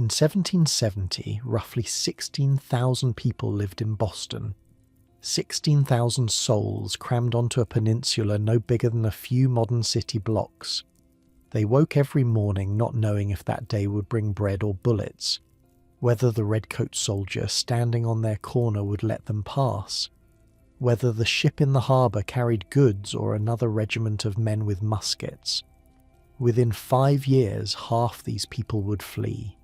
In 1770, roughly 16,000 people lived in Boston. 16,000 souls crammed onto a peninsula no bigger than a few modern city blocks. They woke every morning not knowing if that day would bring bread or bullets, whether the redcoat soldier standing on their corner would let them pass, whether the ship in the harbour carried goods or another regiment of men with muskets. Within 5 years, half these people would flee.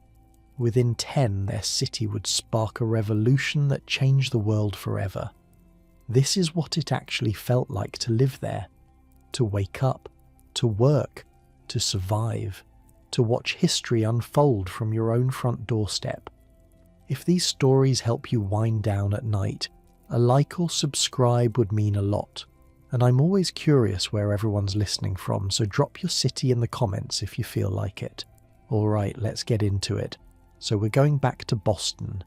Within 10, their city would spark a revolution that changed the world forever. This is what it actually felt like to live there, to wake up, to work, to survive, to watch history unfold from your own front doorstep. If these stories help you wind down at night, a like or subscribe would mean a lot. And I'm always curious where everyone's listening from, so drop your city in the comments if you feel like it. Alright, let's get into it. So we're going back to Boston,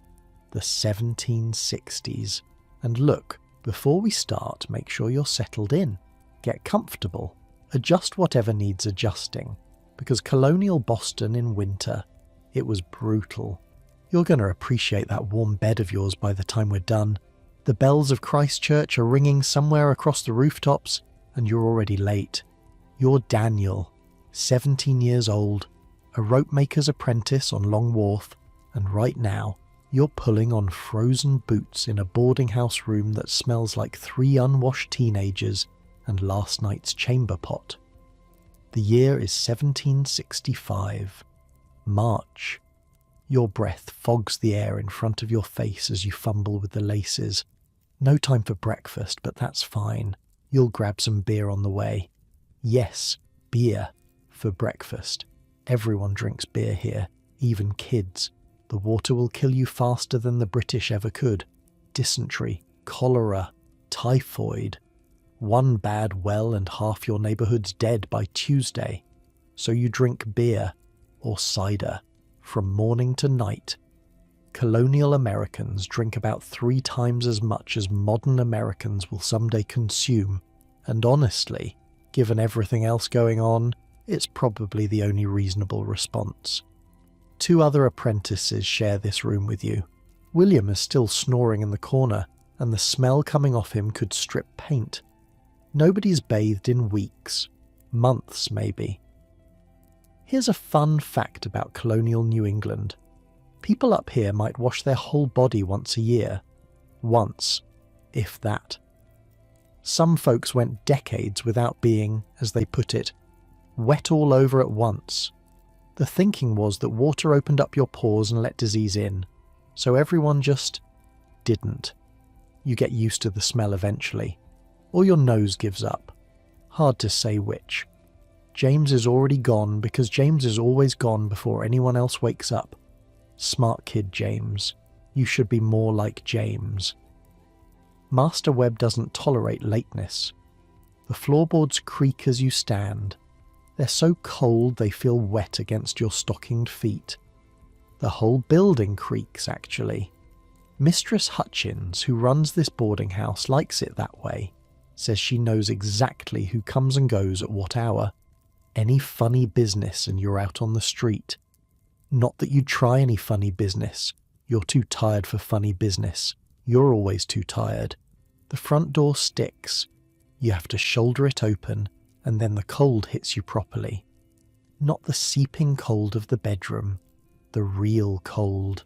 the 1760s. And look, before we start, make sure you're settled in. Get comfortable. Adjust whatever needs adjusting. Because colonial Boston in winter, it was brutal. You're going to appreciate that warm bed of yours by the time we're done. The bells of Christchurch are ringing somewhere across the rooftops, and you're already late. You're Daniel, 17 years old, a ropemaker's apprentice on Long Wharf, and right now, you're pulling on frozen boots in a boarding house room that smells like 3 unwashed teenagers and last night's chamber pot. The year is 1765. March. Your breath fogs the air in front of your face as you fumble with the laces. No time for breakfast, but that's fine. You'll grab some beer on the way. Yes, beer for breakfast. Everyone drinks beer here, even kids. The water will kill you faster than the British ever could. Dysentery, cholera, typhoid. One bad well and half your neighbourhood's dead by Tuesday. So you drink beer, or cider, from morning to night. Colonial Americans drink about 3 times as much as modern Americans will someday consume, and honestly, given everything else going on, it's probably the only reasonable response. 2 other apprentices share this room with you. William is still snoring in the corner, and the smell coming off him could strip paint. Nobody's bathed in weeks, months maybe. Here's a fun fact about colonial New England. People up here might wash their whole body once a year. Once, if that. Some folks went decades without being, as they put it, wet all over at once. The thinking was that water opened up your pores and let disease in, so everyone just didn't. You get used to the smell eventually, or your nose gives up. Hard to say which. James is already gone because James is always gone before anyone else wakes up. Smart kid, James. You should be more like James. Master Webb doesn't tolerate lateness. The floorboards creak as you stand. They're so cold they feel wet against your stockinged feet. The whole building creaks, actually. Mistress Hutchins, who runs this boarding house, likes it that way. Says she knows exactly who comes and goes at what hour. Any funny business and you're out on the street. Not that you try any funny business. You're too tired for funny business. You're always too tired. The front door sticks. You have to shoulder it open, and then the cold hits you properly. Not the seeping cold of the bedroom. The real cold.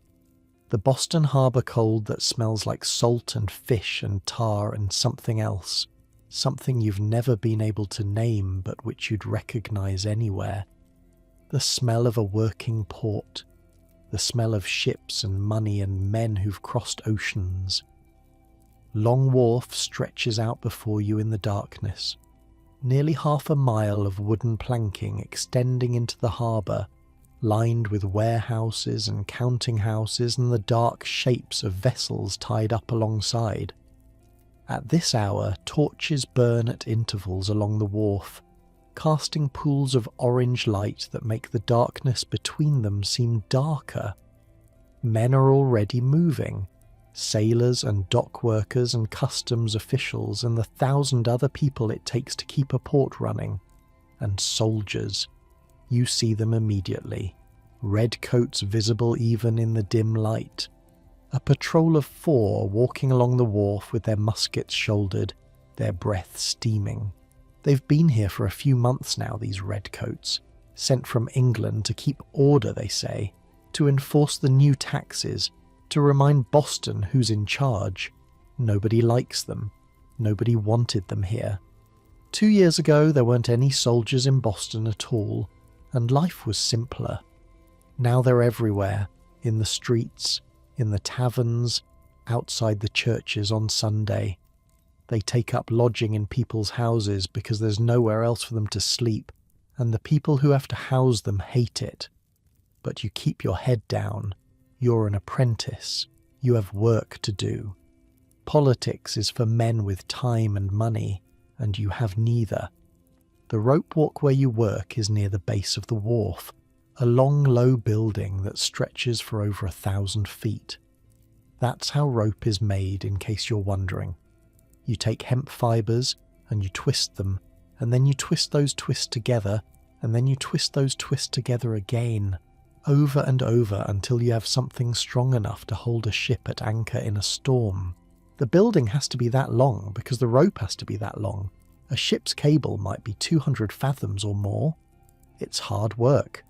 The Boston Harbor cold that smells like salt and fish and tar and something else. Something you've never been able to name but which you'd recognize anywhere. The smell of a working port. The smell of ships and money and men who've crossed oceans. Long Wharf stretches out before you in the darkness. Nearly half a mile of wooden planking extending into the harbour, lined with warehouses and counting houses and the dark shapes of vessels tied up alongside. At this hour, torches burn at intervals along the wharf, casting pools of orange light that make the darkness between them seem darker. Men are already moving. Sailors and dock workers and customs officials and the 1,000 other people it takes to keep a port running. And soldiers. You see them immediately. redcoats visible even in the dim light. A patrol of 4 walking along the wharf with their muskets shouldered, their breath steaming. They've been here for a few months now, these redcoats, sent from England to keep order, they say, to enforce the new taxes, to remind Boston who's in charge. Nobody likes them. Nobody wanted them here. 2 years ago, there weren't any soldiers in Boston at all, and life was simpler. Now they're everywhere, in the streets, in the taverns, outside the churches on Sunday. They take up lodging in people's houses because there's nowhere else for them to sleep, and the people who have to house them hate it. But you keep your head down. You're an apprentice. You have work to do. Politics is for men with time and money, and you have neither. The rope walk where you work is near the base of the wharf, a long, low building that stretches for over 1,000 feet. That's how rope is made, in case you're wondering. You take hemp fibres and you twist them, and then you twist those twists together, and then you twist those twists together again, over and over until you have something strong enough to hold a ship at anchor in a storm. The building has to be that long because the rope has to be that long. A ship's cable might be 200 fathoms or more. It's hard work.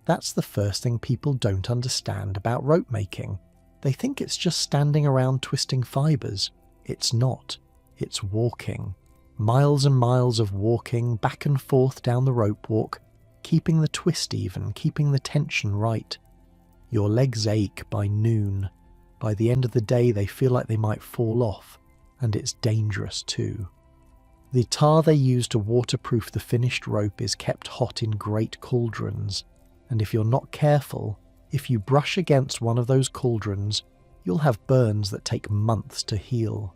That's the first thing people don't understand about rope making. They think it's just standing around twisting fibres. It's not. It's walking. Miles and miles of walking back and forth down the rope walk, keeping the twist even, keeping the tension right. Your legs ache by noon. By the end of the day, they feel like they might fall off, and it's dangerous too. The tar they use to waterproof the finished rope is kept hot in great cauldrons, and if you're not careful, if you brush against one of those cauldrons, you'll have burns that take months to heal.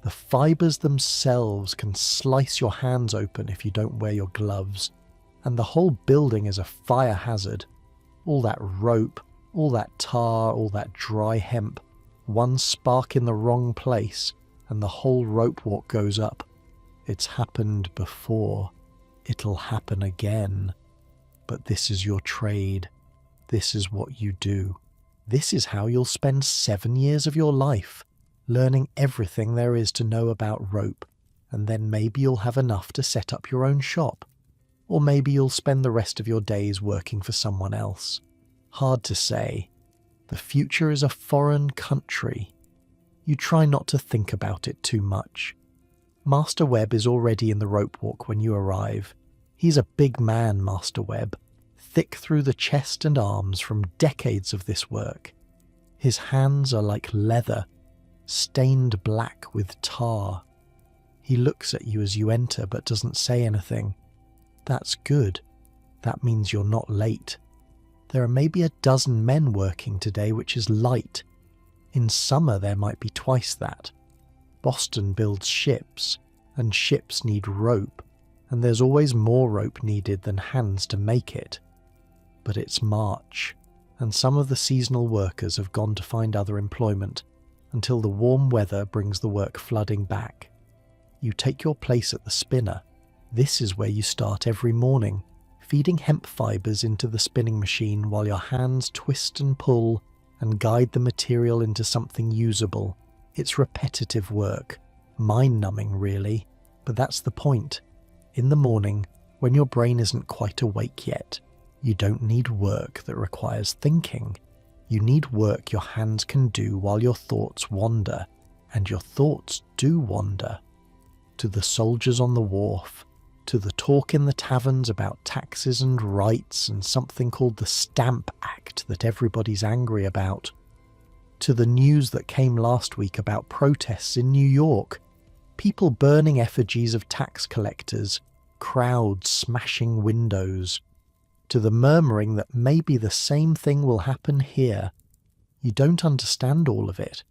The fibres themselves can slice your hands open if you don't wear your gloves, and the whole building is a fire hazard. All that rope, all that tar, all that dry hemp, one spark in the wrong place, and the whole rope walk goes up. It's happened before. It'll happen again. But this is your trade. This is what you do. This is how you'll spend 7 years of your life, learning everything there is to know about rope, and then maybe you'll have enough to set up your own shop. Or maybe you'll spend the rest of your days working for someone else. Hard to say. The future is a foreign country. You try not to think about it too much. Master Webb is already in the rope walk when you arrive. He's a big man, Master Webb, thick through the chest and arms from decades of this work. His hands are like leather, stained black with tar. He looks at you as you enter but doesn't say anything. That's good. That means you're not late. There are maybe a dozen men working today, which is light. In summer there might be twice that. Boston builds ships, and ships need rope, and there's always more rope needed than hands to make it. But it's March, and some of the seasonal workers have gone to find other employment, until the warm weather brings the work flooding back. You take your place at the spinner. This is where you start every morning, feeding hemp fibres into the spinning machine while your hands twist and pull and guide the material into something usable. It's repetitive work, mind-numbing really, but that's the point. In the morning, when your brain isn't quite awake yet, you don't need work that requires thinking. You need work your hands can do while your thoughts wander, and your thoughts do wander. To the soldiers on the wharf, to the talk in the taverns about taxes and rights and something called the Stamp Act that everybody's angry about, to the news that came last week about protests in New York, people burning effigies of tax collectors, crowds smashing windows, to the murmuring that maybe the same thing will happen here. You don't understand all of it.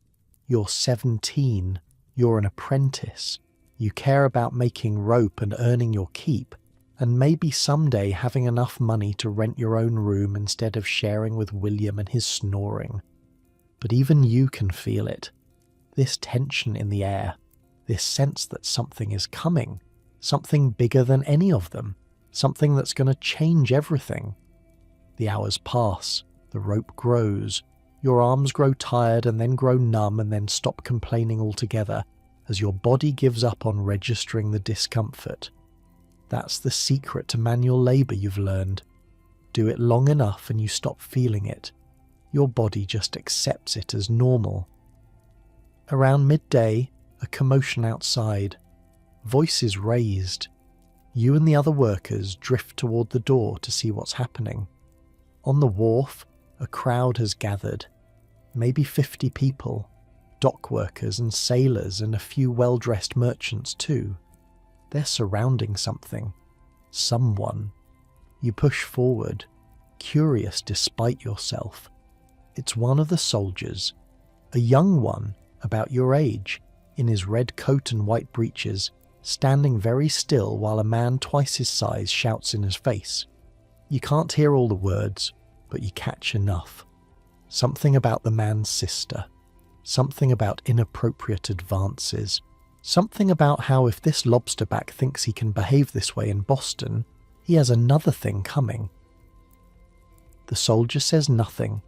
You're 17. You're an apprentice. You care about making rope and earning your keep, and maybe someday having enough money to rent your own room instead of sharing with William and his snoring. But even you can feel it. This tension in the air, this sense that something is coming, something bigger than any of them, something that's going to change everything. The hours pass, the rope grows, your arms grow tired and then grow numb and then stop complaining altogether as your body gives up on registering the discomfort. That's the secret to manual labour you've learned. Do it long enough and you stop feeling it. Your body just accepts it as normal. Around midday, a commotion outside. Voices raised. You and the other workers drift toward the door to see what's happening. On the wharf, a crowd has gathered. Maybe 50 people. Dock workers and sailors and a few well-dressed merchants too. They're surrounding something. Someone. You push forward, curious despite yourself. It's one of the soldiers. A young one, about your age, in his red coat and white breeches, standing very still while a man twice his size shouts in his face. You can't hear all the words, but you catch enough. Something about the man's sister. Something about inappropriate advances. Something about how if this lobsterback thinks he can behave this way in Boston, he has another thing coming. The soldier says nothing,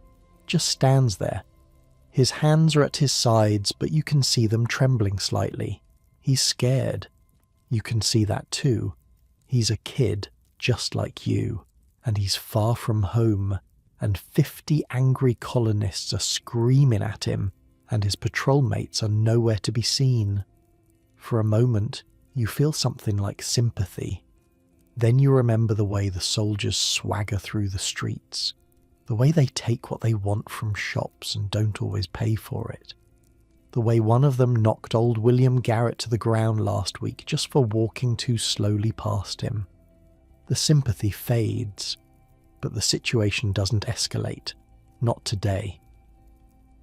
just stands there. His hands are at his sides, but you can see them trembling slightly. He's scared. You can see that too. He's a kid, just like you, and he's far from home, and 50 angry colonists are screaming at him, and his patrol mates are nowhere to be seen. For a moment, you feel something like sympathy. Then you remember the way the soldiers swagger through the streets, the way they take what they want from shops and don't always pay for it, the way one of them knocked old William Garrett to the ground last week just for walking too slowly past him. The sympathy fades, but the situation doesn't escalate, not today.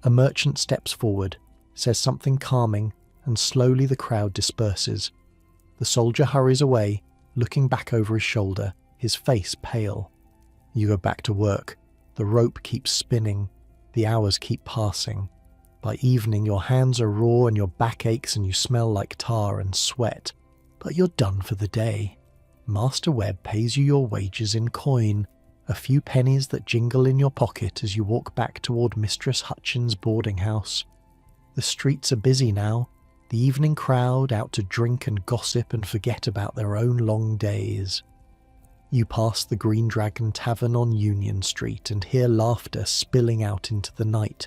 A merchant steps forward, says something calming, and slowly the crowd disperses. The soldier hurries away, looking back over his shoulder, his face pale. You go back to work. The rope keeps spinning. The hours keep passing. By evening, your hands are raw and your back aches and you smell like tar and sweat. But you're done for the day. Master Webb pays you your wages in coin, a few pennies that jingle in your pocket as you walk back toward Mistress Hutchins' boarding house. The streets are busy now. The evening crowd out to drink and gossip and forget about their own long days. You pass the Green Dragon Tavern on Union Street and hear laughter spilling out into the night.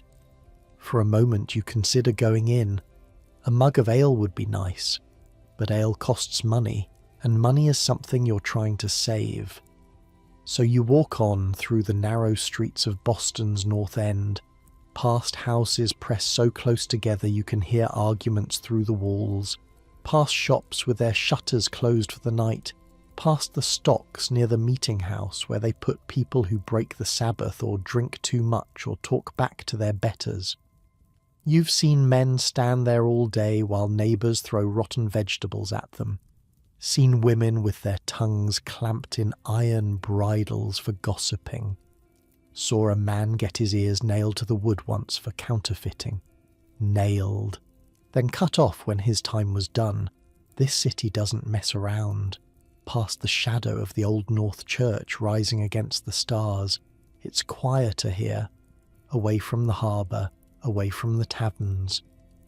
For a moment you consider going in. A mug of ale would be nice, but ale costs money, and money is something you're trying to save. So you walk on through the narrow streets of Boston's North End, past houses pressed so close together you can hear arguments through the walls, past shops with their shutters closed for the night, past the stocks near the meeting house where they put people who break the Sabbath or drink too much or talk back to their betters. You've seen men stand there all day while neighbours throw rotten vegetables at them, seen women with their tongues clamped in iron bridles for gossiping, saw a man get his ears nailed to the wood once for counterfeiting. Nailed. Then cut off when his time was done. This city doesn't mess around. Past the shadow of the Old North Church rising against the stars, it's quieter here. Away from the harbour, away from the taverns.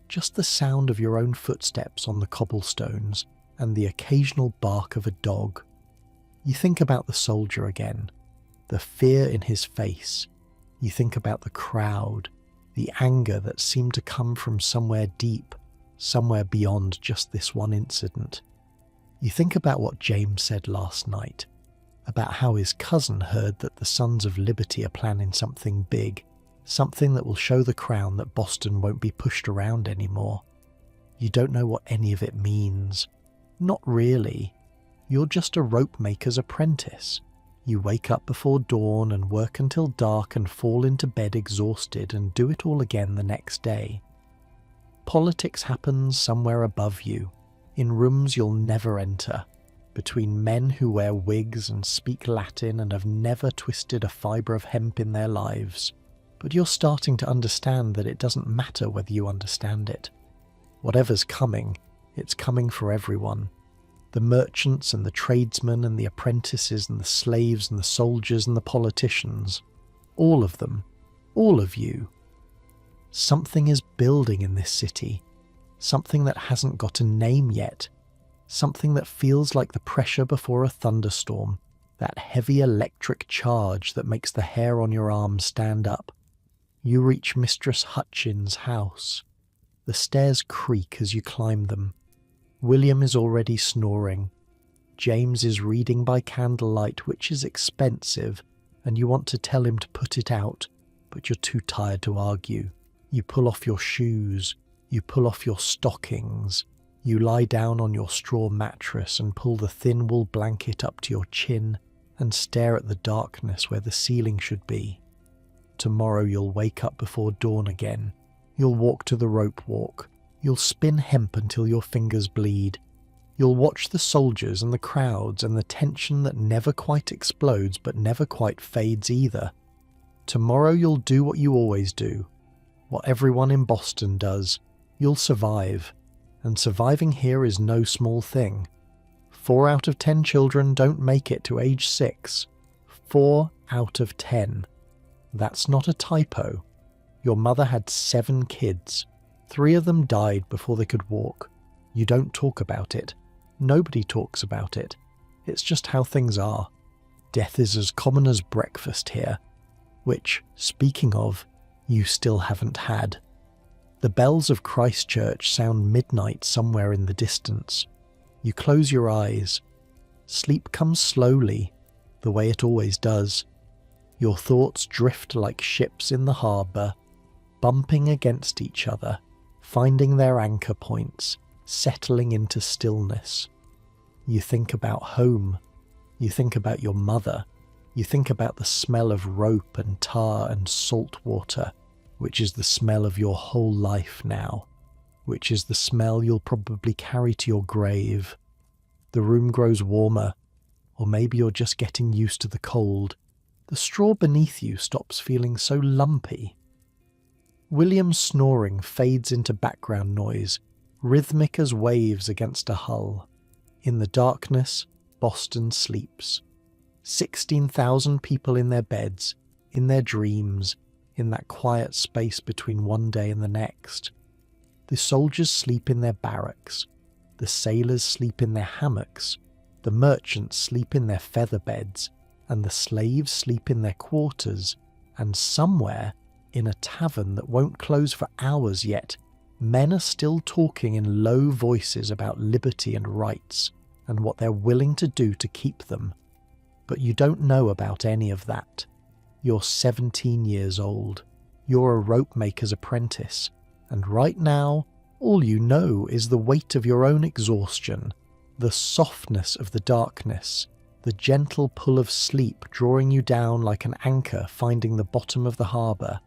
Just the sound of your own footsteps on the cobblestones and the occasional bark of a dog. You think about the soldier again. The fear in his face. You think about the crowd, the anger that seemed to come from somewhere deep, somewhere beyond just this one incident. You think about what James said last night, about how his cousin heard that the Sons of Liberty are planning something big, something that will show the Crown that Boston won't be pushed around anymore. You don't know what any of it means. Not really. You're just a rope maker's apprentice. You wake up before dawn and work until dark and fall into bed exhausted and do it all again the next day. Politics happens somewhere above you, in rooms you'll never enter, between men who wear wigs and speak Latin and have never twisted a fibre of hemp in their lives. But you're starting to understand that it doesn't matter whether you understand it. Whatever's coming, it's coming for everyone. The merchants and the tradesmen and the apprentices and the slaves and the soldiers and the politicians. All of them. All of you. Something is building in this city. Something that hasn't got a name yet. Something that feels like the pressure before a thunderstorm. That heavy electric charge that makes the hair on your arm stand up. You reach Mistress Hutchins' house. The stairs creak as you climb them. William is already snoring. James is reading by candlelight, which is expensive, and you want to tell him to put it out, but you're too tired to argue. You pull off your shoes. You pull off your stockings. You lie down on your straw mattress and pull the thin wool blanket up to your chin and stare at the darkness where the ceiling should be. Tomorrow you'll wake up before dawn again. You'll walk to the rope walk. You'll spin hemp until your fingers bleed. You'll watch the soldiers and the crowds and the tension that never quite explodes but never quite fades either. Tomorrow you'll do what you always do, what everyone in Boston does. You'll survive, and surviving here is no small thing. 4 out of 10 children don't make it to age 6. 4 out of 10. That's not a typo. Your mother had 7 kids. 3 of them died before they could walk. You don't talk about it. Nobody talks about it. It's just how things are. Death is as common as breakfast here, which, speaking of, you still haven't had. The bells of Christchurch sound midnight somewhere in the distance. You close your eyes. Sleep comes slowly, the way it always does. Your thoughts drift like ships in the harbour, bumping against each other, finding their anchor points, settling into stillness. You think about home. You think about your mother. You think about the smell of rope and tar and salt water, which is the smell of your whole life now, which is the smell you'll probably carry to your grave. The room grows warmer, or maybe you're just getting used to the cold. The straw beneath you stops feeling so lumpy. William's snoring fades into background noise, rhythmic as waves against a hull. In the darkness, Boston sleeps. 16,000 people in their beds, in their dreams, in that quiet space between one day and the next. The soldiers sleep in their barracks. The sailors sleep in their hammocks. The merchants sleep in their feather beds. And the slaves sleep in their quarters. And somewhere, in a tavern that won't close for hours yet, men are still talking in low voices about liberty and rights, and what they're willing to do to keep them. But you don't know about any of that. You're 17 years old. You're a rope maker's apprentice. And right now, all you know is the weight of your own exhaustion, the softness of the darkness, the gentle pull of sleep drawing you down like an anchor finding the bottom of the harbour.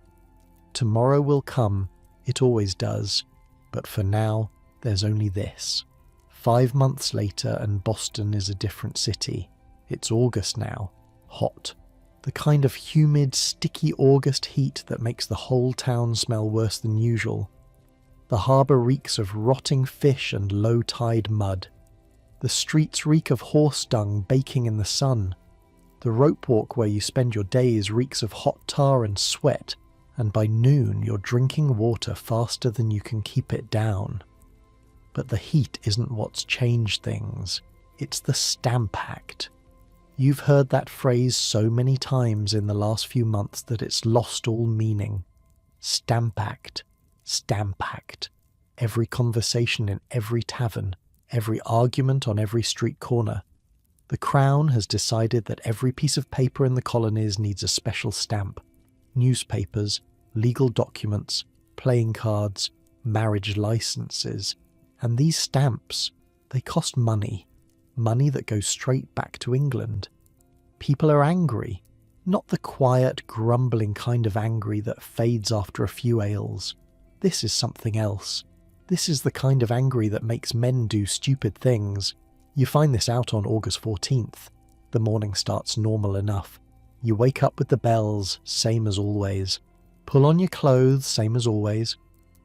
Tomorrow will come, it always does, but for now, there's only this. 5 months later and Boston is a different city. It's August now, hot. The kind of humid, sticky August heat that makes the whole town smell worse than usual. The harbour reeks of rotting fish and low-tide mud. The streets reek of horse dung baking in the sun. The rope walk where you spend your days reeks of hot tar and sweat, and by noon you're drinking water faster than you can keep it down. But the heat isn't what's changed things. It's the Stamp Act. You've heard that phrase so many times in the last few months that it's lost all meaning. Stamp Act. Stamp Act. Every conversation in every tavern, every argument on every street corner. The Crown has decided that every piece of paper in the colonies needs a special stamp. Newspapers, legal documents, playing cards, marriage licenses. And these stamps, they cost money. Money that goes straight back to England. People are angry. Not the quiet, grumbling kind of angry that fades after a few ales. This is something else. This is the kind of angry that makes men do stupid things. You find this out on August 14th. The morning starts normal enough. You wake up with the bells, same as always. Pull on your clothes, same as always.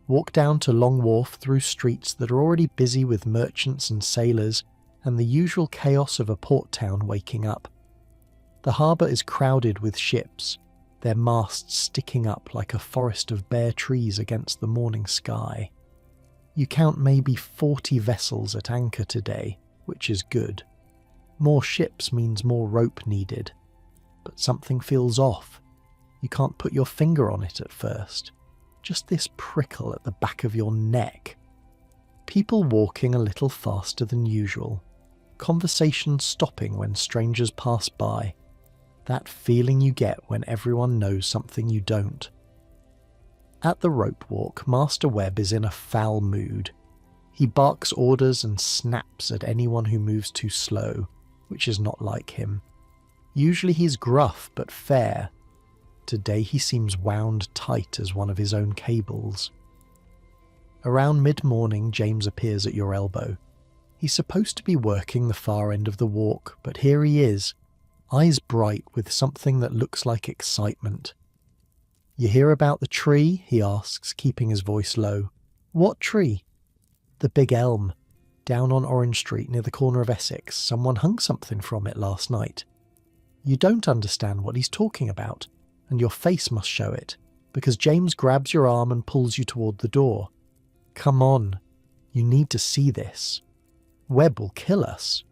Walk down to Long Wharf through streets that are already busy with merchants and sailors, and the usual chaos of a port town waking up. The harbour is crowded with ships, their masts sticking up like a forest of bare trees against the morning sky. You count maybe 40 vessels at anchor today, which is good. More ships means more rope needed, but something feels off. You can't put your finger on it at first. Just this prickle at the back of your neck. People walking a little faster than usual. Conversations stopping when strangers pass by. That feeling you get when everyone knows something you don't. At the rope walk, Master Webb is in a foul mood. He barks orders and snaps at anyone who moves too slow, which is not like him. Usually he's gruff but fair. Today he seems wound tight as one of his own cables. Around mid-morning, James appears at your elbow. He's supposed to be working the far end of the walk, but here he is, eyes bright with something that looks like excitement. "You hear about the tree?" he asks, keeping his voice low. "What tree?" "The big elm. Down on Orange Street near the corner of Essex. Someone hung something from it last night." You don't understand what he's talking about, and your face must show it, because James grabs your arm and pulls you toward the door. "Come on. You need to see this. Webb will kill us."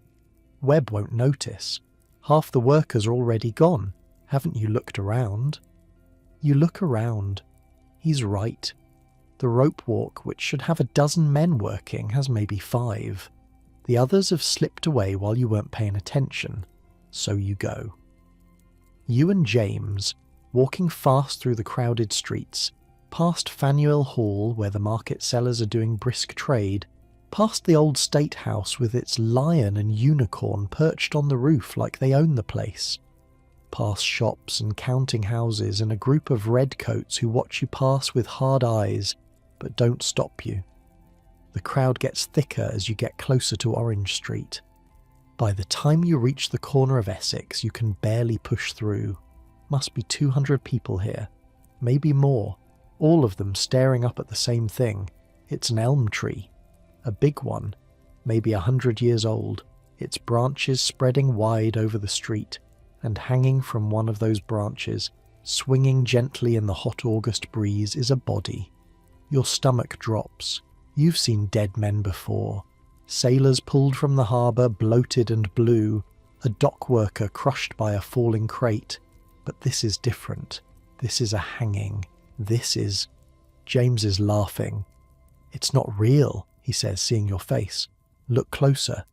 "Webb won't notice. Half the workers are already gone. Haven't you looked around?" You look around. He's right. The rope walk, which should have a dozen men working, has maybe 5. The others have slipped away while you weren't paying attention. So you go. You and James, walking fast through the crowded streets, past Faneuil Hall where the market sellers are doing brisk trade, past the old state house with its lion and unicorn perched on the roof like they own the place, past shops and counting houses and a group of redcoats who watch you pass with hard eyes but don't stop you. The crowd gets thicker as you get closer to Orange Street. By the time you reach the corner of Essex, you can barely push through. Must be 200 people here, maybe more, all of them staring up at the same thing. It's an elm tree. A big one, maybe 100 years old, its branches spreading wide over the street, and hanging from one of those branches, swinging gently in the hot August breeze, is a body. Your stomach drops. You've seen dead men before. Sailors pulled from the harbour, bloated and blue, a dock worker crushed by a falling crate. But this is different. This is a hanging. This is... James is laughing. "It's not real," he says, seeing your face. "Look closer."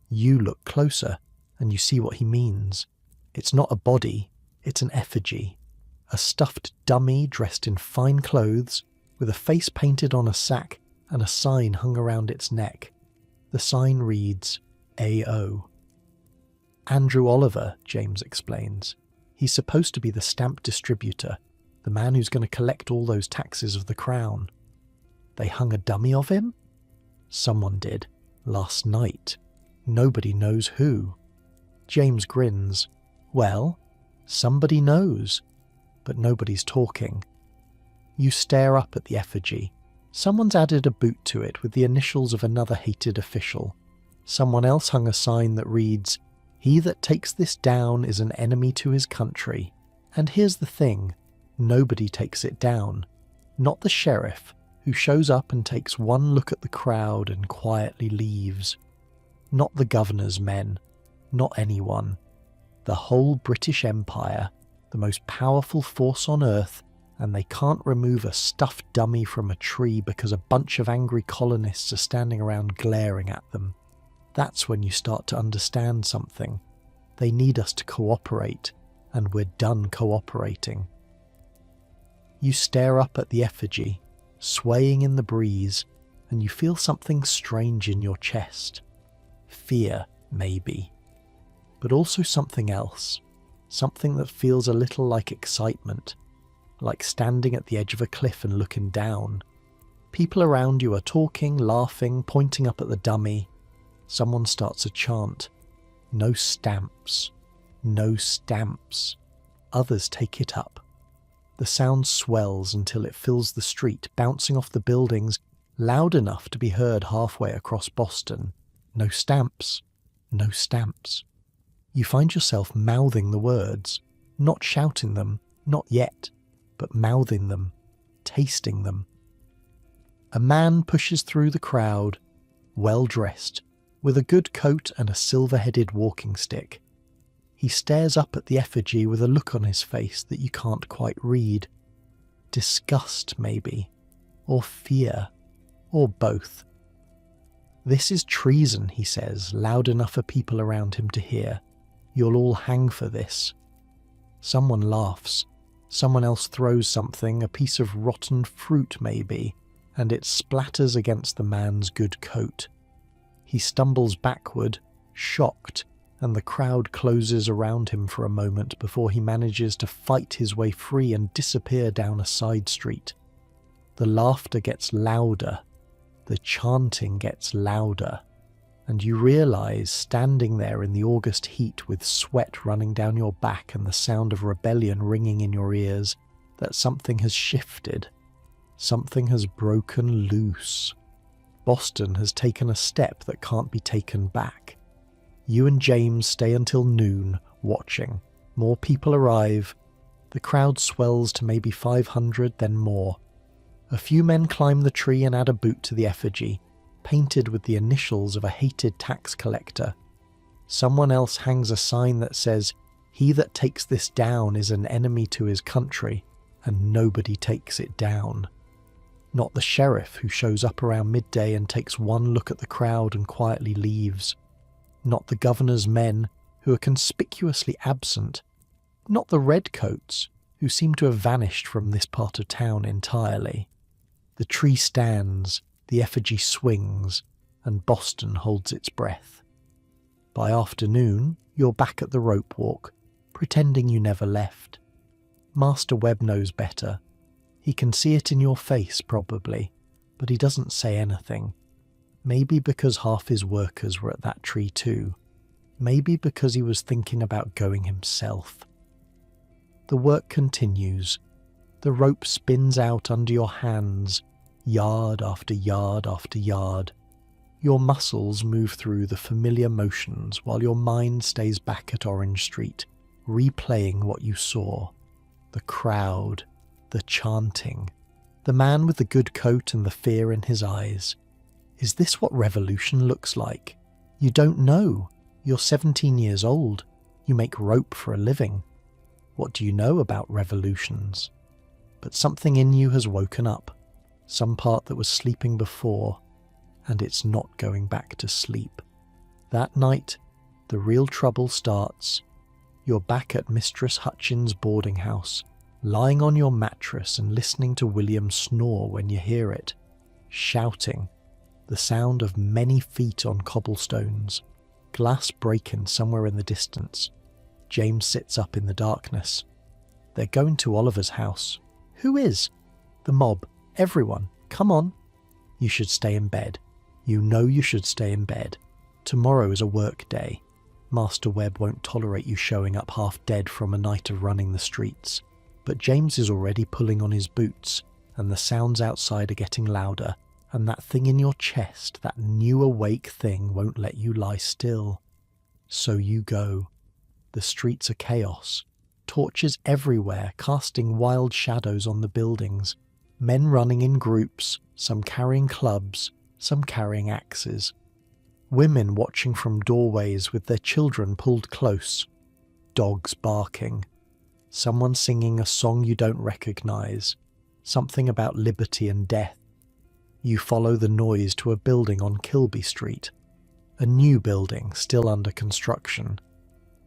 You look closer, and you see what he means. It's not a body, it's an effigy. A stuffed dummy dressed in fine clothes, with a face painted on a sack and a sign hung around its neck. The sign reads, A.O. "Andrew Oliver," James explains. "He's supposed to be the stamp distributor, the man who's going to collect all those taxes of the crown." "They hung a dummy of him?" "Someone did. Last night. Nobody knows who." James grins. "Well, somebody knows, but nobody's talking." You stare up at the effigy. Someone's added a boot to it with the initials of another hated official. Someone else hung a sign that reads, "He that takes this down is an enemy to his country." And here's the thing, nobody takes it down. Not the sheriff, who shows up and takes one look at the crowd and quietly leaves. Not the governor's men. Not anyone. The whole British Empire, the most powerful force on earth, and they can't remove a stuffed dummy from a tree because a bunch of angry colonists are standing around glaring at them. That's when you start to understand something. They need us to cooperate, and we're done cooperating. You stare up at the effigy, swaying in the breeze, and you feel something strange in your chest. Fear, maybe. But also something else. Something that feels a little like excitement. Like standing at the edge of a cliff and looking down. People around you are talking, laughing, pointing up at the dummy. Someone starts a chant. "No stamps. No stamps." Others take it up. The sound swells until it fills the street, bouncing off the buildings, loud enough to be heard halfway across Boston. No stamps. No stamps. You find yourself mouthing the words, not shouting them, not yet, but mouthing them, tasting them. A man pushes through the crowd, well dressed, with a good coat and a silver-headed walking stick. He stares up at the effigy with a look on his face that you can't quite read. Disgust, maybe, or fear, or both. "This is treason," he says, loud enough for people around him to hear. "You'll all hang for this." Someone laughs. Someone else throws something, a piece of rotten fruit maybe, and it splatters against the man's good coat. He stumbles backward, shocked, and the crowd closes around him for a moment before he manages to fight his way free and disappear down a side street. The laughter gets louder, the chanting gets louder, and you realise, standing there in the August heat with sweat running down your back and the sound of rebellion ringing in your ears, that something has shifted. Something has broken loose. Boston has taken a step that can't be taken back. You and James stay until noon, watching. More people arrive. The crowd swells to maybe 500, then more. A few men climb the tree and add a boot to the effigy, painted with the initials of a hated tax collector. Someone else hangs a sign that says, "He that takes this down is an enemy to his country," and nobody takes it down. Not the sheriff who shows up around midday and takes one look at the crowd and quietly leaves. Not the governor's men who are conspicuously absent. Not the redcoats who seem to have vanished from this part of town entirely. The tree stands, the effigy swings, and Boston holds its breath. By afternoon, you're back at the rope walk, pretending you never left. Master Webb knows better. He can see it in your face, probably, but he doesn't say anything. Maybe because half his workers were at that tree too. Maybe because he was thinking about going himself. The work continues. The rope spins out under your hands, yard after yard after yard. Your muscles move through the familiar motions while your mind stays back at Orange Street, replaying what you saw. The crowd, the chanting, the man with the good coat and the fear in his eyes. Is this what revolution looks like? You don't know. You're 17 years old. You make rope for a living. What do you know about revolutions? But something in you has woken up, some part that was sleeping before, and it's not going back to sleep. That night, the real trouble starts. You're back at Mistress Hutchins' boarding house, lying on your mattress and listening to William snore when you hear it, shouting, the sound of many feet on cobblestones, glass breaking somewhere in the distance. James sits up in the darkness. They're going to Oliver's house. Who is? The mob. Everyone. Come on. You should stay in bed. You know you should stay in bed. Tomorrow is a work day. Master Webb won't tolerate you showing up half dead from a night of running the streets. But James is already pulling on his boots, and the sounds outside are getting louder, and that thing in your chest, that new awake thing, won't let you lie still. So you go. The streets are chaos. Torches everywhere, casting wild shadows on the buildings. Men running in groups, some carrying clubs, some carrying axes. Women watching from doorways with their children pulled close. Dogs barking. Someone singing a song you don't recognise. Something about liberty and death. You follow the noise to a building on Kilby Street. A new building, still under construction.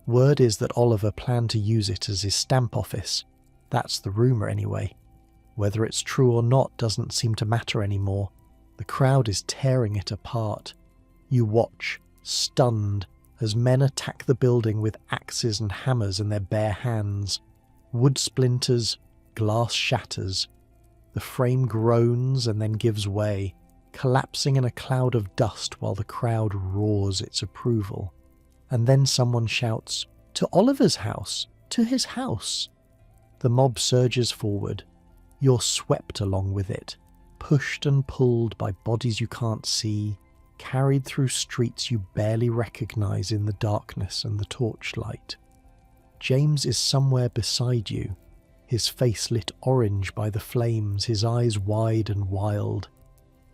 Word is that Oliver planned to use it as his stamp office. That's the rumour anyway. Whether it's true or not doesn't seem to matter anymore. The crowd is tearing it apart. You watch, stunned, as men attack the building with axes and hammers in their bare hands. Wood splinters, glass shatters. The frame groans and then gives way, collapsing in a cloud of dust while the crowd roars its approval. And then someone shouts, "To Oliver's house! To his house!" The mob surges forward. You're swept along with it, pushed and pulled by bodies you can't see, carried through streets you barely recognise in the darkness and the torchlight. James is somewhere beside you, his face lit orange by the flames, his eyes wide and wild.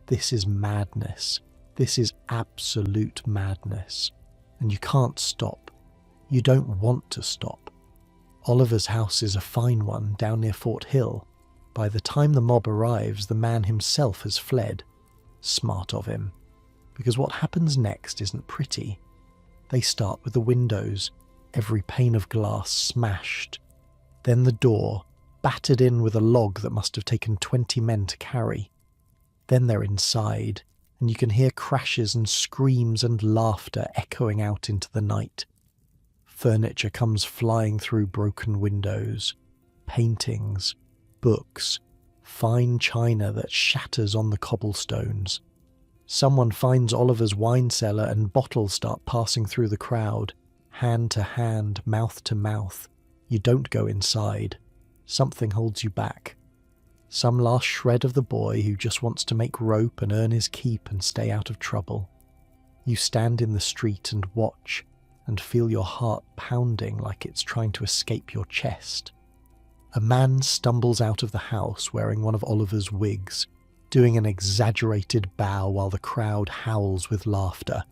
This is madness. This is absolute madness. And you can't stop. You don't want to stop. Oliver's house is a fine one down near Fort Hill. By the time the mob arrives, the man himself has fled. Smart of him. Because what happens next isn't pretty. They start with the windows, every pane of glass smashed. Then the door, battered in with a log that must have taken 20 men to carry. Then they're inside, and you can hear crashes and screams and laughter echoing out into the night. Furniture comes flying through broken windows. Paintings, books, fine china that shatters on the cobblestones. Someone finds Oliver's wine cellar and bottles start passing through the crowd, hand to hand, mouth to mouth. You don't go inside. Something holds you back. Some last shred of the boy who just wants to make rope and earn his keep and stay out of trouble. You stand in the street and watch, and feel your heart pounding like it's trying to escape your chest. A man stumbles out of the house wearing one of Oliver's wigs, doing an exaggerated bow while the crowd howls with laughter.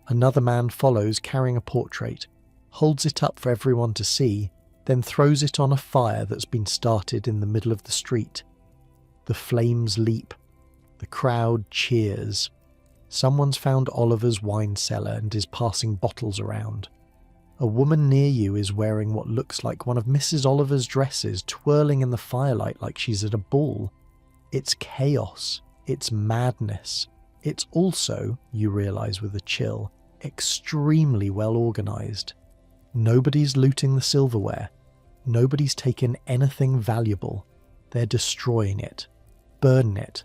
Another man follows carrying a portrait, holds it up for everyone to see, then throws it on a fire that's been started in the middle of the street. The flames leap. The crowd cheers. Someone's found Oliver's wine cellar and is passing bottles around. A woman near you is wearing what looks like one of Mrs. Oliver's dresses, twirling in the firelight like she's at a ball. It's chaos. It's madness. It's also, you realise with a chill, extremely well organised. Nobody's looting the silverware. Nobody's taken anything valuable. They're destroying it, burning it,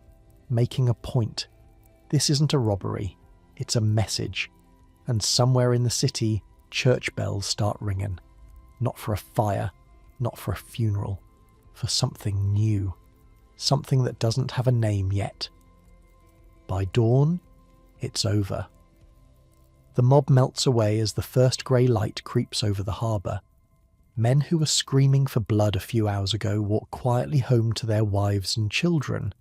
making a point. This isn't a robbery, it's a message. And somewhere in the city, church bells start ringing. Not for a fire, not for a funeral, for something new. Something that doesn't have a name yet. By dawn, it's over. The mob melts away as the first grey light creeps over the harbour. Men who were screaming for blood a few hours ago walk quietly home to their wives and children,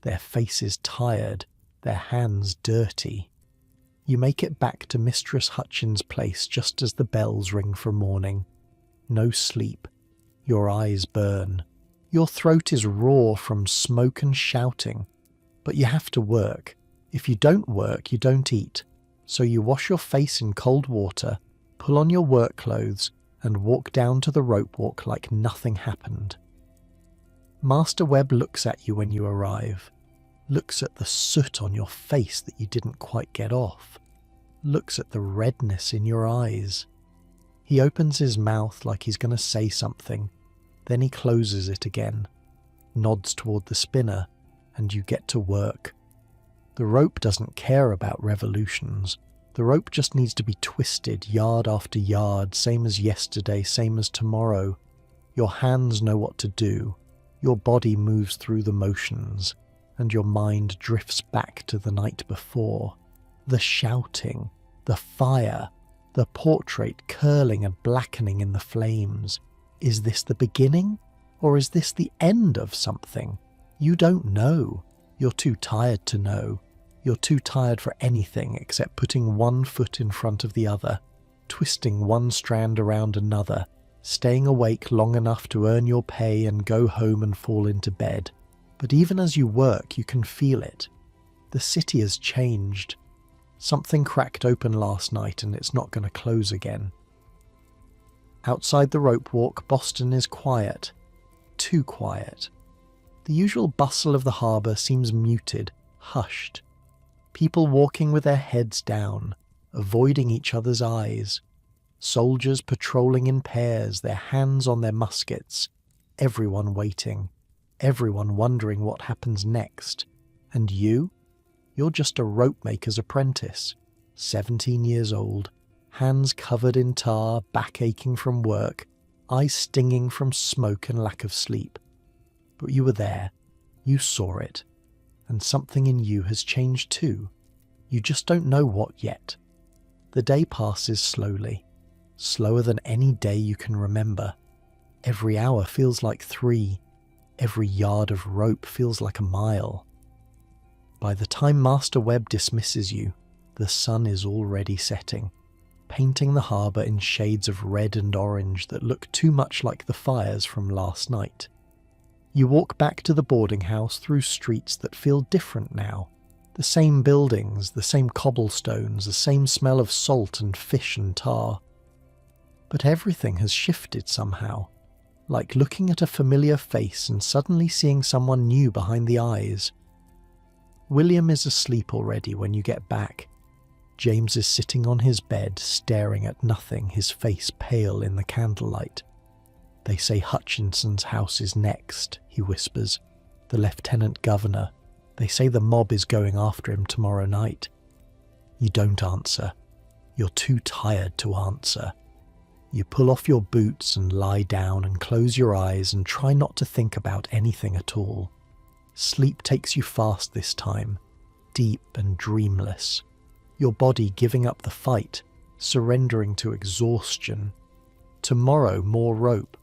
their faces tired, their hands dirty. You make it back to Mistress Hutchins' place just as the bells ring for morning. No sleep. Your eyes burn. Your throat is raw from smoke and shouting. But you have to work. If you don't work, you don't eat. So you wash your face in cold water, pull on your work clothes, and walk down to the rope walk like nothing happened. Master Webb looks at you when you arrive. Looks at the soot on your face that you didn't quite get off. Looks at the redness in your eyes. He opens his mouth like he's going to say something. Then he closes it again, nods toward the spinner, and you get to work. The rope doesn't care about revolutions. The rope just needs to be twisted yard after yard, same as yesterday, same as tomorrow. Your hands know what to do. Your body moves through the motions, and your mind drifts back to the night before. The shouting, the fire, the portrait curling and blackening in the flames. Is this the beginning, or is this the end of something? You don't know. You're too tired to know. You're too tired for anything except putting one foot in front of the other, twisting one strand around another, staying awake long enough to earn your pay and go home and fall into bed. But even as you work, you can feel it. The city has changed. Something cracked open last night and it's not going to close again. Outside the rope walk, Boston is quiet. Too quiet. The usual bustle of the harbour seems muted, hushed. People walking with their heads down, avoiding each other's eyes. Soldiers patrolling in pairs, their hands on their muskets. Everyone waiting. Everyone wondering what happens next. And you? You're just a rope maker's apprentice. 17 years old. Hands covered in tar, back aching from work, eyes stinging from smoke and lack of sleep. But you were there. You saw it. And something in you has changed too. You just don't know what yet. The day passes slowly, slower than any day you can remember. Every hour feels like 3. Every yard of rope feels like a mile. By the time Master Webb dismisses you, the sun is already setting, painting the harbour in shades of red and orange that look too much like the fires from last night. You walk back to the boarding house through streets that feel different now. The same buildings, the same cobblestones, the same smell of salt and fish and tar. But everything has shifted somehow, like looking at a familiar face and suddenly seeing someone new behind the eyes. William is asleep already when you get back. James is sitting on his bed, staring at nothing, his face pale in the candlelight. "They say Hutchinson's house is next," he whispers. "The Lieutenant Governor. They say the mob is going after him tomorrow night." You don't answer. You're too tired to answer. You pull off your boots and lie down and close your eyes and try not to think about anything at all. Sleep takes you fast this time, deep and dreamless. Your body giving up the fight, surrendering to exhaustion. Tomorrow more rope.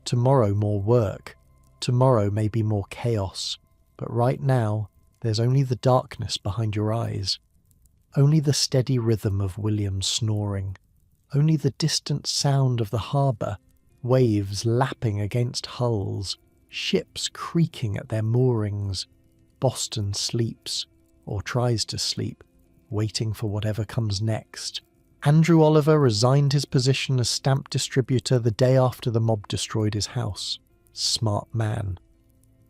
Tomorrow more work. Tomorrow maybe more chaos. But right now, there's only the darkness behind your eyes. Only the steady rhythm of William's snoring. Only the distant sound of the harbour, waves lapping against hulls, ships creaking at their moorings. Boston sleeps, or tries to sleep, waiting for whatever comes next. Andrew Oliver resigned his position as stamp distributor the day after the mob destroyed his house. Smart man.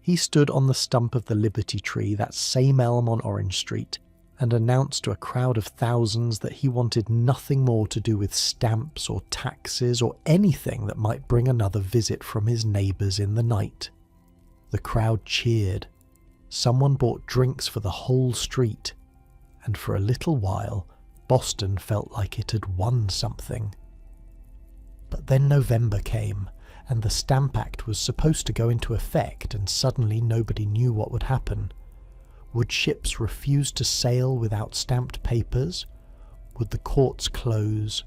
He stood on the stump of the Liberty Tree, that same elm on Orange Street, and announced to a crowd of thousands that he wanted nothing more to do with stamps or taxes or anything that might bring another visit from his neighbours in the night. The crowd cheered. Someone bought drinks for the whole street, and for a little while, Boston felt like it had won something. But then November came, and the Stamp Act was supposed to go into effect, and suddenly nobody knew what would happen. Would ships refuse to sail without stamped papers? Would the courts close?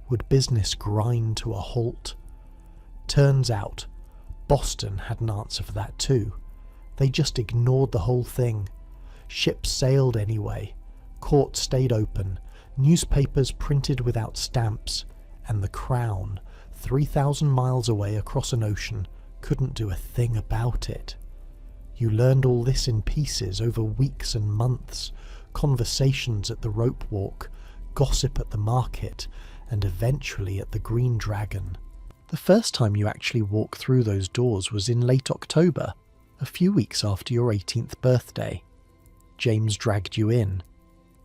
Would business grind to a halt? Turns out, Boston had an answer for that too. They just ignored the whole thing. Ships sailed anyway. Courts stayed open. Newspapers printed without stamps. And the Crown, 3,000 miles away across an ocean, couldn't do a thing about it. You learned all this in pieces over weeks and months, conversations at the rope walk, gossip at the market, and eventually at the Green Dragon. The first time you actually walked through those doors was in late October, a few weeks after your 18th birthday. James dragged you in.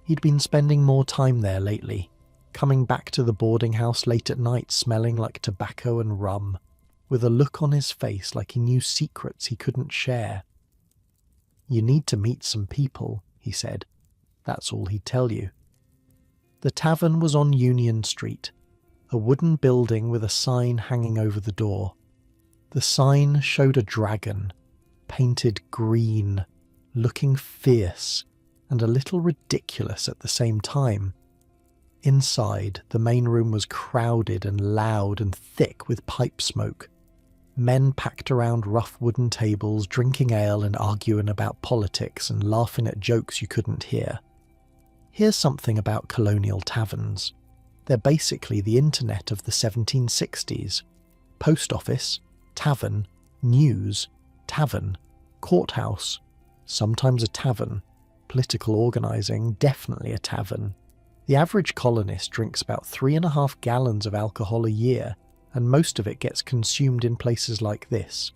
He'd been spending more time there lately, coming back to the boarding house late at night smelling like tobacco and rum, with a look on his face like he knew secrets he couldn't share. "You need to meet some people," he said. That's all he'd tell you. The tavern was on Union Street, a wooden building with a sign hanging over the door. The sign showed a dragon, painted green, looking fierce and a little ridiculous at the same time. Inside, the main room was crowded and loud and thick with pipe smoke. Men packed around rough wooden tables, drinking ale and arguing about politics and laughing at jokes you couldn't hear. Here's something about colonial taverns. They're basically the internet of the 1760s. Post office, tavern, news, tavern, courthouse, sometimes a tavern, political organising, definitely a tavern. The average colonist drinks about 3.5 gallons of alcohol a year, and most of it gets consumed in places like this.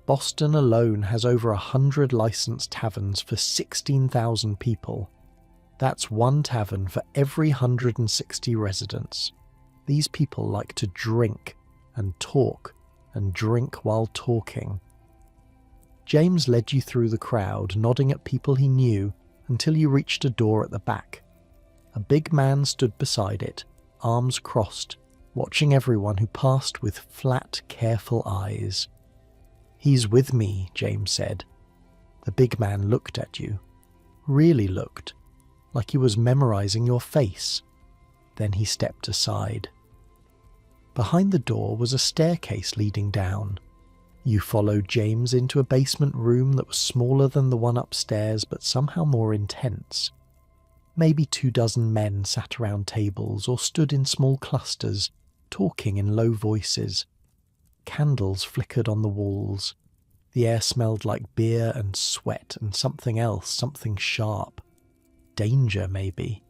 Boston alone has over 100 licensed taverns for 16,000 people. That's one tavern for every 160 residents. These people like to drink and talk and drink while talking. James led you through the crowd, nodding at people he knew, until you reached a door at the back. A big man stood beside it, arms crossed, watching everyone who passed with flat, careful eyes. "He's with me," James said. The big man looked at you. Really looked. like he was memorizing your face. Then he stepped aside. Behind the door was a staircase leading down. You followed James into a basement room that was smaller than the one upstairs, but somehow more intense. Maybe 24 men sat around tables or stood in small clusters, talking in low voices. Candles flickered on the walls. The air smelled like beer and sweat and something else, something sharp. Danger, maybe.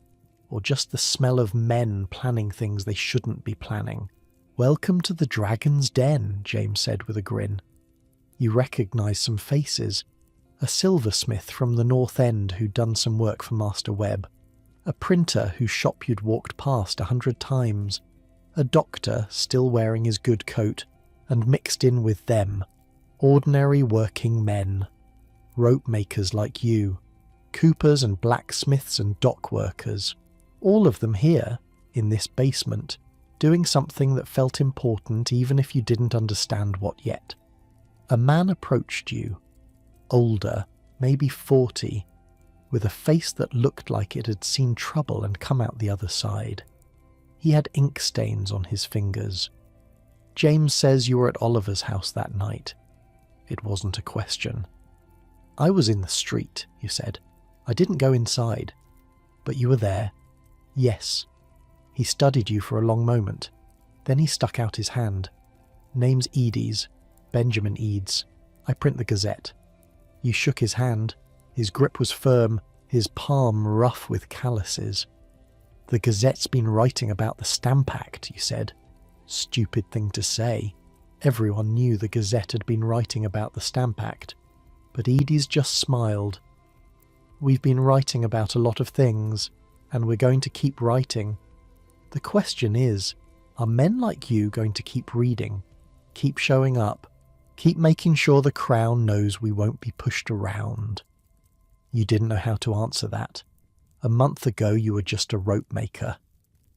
Or just the smell of men planning things they shouldn't be planning. "Welcome to the Dragon's Den," James said with a grin. You recognised some faces. A silversmith from the North End who'd done some work for Master Webb. A printer whose shop you'd walked past 100 times. A doctor still wearing his good coat, and mixed in with them, ordinary working men. Rope makers like you. Coopers and blacksmiths and dock workers. All of them here, in this basement, doing something that felt important even if you didn't understand what yet. A man approached you, older, maybe 40, with a face that looked like it had seen trouble and come out the other side. He had ink stains on his fingers. "James says you were at Oliver's house that night." It wasn't a question. "I was in the street," you said. "I didn't go inside." "But you were there." "Yes." He studied you for a long moment. Then he stuck out his hand. "Name's Eades, Benjamin Eades. I print the Gazette." You shook his hand. His grip was firm, his palm rough with calluses. "The Gazette's been writing about the Stamp Act," you said. Stupid thing to say. Everyone knew the Gazette had been writing about the Stamp Act. But Eades just smiled. "We've been writing about a lot of things, and we're going to keep writing. The question is, are men like you going to keep reading, keep showing up, keep making sure the Crown knows we won't be pushed around?" You didn't know how to answer that. A month ago you were just a rope maker.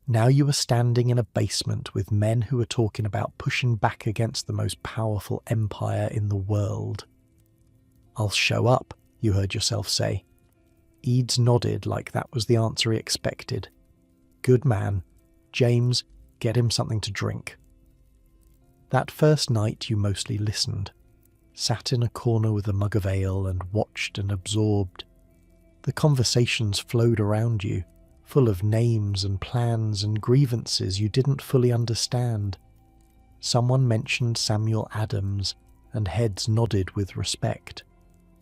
Now you were standing in a basement with men who were talking about pushing back against the most powerful empire in the world. "I'll show up," you heard yourself say. Eades nodded like that was the answer he expected. "Good man. James, get him something to drink." That first night you mostly listened, sat in a corner with a mug of ale and watched and absorbed. The conversations flowed around you, full of names and plans and grievances you didn't fully understand. Someone mentioned Samuel Adams, and heads nodded with respect.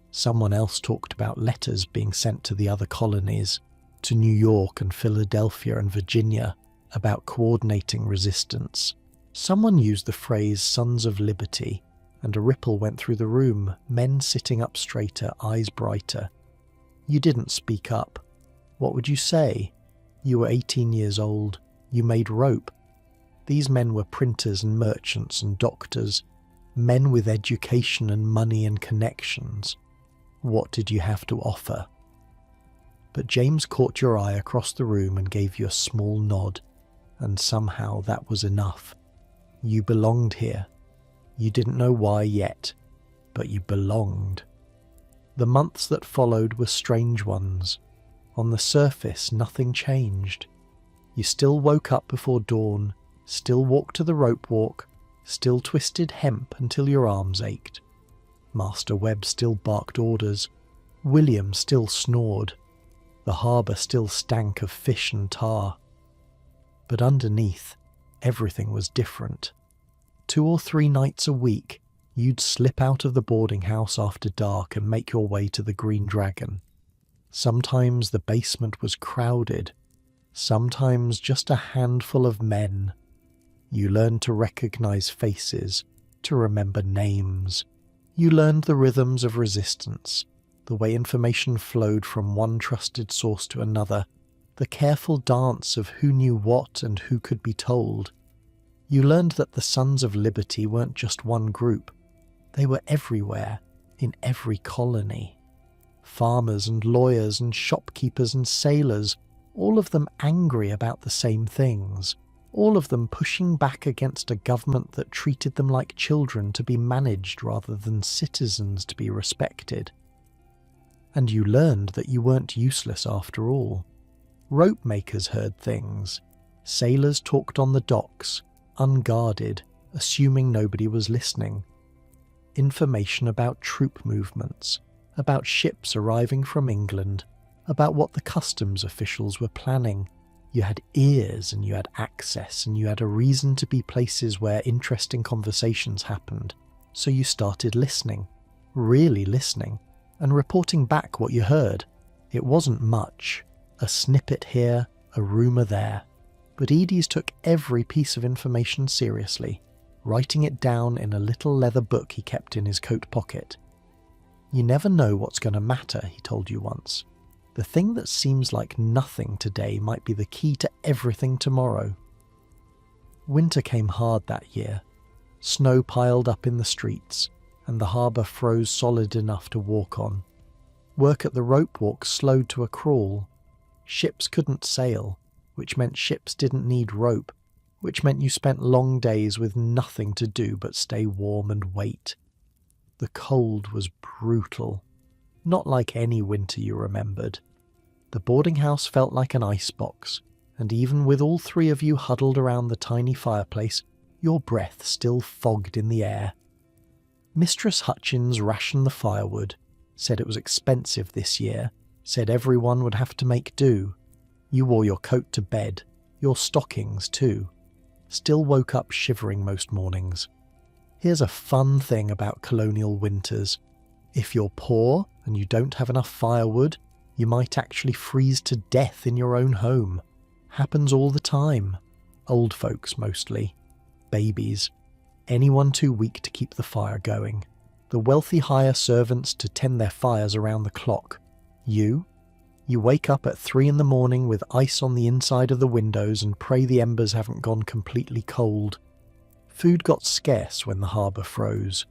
Someone else talked about letters being sent to the other colonies, to New York and Philadelphia and Virginia, about coordinating resistance. Someone used the phrase "Sons of Liberty," and a ripple went through the room, men sitting up straighter, eyes brighter. You didn't speak up. What would you say? You were 18 years old. You made rope. These men were printers and merchants and doctors, men with education and money and connections. What did you have to offer? But James caught your eye across the room and gave you a small nod, and somehow that was enough. You belonged here. You didn't know why yet, but you belonged. The months that followed were strange ones. On the surface, nothing changed. You still woke up before dawn, still walked to the rope walk, still twisted hemp until your arms ached. Master Webb still barked orders. William still snored. The harbour still stank of fish and tar. But underneath, everything was different. 2 or 3 nights a week, you'd slip out of the boarding house after dark and make your way to the Green Dragon. Sometimes the basement was crowded, sometimes just a handful of men. You learned to recognize faces, to remember names. You learned the rhythms of resistance, the way information flowed from one trusted source to another, the careful dance of who knew what and who could be told. You learned that the Sons of Liberty weren't just one group. They were everywhere, in every colony. Farmers and lawyers and shopkeepers and sailors, all of them angry about the same things, all of them pushing back against a government that treated them like children to be managed rather than citizens to be respected. And you learned that you weren't useless after all. Rope makers heard things. Sailors talked on the docks, unguarded, assuming nobody was listening. Information about troop movements, about ships arriving from England, about what the customs officials were planning. You had ears and you had access and you had a reason to be places where interesting conversations happened. So you started listening, really listening, and reporting back what you heard. It wasn't much, a snippet here, a rumour there. But Edie's took every piece of information seriously, writing it down in a little leather book he kept in his coat pocket. You never know what's going to matter, he told you once. The thing that seems like nothing today might be the key to everything tomorrow. Winter came hard that year. Snow piled up in the streets, and the harbour froze solid enough to walk on. Work at the rope walk slowed to a crawl. Ships couldn't sail, which meant ships didn't need rope, which meant you spent long days with nothing to do but stay warm and wait. The cold was brutal. Not like any winter you remembered. The boarding house felt like an icebox, and even with all three of you huddled around the tiny fireplace, your breath still fogged in the air. Mistress Hutchins rationed the firewood, said it was expensive this year, said everyone would have to make do. You wore your coat to bed, your stockings too. Still woke up shivering most mornings. Here's a fun thing about colonial winters. If you're poor and you don't have enough firewood, you might actually freeze to death in your own home. Happens all the time. Old folks mostly. Babies. Anyone too weak to keep the fire going. The wealthy hire servants to tend their fires around the clock. You wake up at 3 a.m. with ice on the inside of the windows and pray the embers haven't gone completely cold. Food got scarce when the harbour froze.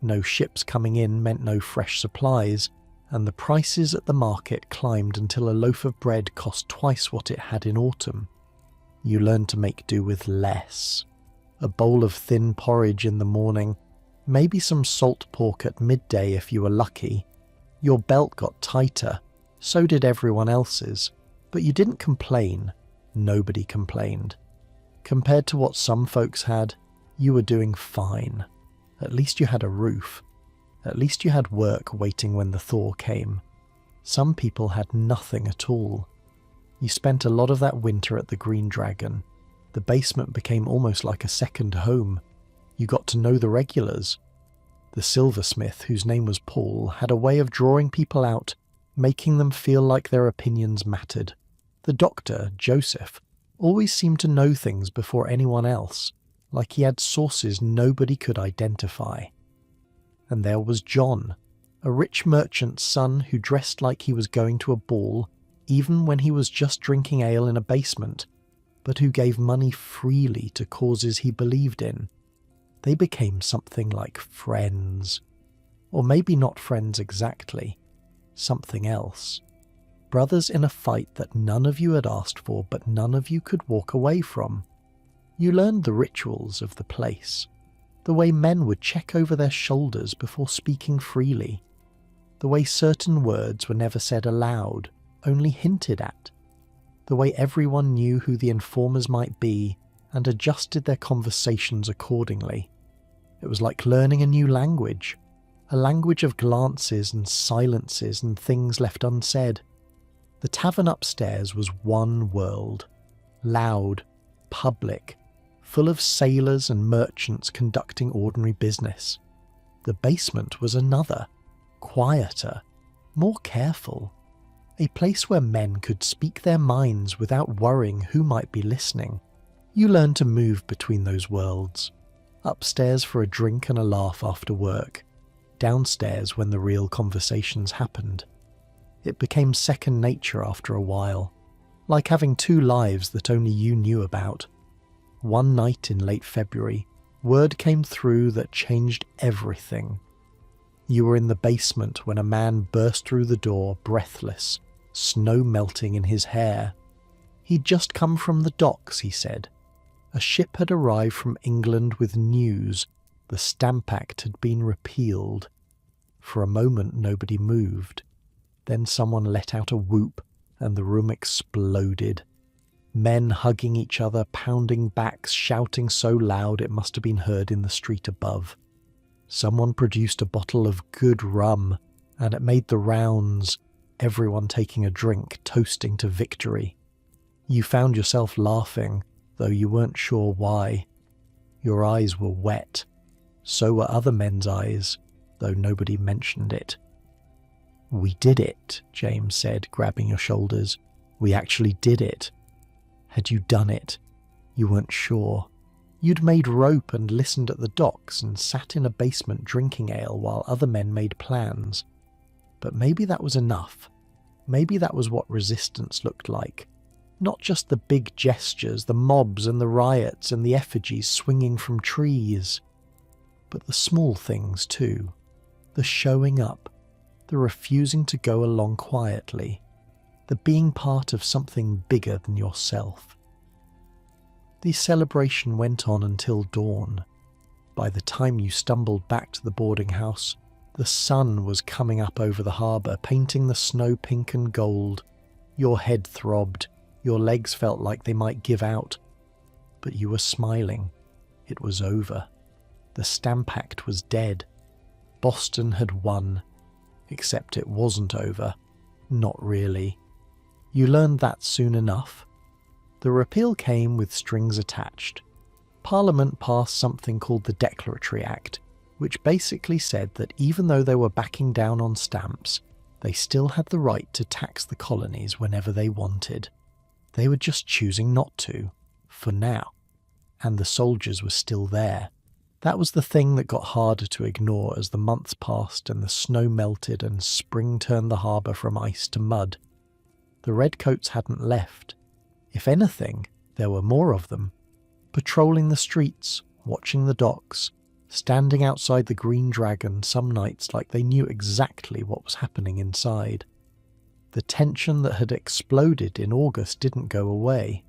No ships coming in meant no fresh supplies, and the prices at the market climbed until a loaf of bread cost twice what it had in autumn. You learned to make do with less. A bowl of thin porridge in the morning, maybe some salt pork at midday if you were lucky. Your belt got tighter, so did everyone else's, but you didn't complain. Nobody complained. Compared to what some folks had, you were doing fine. At least you had a roof. At least you had work waiting when the thaw came. Some people had nothing at all. You spent a lot of that winter at the Green Dragon. The basement became almost like a second home. You got to know the regulars. The silversmith, whose name was Paul, had a way of drawing people out, making them feel like their opinions mattered. The doctor, Joseph, always seemed to know things before anyone else, like he had sources nobody could identify. And there was John, a rich merchant's son who dressed like he was going to a ball, even when he was just drinking ale in a basement, but who gave money freely to causes he believed in. They became something like friends. Or maybe not friends exactly. Something else. Brothers in a fight that none of you had asked for, but none of you could walk away from. You learned the rituals of the place. The way men would check over their shoulders before speaking freely. The way certain words were never said aloud, only hinted at. The way everyone knew who the informers might be and adjusted their conversations accordingly. It was like learning a new language, a language of glances and silences and things left unsaid. The tavern upstairs was one world, loud, public, full of sailors and merchants conducting ordinary business. The basement was another, quieter, more careful. A place where men could speak their minds without worrying who might be listening. You learned to move between those worlds. Upstairs for a drink and a laugh after work. Downstairs when the real conversations happened. It became second nature after a while. Like having two lives that only you knew about. One night in late February, word came through that changed everything. You were in the basement when a man burst through the door, breathless, snow melting in his hair. He'd just come from the docks, he said. A ship had arrived from England with news. The Stamp Act had been repealed. For a moment nobody moved. Then someone let out a whoop, and the room exploded. Men hugging each other, pounding backs, shouting so loud it must have been heard in the street above. Someone produced a bottle of good rum, and it made the rounds, everyone taking a drink, toasting to victory. You found yourself laughing, though you weren't sure why. Your eyes were wet. So were other men's eyes, though nobody mentioned it. "We did it," James said, grabbing your shoulders. "We actually did it." Had you done it? You weren't sure. You'd made rope and listened at the docks and sat in a basement drinking ale while other men made plans. But maybe that was enough. Maybe that was what resistance looked like. Not just the big gestures, the mobs and the riots and the effigies swinging from trees, but the small things too. The showing up, the refusing to go along quietly, the being part of something bigger than yourself. The celebration went on until dawn. By the time you stumbled back to the boarding house, the sun was coming up over the harbour, painting the snow pink and gold. Your head throbbed, your legs felt like they might give out. But you were smiling. It was over. The Stamp Act was dead. Boston had won. Except it wasn't over. Not really. You learned that soon enough. The repeal came with strings attached. Parliament passed something called the Declaratory Act, which basically said that even though they were backing down on stamps, they still had the right to tax the colonies whenever they wanted. They were just choosing not to, for now. And the soldiers were still there. That was the thing that got harder to ignore as the months passed and the snow melted and spring turned the harbour from ice to mud. The redcoats hadn't left. If anything, there were more of them, patrolling the streets, watching the docks, standing outside the Green Dragon some nights like they knew exactly what was happening inside. The tension that had exploded in August didn't go away.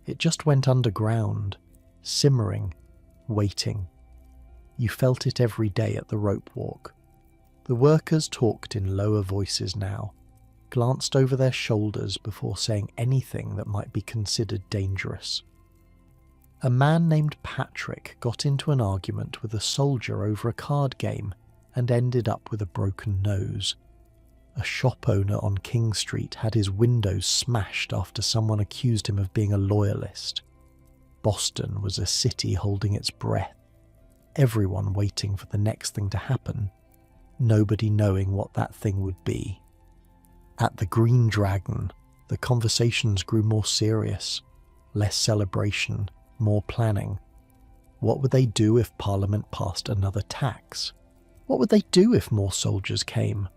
It just went underground, simmering, waiting. You felt it every day at the rope walk. The workers talked in lower voices now, glanced over their shoulders before saying anything that might be considered dangerous. A man named Patrick got into an argument with a soldier over a card game and ended up with a broken nose. A shop owner on King Street had his windows smashed after someone accused him of being a loyalist. Boston was a city holding its breath, everyone waiting for the next thing to happen, nobody knowing what that thing would be. At the Green Dragon, the conversations grew more serious, less celebration, more planning. What would they do if Parliament passed another tax? What would they do if more soldiers came?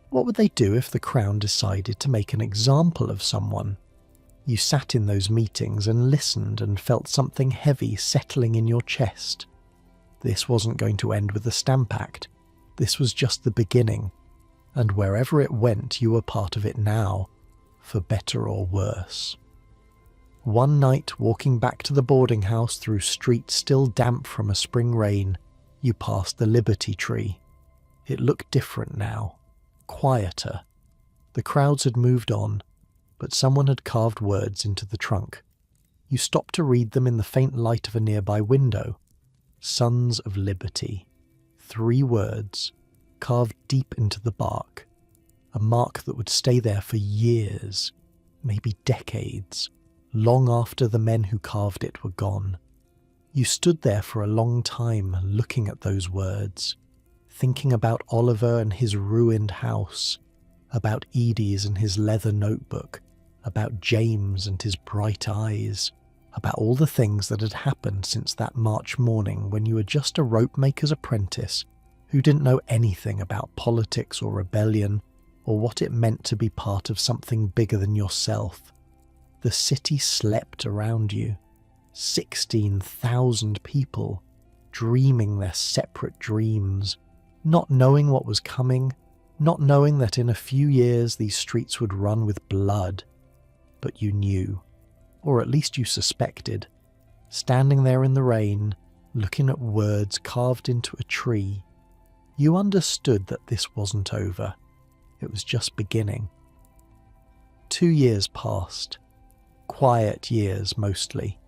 What would they do if the Crown decided to make an example of someone? You sat in those meetings and listened and felt something heavy settling in your chest. This wasn't going to end with the Stamp Act. This was just the beginning. And wherever it went, you were part of it now, for better or worse. One night, walking back to the boarding house through streets still damp from a spring rain, you passed the Liberty Tree. It looked different now, quieter. The crowds had moved on, but someone had carved words into the trunk. You stopped to read them in the faint light of a nearby window. Sons of Liberty. 3 words, carved deep into the bark. A mark that would stay there for years, maybe decades, long after the men who carved it were gone. You stood there for a long time looking at those words, thinking about Oliver and his ruined house, about Edie's and his leather notebook, about James and his bright eyes, about all the things that had happened since that March morning when you were just a ropemaker's apprentice who didn't know anything about politics or rebellion or what it meant to be part of something bigger than yourself. The city slept around you. 16,000 people, dreaming their separate dreams, not knowing what was coming, not knowing that in a few years these streets would run with blood. But you knew, or at least you suspected, standing there in the rain, looking at words carved into a tree. You understood that this wasn't over. It was just beginning. 2 years passed. Quiet years, mostly.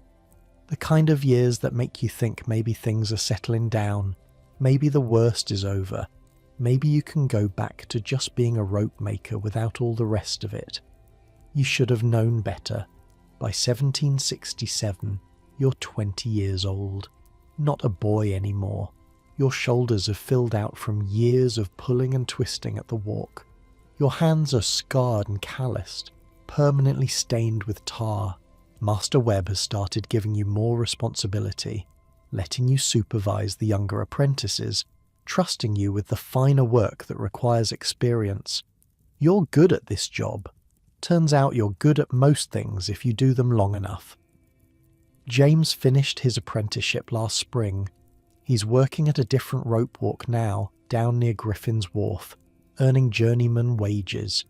The kind of years that make you think maybe things are settling down, maybe the worst is over, maybe you can go back to just being a rope maker without all the rest of it. You should have known better. By 1767, you're 20 years old. Not a boy anymore. Your shoulders have filled out from years of pulling and twisting at the walk. Your hands are scarred and calloused, permanently stained with tar. Master Webb has started giving you more responsibility, letting you supervise the younger apprentices, trusting you with the finer work that requires experience. You're good at this job. Turns out you're good at most things if you do them long enough. James finished his apprenticeship last spring. He's working at a different rope walk now, down near Griffin's Wharf, earning journeyman wages.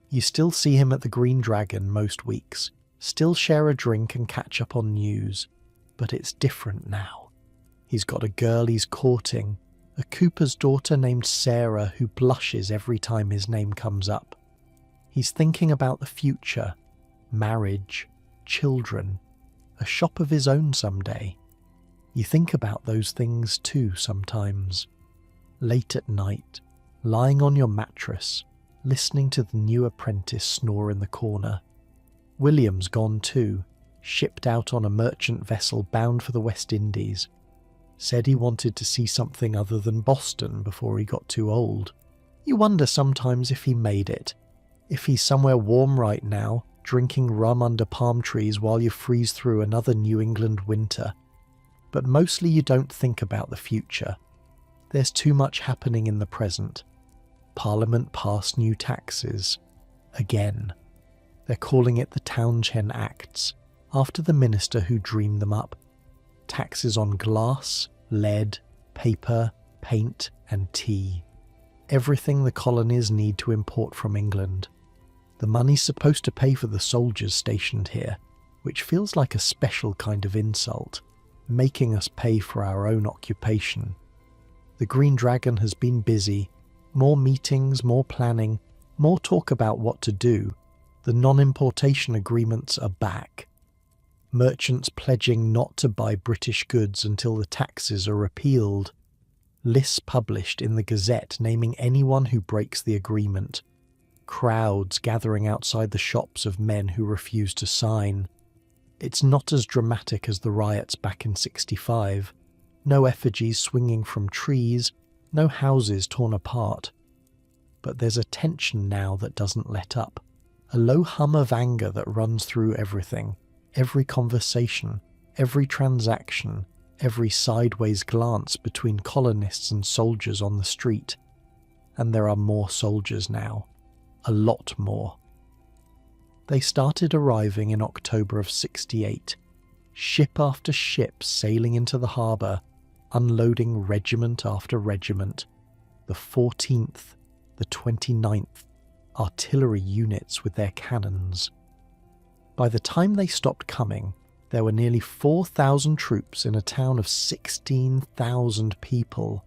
You still see him at the Green Dragon most weeks, still share a drink and catch up on news, but it's different now. He's got a girl he's courting, a cooper's daughter named Sarah who blushes every time his name comes up. He's thinking about the future, marriage, children, a shop of his own someday. You think about those things too sometimes. Late at night, lying on your mattress, listening to the new apprentice snore in the corner. William's gone too, shipped out on a merchant vessel bound for the West Indies. Said he wanted to see something other than Boston before he got too old. You wonder sometimes if he made it. If he's somewhere warm right now, drinking rum under palm trees while you freeze through another New England winter. But mostly you don't think about the future. There's too much happening in the present. Parliament passed new taxes. Again. They're calling it the Townshend Acts, after the minister who dreamed them up. Taxes on glass, lead, paper, paint, and tea. Everything the colonies need to import from England. The money's supposed to pay for the soldiers stationed here, which feels like a special kind of insult, making us pay for our own occupation. The Green Dragon has been busy. More meetings, more planning, more talk about what to do. The non-importation agreements are back. Merchants pledging not to buy British goods until the taxes are repealed. Lists published in the Gazette naming anyone who breaks the agreement. Crowds gathering outside the shops of men who refuse to sign. It's not as dramatic as the riots back in '65. No effigies swinging from trees, no houses torn apart. But there's a tension now that doesn't let up. A low hum of anger that runs through everything. Every conversation, every transaction, every sideways glance between colonists and soldiers on the street. And there are more soldiers now. A lot more. They started arriving in October of '68, ship after ship sailing into the harbour, unloading regiment after regiment, the 14th, the 29th, artillery units with their cannons. By the time they stopped coming, there were nearly 4,000 troops in a town of 16,000 people.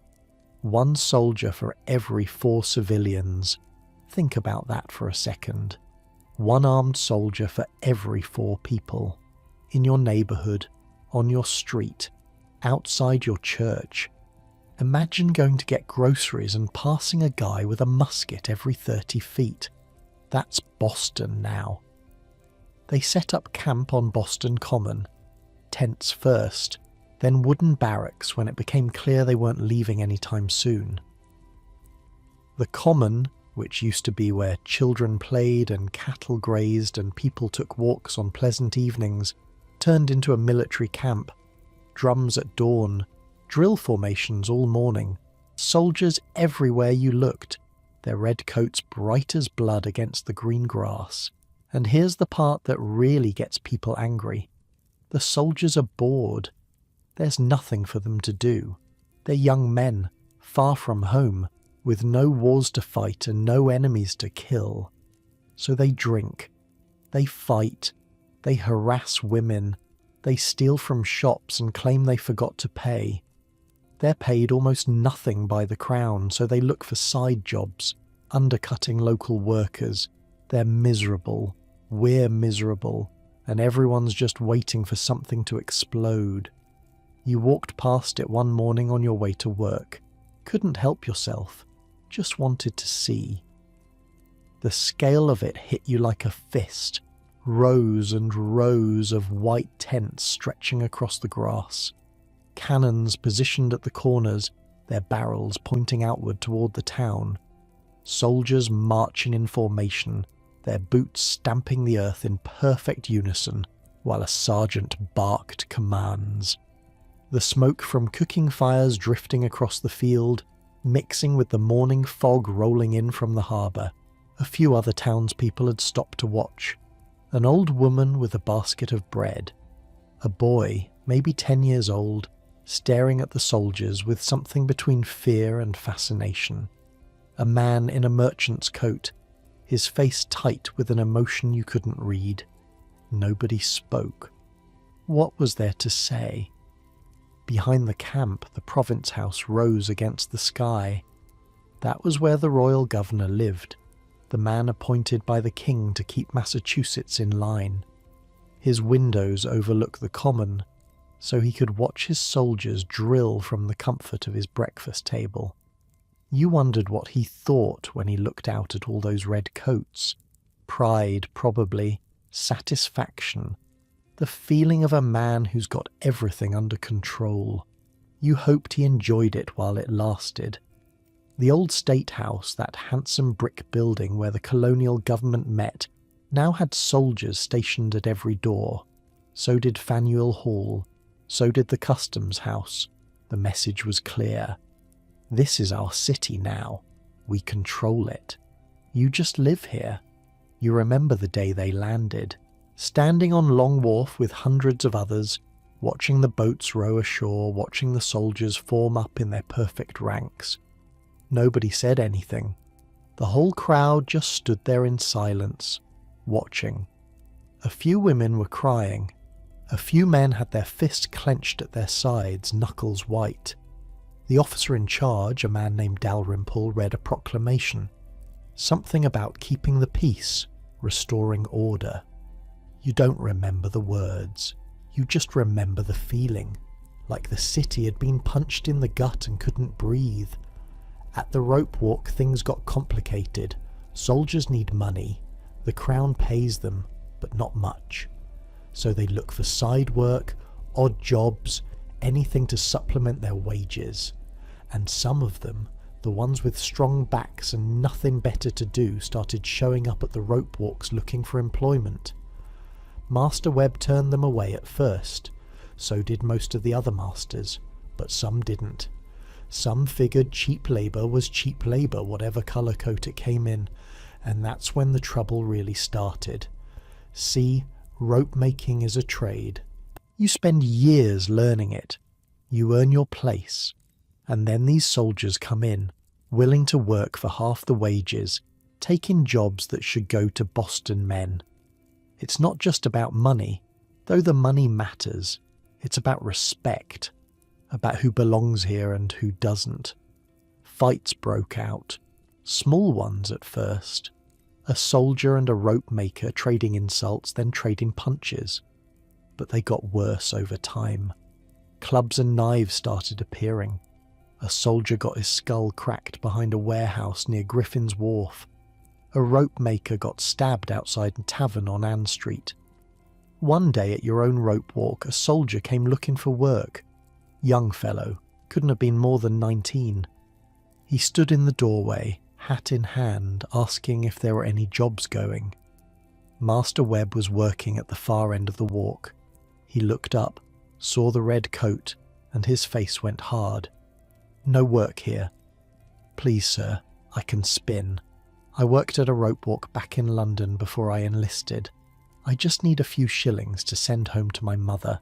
1 soldier for every 4 civilians. Think about that for a second. 1 armed soldier for every 4 people. In your neighbourhood, on your street, outside your church. Imagine going to get groceries and passing a guy with a musket every 30 feet. That's Boston now. They set up camp on Boston Common. Tents first, then wooden barracks when it became clear they weren't leaving anytime soon. The Common, which used to be where children played and cattle grazed and people took walks on pleasant evenings, turned into a military camp. Drums at dawn, drill formations all morning, soldiers everywhere you looked, their red coats bright as blood against the green grass. And here's the part that really gets people angry. The soldiers are bored. There's nothing for them to do. They're young men, far from home, with no wars to fight and no enemies to kill. So they drink, they fight, they harass women, they steal from shops and claim they forgot to pay. They're paid almost nothing by the Crown, so they look for side jobs, undercutting local workers. They're miserable. We're miserable, and everyone's just waiting for something to explode. You walked past it one morning on your way to work. Couldn't help yourself. Just wanted to see. The scale of it hit you like a fist. Rows and rows of white tents stretching across the grass. Cannons positioned at the corners, their barrels pointing outward toward the town. Soldiers marching in formation, their boots stamping the earth in perfect unison, while a sergeant barked commands. The smoke from cooking fires drifting across the field, mixing with the morning fog rolling in from the harbour. A few other townspeople had stopped to watch. An old woman with a basket of bread. A boy, maybe 10 years old, staring at the soldiers with something between fear and fascination. A man in a merchant's coat, his face tight with an emotion you couldn't read. Nobody spoke. What was there to say? Behind the camp, the province house rose against the sky. That was where the royal governor lived, the man appointed by the king to keep Massachusetts in line. His windows overlook the common, so he could watch his soldiers drill from the comfort of his breakfast table. You wondered what he thought when he looked out at all those red coats. Pride, probably. Satisfaction. The feeling of a man who's got everything under control. You hoped he enjoyed it while it lasted. The old State House, that handsome brick building where the colonial government met, now had soldiers stationed at every door. So did Faneuil Hall. So did the Customs House. The message was clear. This is our city now. We control it. You just live here. You remember the day they landed, standing on Long Wharf with hundreds of others, watching the boats row ashore, watching the soldiers form up in their perfect ranks. Nobody said anything. The whole crowd just stood there in silence, watching. A few women were crying. A few men had their fists clenched at their sides, knuckles white. The officer in charge, a man named Dalrymple, read a proclamation. Something about keeping the peace, restoring order. You don't remember the words. You just remember the feeling, like the city had been punched in the gut and couldn't breathe. At the rope walk, things got complicated. Soldiers need money. The crown pays them, but not much. So they look for side work, odd jobs, anything to supplement their wages. And some of them, the ones with strong backs and nothing better to do, started showing up at the rope walks looking for employment. Master Webb turned them away at first. So did most of the other masters, but some didn't. Some figured cheap labour was cheap labour, whatever colour coat it came in, and that's when the trouble really started. See, rope making is a trade. You spend years learning it. You earn your place. And then these soldiers come in, willing to work for half the wages, taking jobs that should go to Boston men. It's not just about money, though the money matters. It's about respect, about who belongs here and who doesn't. Fights broke out, small ones at first. A soldier and a rope maker trading insults, then trading punches. But they got worse over time. Clubs and knives started appearing. A soldier got his skull cracked behind a warehouse near Griffin's Wharf. A rope maker got stabbed outside a tavern on Ann Street. One day at your own rope walk, a soldier came looking for work. Young fellow, couldn't have been more than 19. He stood in the doorway, hat in hand, asking if there were any jobs going. Master Webb was working at the far end of the walk. He looked up, saw the red coat, and his face went hard. No work here. Please, sir, I can spin. I worked at a rope walk back in London before I enlisted. I just need a few shillings to send home to my mother.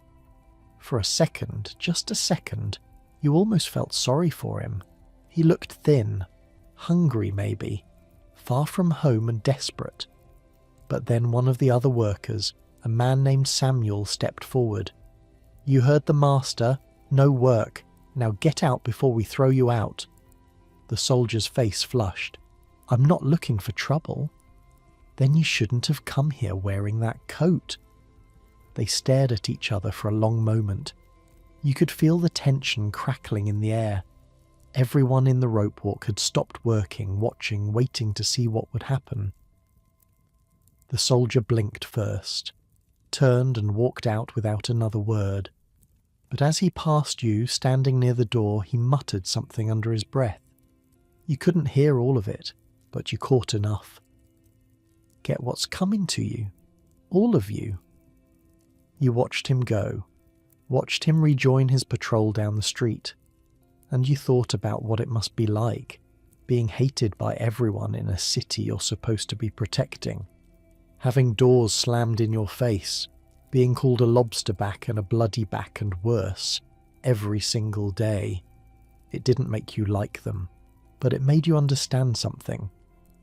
For a second, just a second, you almost felt sorry for him. He looked thin, hungry maybe, far from home and desperate. But then one of the other workers, a man named Samuel, stepped forward. You heard the master. No work. Now get out before we throw you out. The soldier's face flushed. I'm not looking for trouble. Then you shouldn't have come here wearing that coat." They stared at each other for a long moment. You could feel the tension crackling in the air. Everyone in the rope walk had stopped working, watching, waiting to see what would happen. The soldier blinked first, turned and walked out without another word. But as he passed you, standing near the door, he muttered something under his breath. You couldn't hear all of it, but you caught enough. "Get what's coming to you. All of you." You watched him go, watched him rejoin his patrol down the street, and you thought about what it must be like, being hated by everyone in a city you're supposed to be protecting, having doors slammed in your face, being called a lobster back and a bloody back and worse, every single day. It didn't make you like them, but it made you understand something.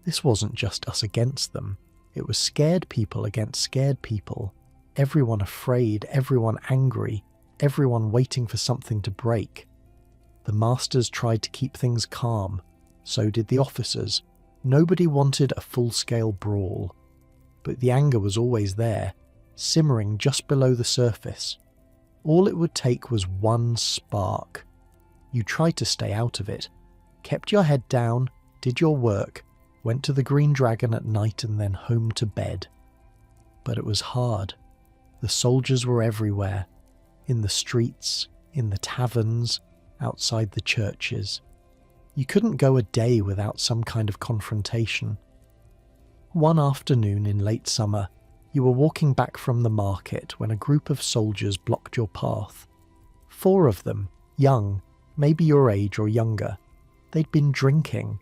This wasn't just us against them. It was scared people against scared people. Everyone afraid, everyone angry, everyone waiting for something to break. The masters tried to keep things calm. So did the officers. Nobody wanted a full-scale brawl. But the anger was always there, simmering just below the surface. All it would take was one spark. You tried to stay out of it, kept your head down, did your work, went to the Green Dragon at night and then home to bed. But it was hard. The soldiers were everywhere, in the streets, in the taverns, outside the churches. You couldn't go a day without some kind of confrontation. One afternoon in late summer, you were walking back from the market when a group of soldiers blocked your path. 4 of them, young, maybe your age or younger. They'd been drinking.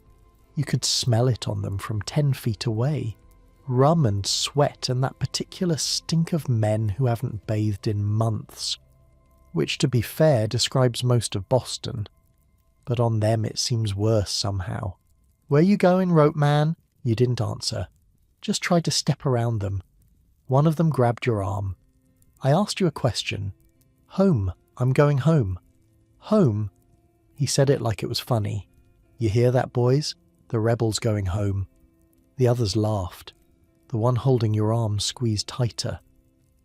You could smell it on them from 10 feet away. Rum and sweat and that particular stink of men who haven't bathed in months, which, to be fair, describes most of Boston. But on them it seems worse somehow. "Where you going, rope man?" You didn't answer. Just tried to step around them. One of them grabbed your arm. "I asked you a question." "Home. I'm going home." "Home?" He said it like it was funny. "You hear that, boys? The rebel's going home." The others laughed. The one holding your arm squeezed tighter.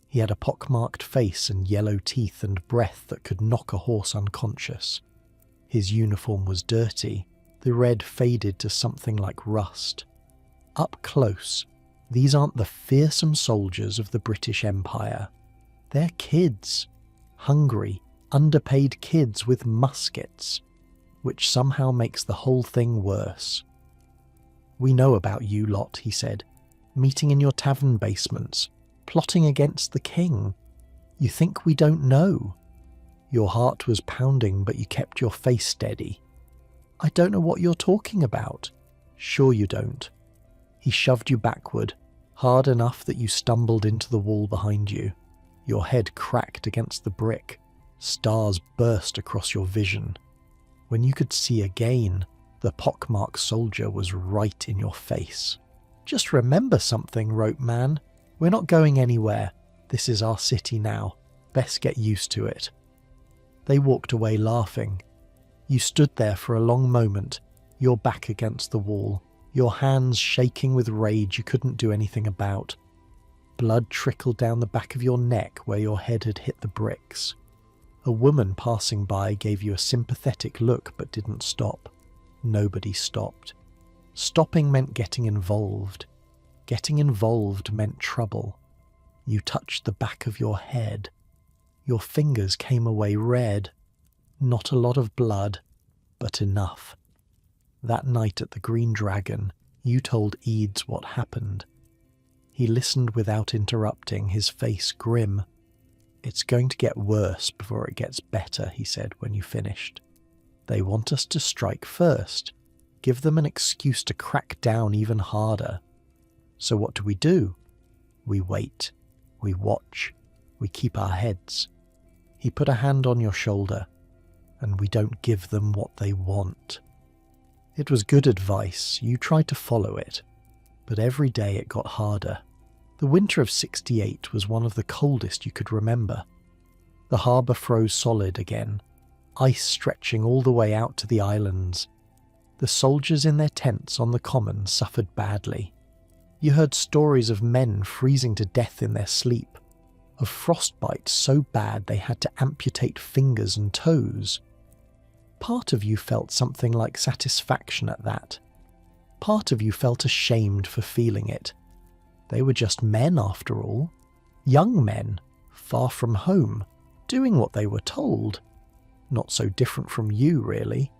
He had a pockmarked face and yellow teeth and breath that could knock a horse unconscious. His uniform was dirty, the red faded to something like rust. Up close, these aren't the fearsome soldiers of the British Empire. They're kids. Hungry, underpaid kids with muskets, which somehow makes the whole thing worse. "We know about you lot," he said, "meeting in your tavern basements, plotting against the king. You think we don't know?" Your heart was pounding, but you kept your face steady. "I don't know what you're talking about." "Sure you don't." He shoved you backward, hard enough that you stumbled into the wall behind you. Your head cracked against the brick. Stars burst across your vision. When you could see again, the pockmarked soldier was right in your face. "Just remember something, rope man. We're not going anywhere. This is our city now. Best get used to it." They walked away laughing. You stood there for a long moment, your back against the wall, your hands shaking with rage you couldn't do anything about. Blood trickled down the back of your neck where your head had hit the bricks. A woman passing by gave you a sympathetic look but didn't stop. Nobody stopped. Stopping meant getting involved. Getting involved meant trouble. You touched the back of your head. Your fingers came away red. Not a lot of blood, but enough. That night at the Green Dragon, you told Eads what happened. He listened without interrupting, his face grim. "It's going to get worse before it gets better," he said when you finished. "They want us to strike first, give them an excuse to crack down even harder. So what do? We wait, we watch, we keep our heads." He put a hand on your shoulder. "And we don't give them what they want." It was good advice, you tried to follow it, but every day it got harder. The winter of '68 was one of the coldest you could remember. The harbour froze solid again, ice stretching all the way out to the islands. The soldiers in their tents on the common suffered badly. You heard stories of men freezing to death in their sleep, of frostbite so bad they had to amputate fingers and toes. Part of you felt something like satisfaction at that. Part of you felt ashamed for feeling it. They were just men after all. Young men, far from home, doing what they were told. Not so different from you, really.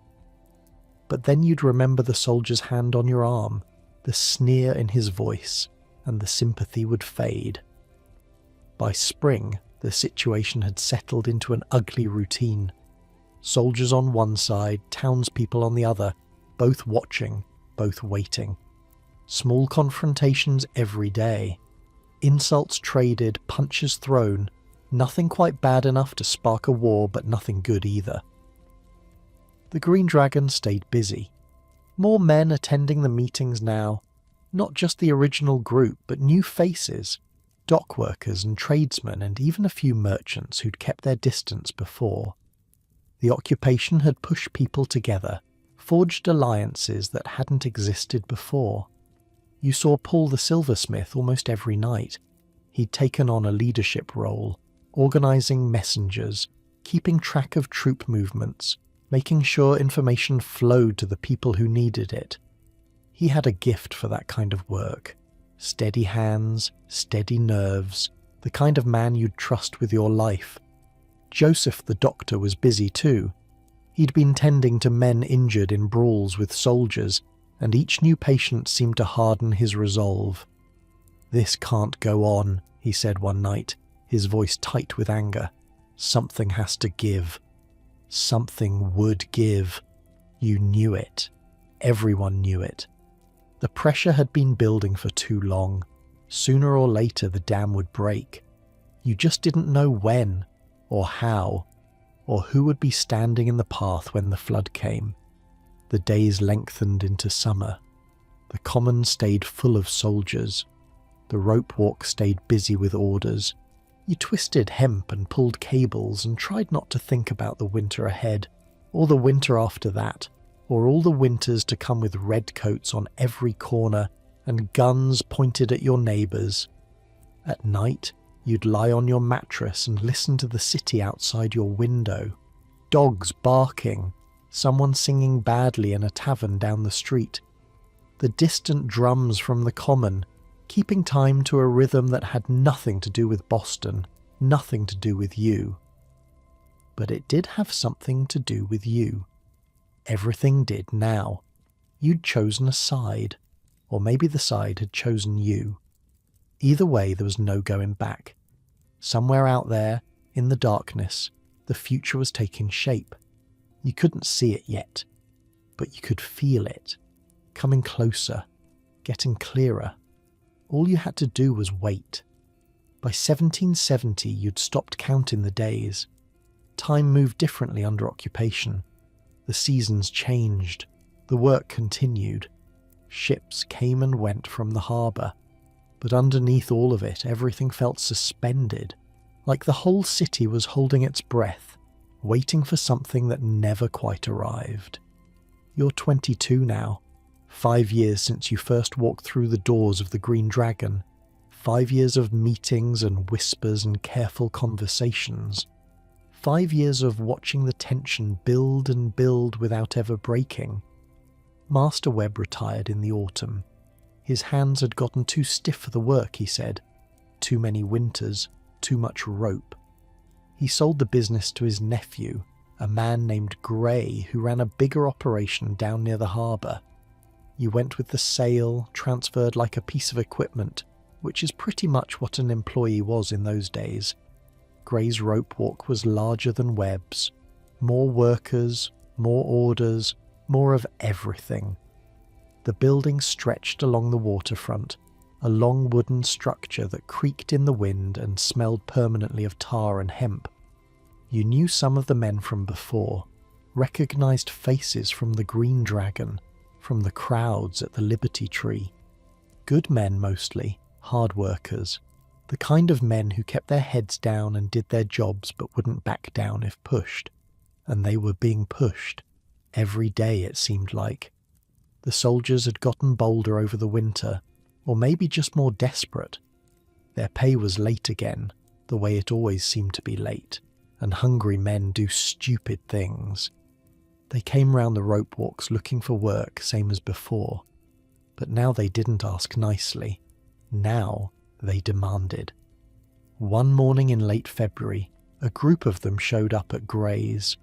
But then you'd remember the soldier's hand on your arm, the sneer in his voice, and the sympathy would fade. By spring, the situation had settled into an ugly routine. Soldiers on one side, townspeople on the other, both watching, both waiting. Small confrontations every day. Insults traded, punches thrown. Nothing quite bad enough to spark a war, but nothing good either. The Green Dragon stayed busy. More men attending the meetings now. Not just the original group, but new faces. Dock workers and tradesmen, and even a few merchants who'd kept their distance before. The occupation had pushed people together, forged alliances that hadn't existed before. You saw Paul the silversmith almost every night. He'd taken on a leadership role, organising messengers, keeping track of troop movements, making sure information flowed to the people who needed it. He had a gift for that kind of work. Steady hands, steady nerves, the kind of man you'd trust with your life. Joseph the doctor was busy too. He'd been tending to men injured in brawls with soldiers, and each new patient seemed to harden his resolve. "This can't go on," he said one night, his voice tight with anger. "Something has to give." Something would give. You knew it. Everyone knew it. The pressure had been building for too long. Sooner or later the dam would break. You just didn't know when, or how, or who would be standing in the path when the flood came. The days lengthened into summer. The common stayed full of soldiers. The rope walk stayed busy with orders. You twisted hemp and pulled cables and tried not to think about the winter ahead, or the winter after that, or all the winters to come with redcoats on every corner and guns pointed at your neighbours. At night, you'd lie on your mattress and listen to the city outside your window. Dogs barking, someone singing badly in a tavern down the street. The distant drums from the common, keeping time to a rhythm that had nothing to do with Boston, nothing to do with you. But it did have something to do with you. Everything did now. You'd chosen a side, or maybe the side had chosen you. Either way, there was no going back. Somewhere out there, in the darkness, the future was taking shape. You couldn't see it yet, but you could feel it, coming closer, getting clearer. All you had to do was wait. By 1770, you'd stopped counting the days. Time moved differently under occupation. The seasons changed. The work continued. Ships came and went from the harbour. But underneath all of it, everything felt suspended, like the whole city was holding its breath, waiting for something that never quite arrived. You're 22 now. 5 years since you first walked through the doors of the Green Dragon. 5 years of meetings and whispers and careful conversations. 5 years of watching the tension build and build without ever breaking. Master Webb retired in the autumn. His hands had gotten too stiff for the work, he said. Too many winters, too much rope. He sold the business to his nephew, a man named Gray, who ran a bigger operation down near the harbour. You went with the sail, transferred like a piece of equipment, which is pretty much what an employee was in those days. Gray's rope walk was larger than Webb's. More workers, more orders, more of everything. The building stretched along the waterfront, a long wooden structure that creaked in the wind and smelled permanently of tar and hemp. You knew some of the men from before, recognised faces from the Green Dragon, from the crowds at the Liberty Tree. Good men mostly, hard workers, the kind of men who kept their heads down and did their jobs but wouldn't back down if pushed. And they were being pushed. Every day it seemed like. The soldiers had gotten bolder over the winter. Or maybe just more desperate. Their pay was late again, the way it always seemed to be late, and hungry men do stupid things. They came round the rope walks looking for work, same as before. But now they didn't ask nicely. Now they demanded. One morning in late February, a group of them showed up at Gray's.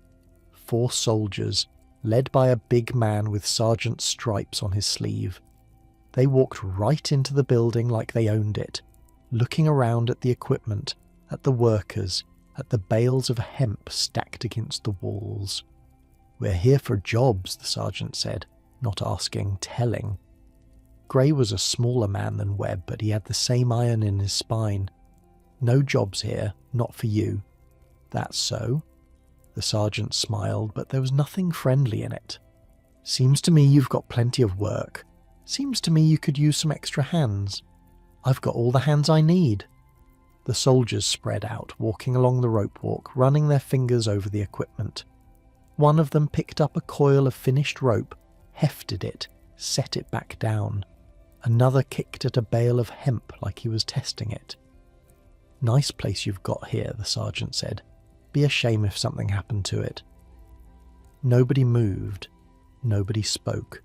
4 soldiers, led by a big man with sergeant's stripes on his sleeve. They walked right into the building like they owned it, looking around at the equipment, at the workers, at the bales of hemp stacked against the walls. "We're here for jobs," the sergeant said, not asking, telling. Gray was a smaller man than Webb, but he had the same iron in his spine. "No jobs here, not for you." "That's so?" The sergeant smiled, but there was nothing friendly in it. "Seems to me you've got plenty of work. Seems to me you could use some extra hands." "I've got all the hands I need." The soldiers spread out, walking along the rope walk, running their fingers over the equipment. One of them picked up a coil of finished rope, hefted it, set it back down. Another kicked at a bale of hemp like he was testing it. "Nice place you've got here," the sergeant said. "Be a shame if something happened to it." Nobody moved. Nobody spoke.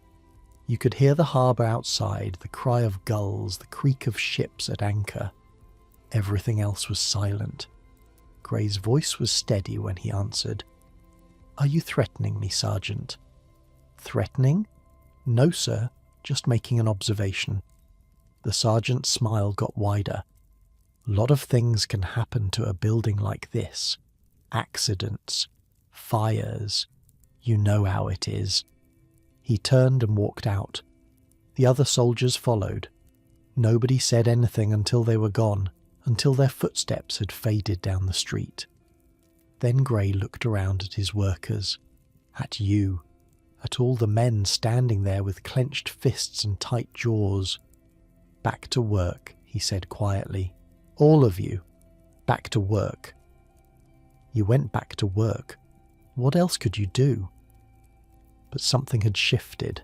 You could hear the harbour outside, the cry of gulls, the creak of ships at anchor. Everything else was silent. Gray's voice was steady when he answered. "Are you threatening me, Sergeant?" "Threatening? No, sir. Just making an observation." The sergeant's smile got wider. "A lot of things can happen to a building like this. Accidents. Fires. You know how it is." He turned and walked out. The other soldiers followed. Nobody said anything until they were gone, until their footsteps had faded down the street. Then Gray looked around at his workers, at you, at all the men standing there with clenched fists and tight jaws. "Back to work," he said quietly. "All of you, back to work." You went back to work. What else could you do? But something had shifted.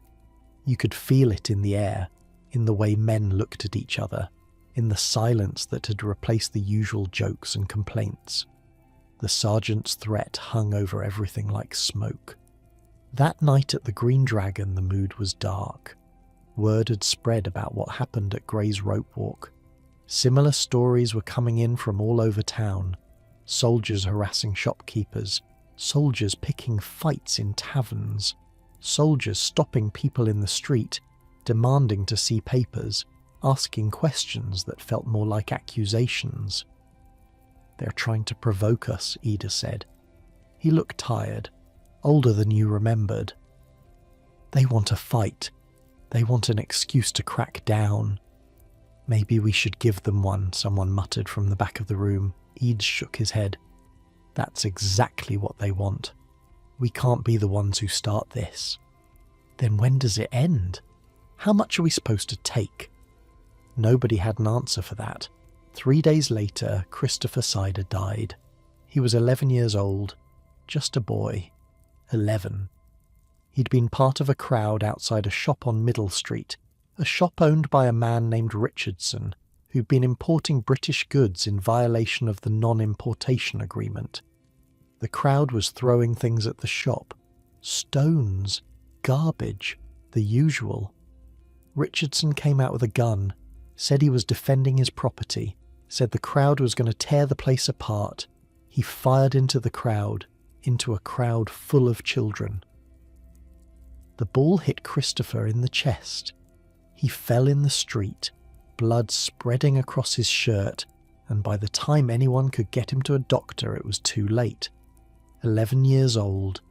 You could feel it in the air, in the way men looked at each other, in the silence that had replaced the usual jokes and complaints. The sergeant's threat hung over everything like smoke. That night at the Green Dragon the mood was dark. Word had spread about what happened at Gray's rope walk. Similar stories were coming in from all over town. Soldiers harassing shopkeepers, soldiers picking fights in taverns, soldiers stopping people in the street, demanding to see papers, asking questions that felt more like accusations. "They're trying to provoke us," Ida said. He looked tired, older than you remembered. "They want a fight. They want an excuse to crack down." "Maybe we should give them one," someone muttered from the back of the room. Eads shook his head. "That's exactly what they want. We can't be the ones who start this." "Then when does it end? How much are we supposed to take?" Nobody had an answer for that. 3 days later, Christopher Sider died. He was 11 years old, just a boy. 11. He'd been part of a crowd outside a shop on Middle Street, a shop owned by a man named Richardson, who'd been importing British goods in violation of the non-importation agreement. The crowd was throwing things at the shop. Stones, garbage, the usual. Richardson came out with a gun, said he was defending his property, said the crowd was going to tear the place apart. He fired into the crowd, into a crowd full of children. The ball hit Christopher in the chest. He fell in the street, blood spreading across his shirt, and by the time anyone could get him to a doctor it was too late. 11 years old,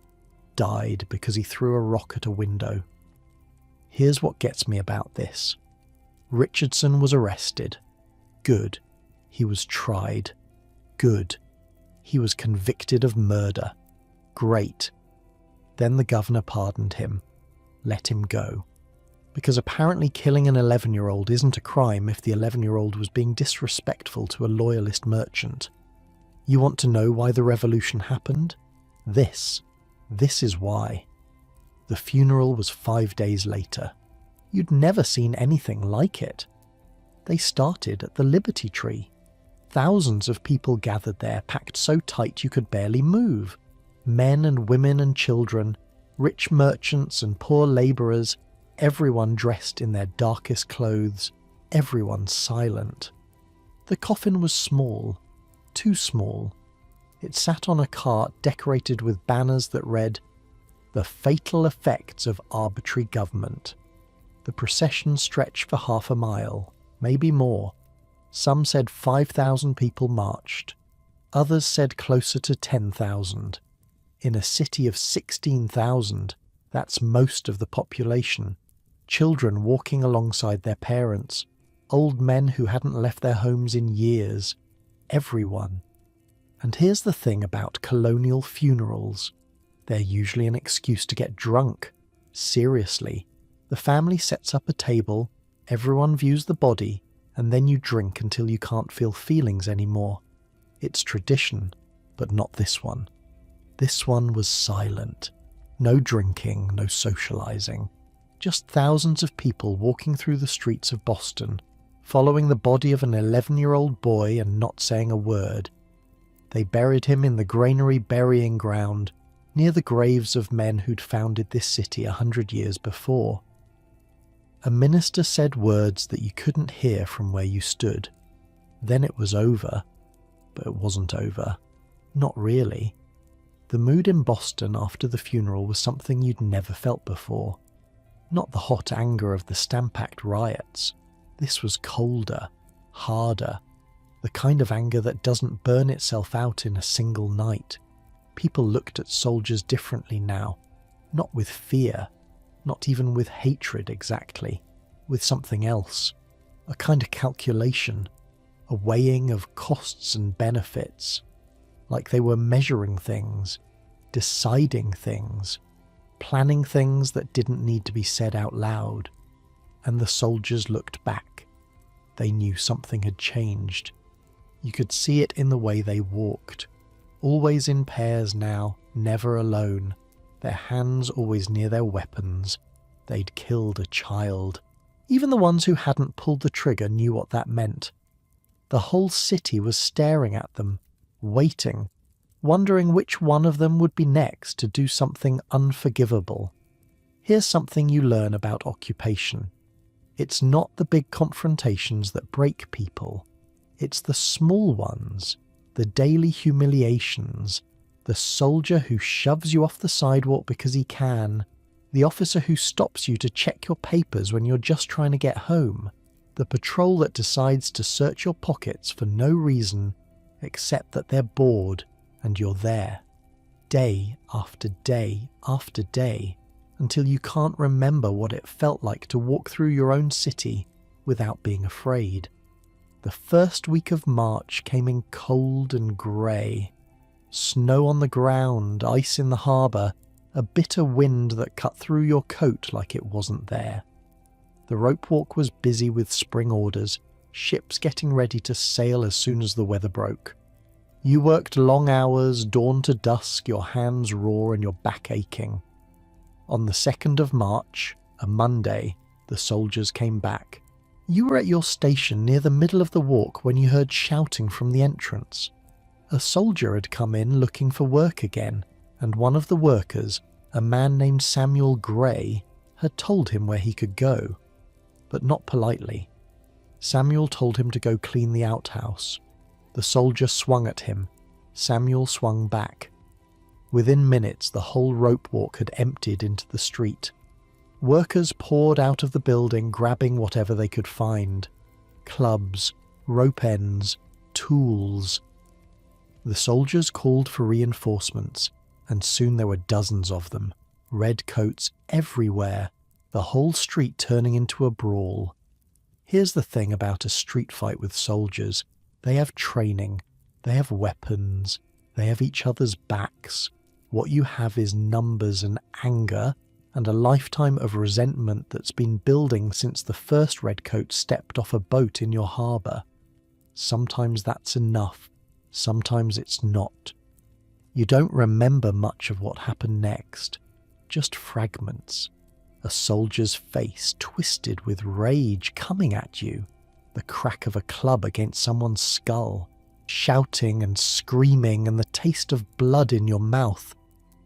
died because he threw a rock at a window. Here's what gets me about this. Richardson was arrested. Good. He was tried. Good. He was convicted of murder. Great. Then the governor pardoned him. Let him go. Because apparently killing an 11-year-old isn't a crime if the 11-year-old was being disrespectful to a loyalist merchant. You want to know why the revolution happened? This is why. The funeral was 5 days later. You'd never seen anything like it. They started at the Liberty Tree. Thousands of people gathered there, packed so tight you could barely move. Men and women and children, rich merchants and poor labourers, everyone dressed in their darkest clothes, everyone silent. The coffin was small, too small. It sat on a cart decorated with banners that read, "The Fatal Effects of Arbitrary Government." The procession stretched for half a mile, maybe more. Some said 5,000 people marched. Others said closer to 10,000. In a city of 16,000, that's most of the population. Children walking alongside their parents. Old men who hadn't left their homes in years. Everyone. And here's the thing about colonial funerals. They're usually an excuse to get drunk. Seriously. The family sets up a table, everyone views the body, and then you drink until you can't feel feelings anymore. It's tradition, but not this one. This one was silent. No drinking, no socializing. Just thousands of people walking through the streets of Boston, following the body of an 11-year-old boy and not saying a word. They buried him in the granary burying ground, near the graves of men who'd founded this city 100 years before. A minister said words that you couldn't hear from where you stood. Then it was over. But it wasn't over. Not really. The mood in Boston after the funeral was something you'd never felt before. Not the hot anger of the Stamp Act riots. This was colder, harder, the kind of anger that doesn't burn itself out in a single night. People looked at soldiers differently now, not with fear, not even with hatred exactly, with something else, a kind of calculation, a weighing of costs and benefits, like they were measuring things, deciding things, planning things that didn't need to be said out loud. And the soldiers looked back. They knew something had changed. You could see it in the way they walked, always in pairs now, never alone, their hands always near their weapons. They'd killed a child. Even the ones who hadn't pulled the trigger knew what that meant. The whole city was staring at them, waiting, wondering which one of them would be next to do something unforgivable. Here's something you learn about occupation. It's not the big confrontations that break people. It's the small ones, the daily humiliations, the soldier who shoves you off the sidewalk because he can, the officer who stops you to check your papers when you're just trying to get home, the patrol that decides to search your pockets for no reason except that they're bored and you're there, day after day after day, until you can't remember what it felt like to walk through your own city without being afraid. The first week of March came in cold and grey. Snow on the ground, ice in the harbour, a bitter wind that cut through your coat like it wasn't there. The rope walk was busy with spring orders, ships getting ready to sail as soon as the weather broke. You worked long hours, dawn to dusk, your hands raw and your back aching. On the 2nd of March, a Monday, the soldiers came back. You were at your station near the middle of the walk when you heard shouting from the entrance. A soldier had come in looking for work again, and one of the workers, a man named Samuel Gray, had told him where he could go, but not politely. Samuel told him to go clean the outhouse. The soldier swung at him. Samuel swung back. Within minutes, the whole rope walk had emptied into the street. Workers poured out of the building, grabbing whatever they could find. Clubs, rope ends, tools. The soldiers called for reinforcements, and soon there were dozens of them, red coats everywhere, the whole street turning into a brawl. Here's the thing about a street fight with soldiers. They have training, they have weapons, they have each other's backs. What you have is numbers and anger, and a lifetime of resentment that's been building since the first redcoat stepped off a boat in your harbour. Sometimes that's enough, sometimes it's not. You don't remember much of what happened next, just fragments. A soldier's face twisted with rage coming at you. the crack of a club against someone's skull, shouting and screaming, and the taste of blood in your mouth,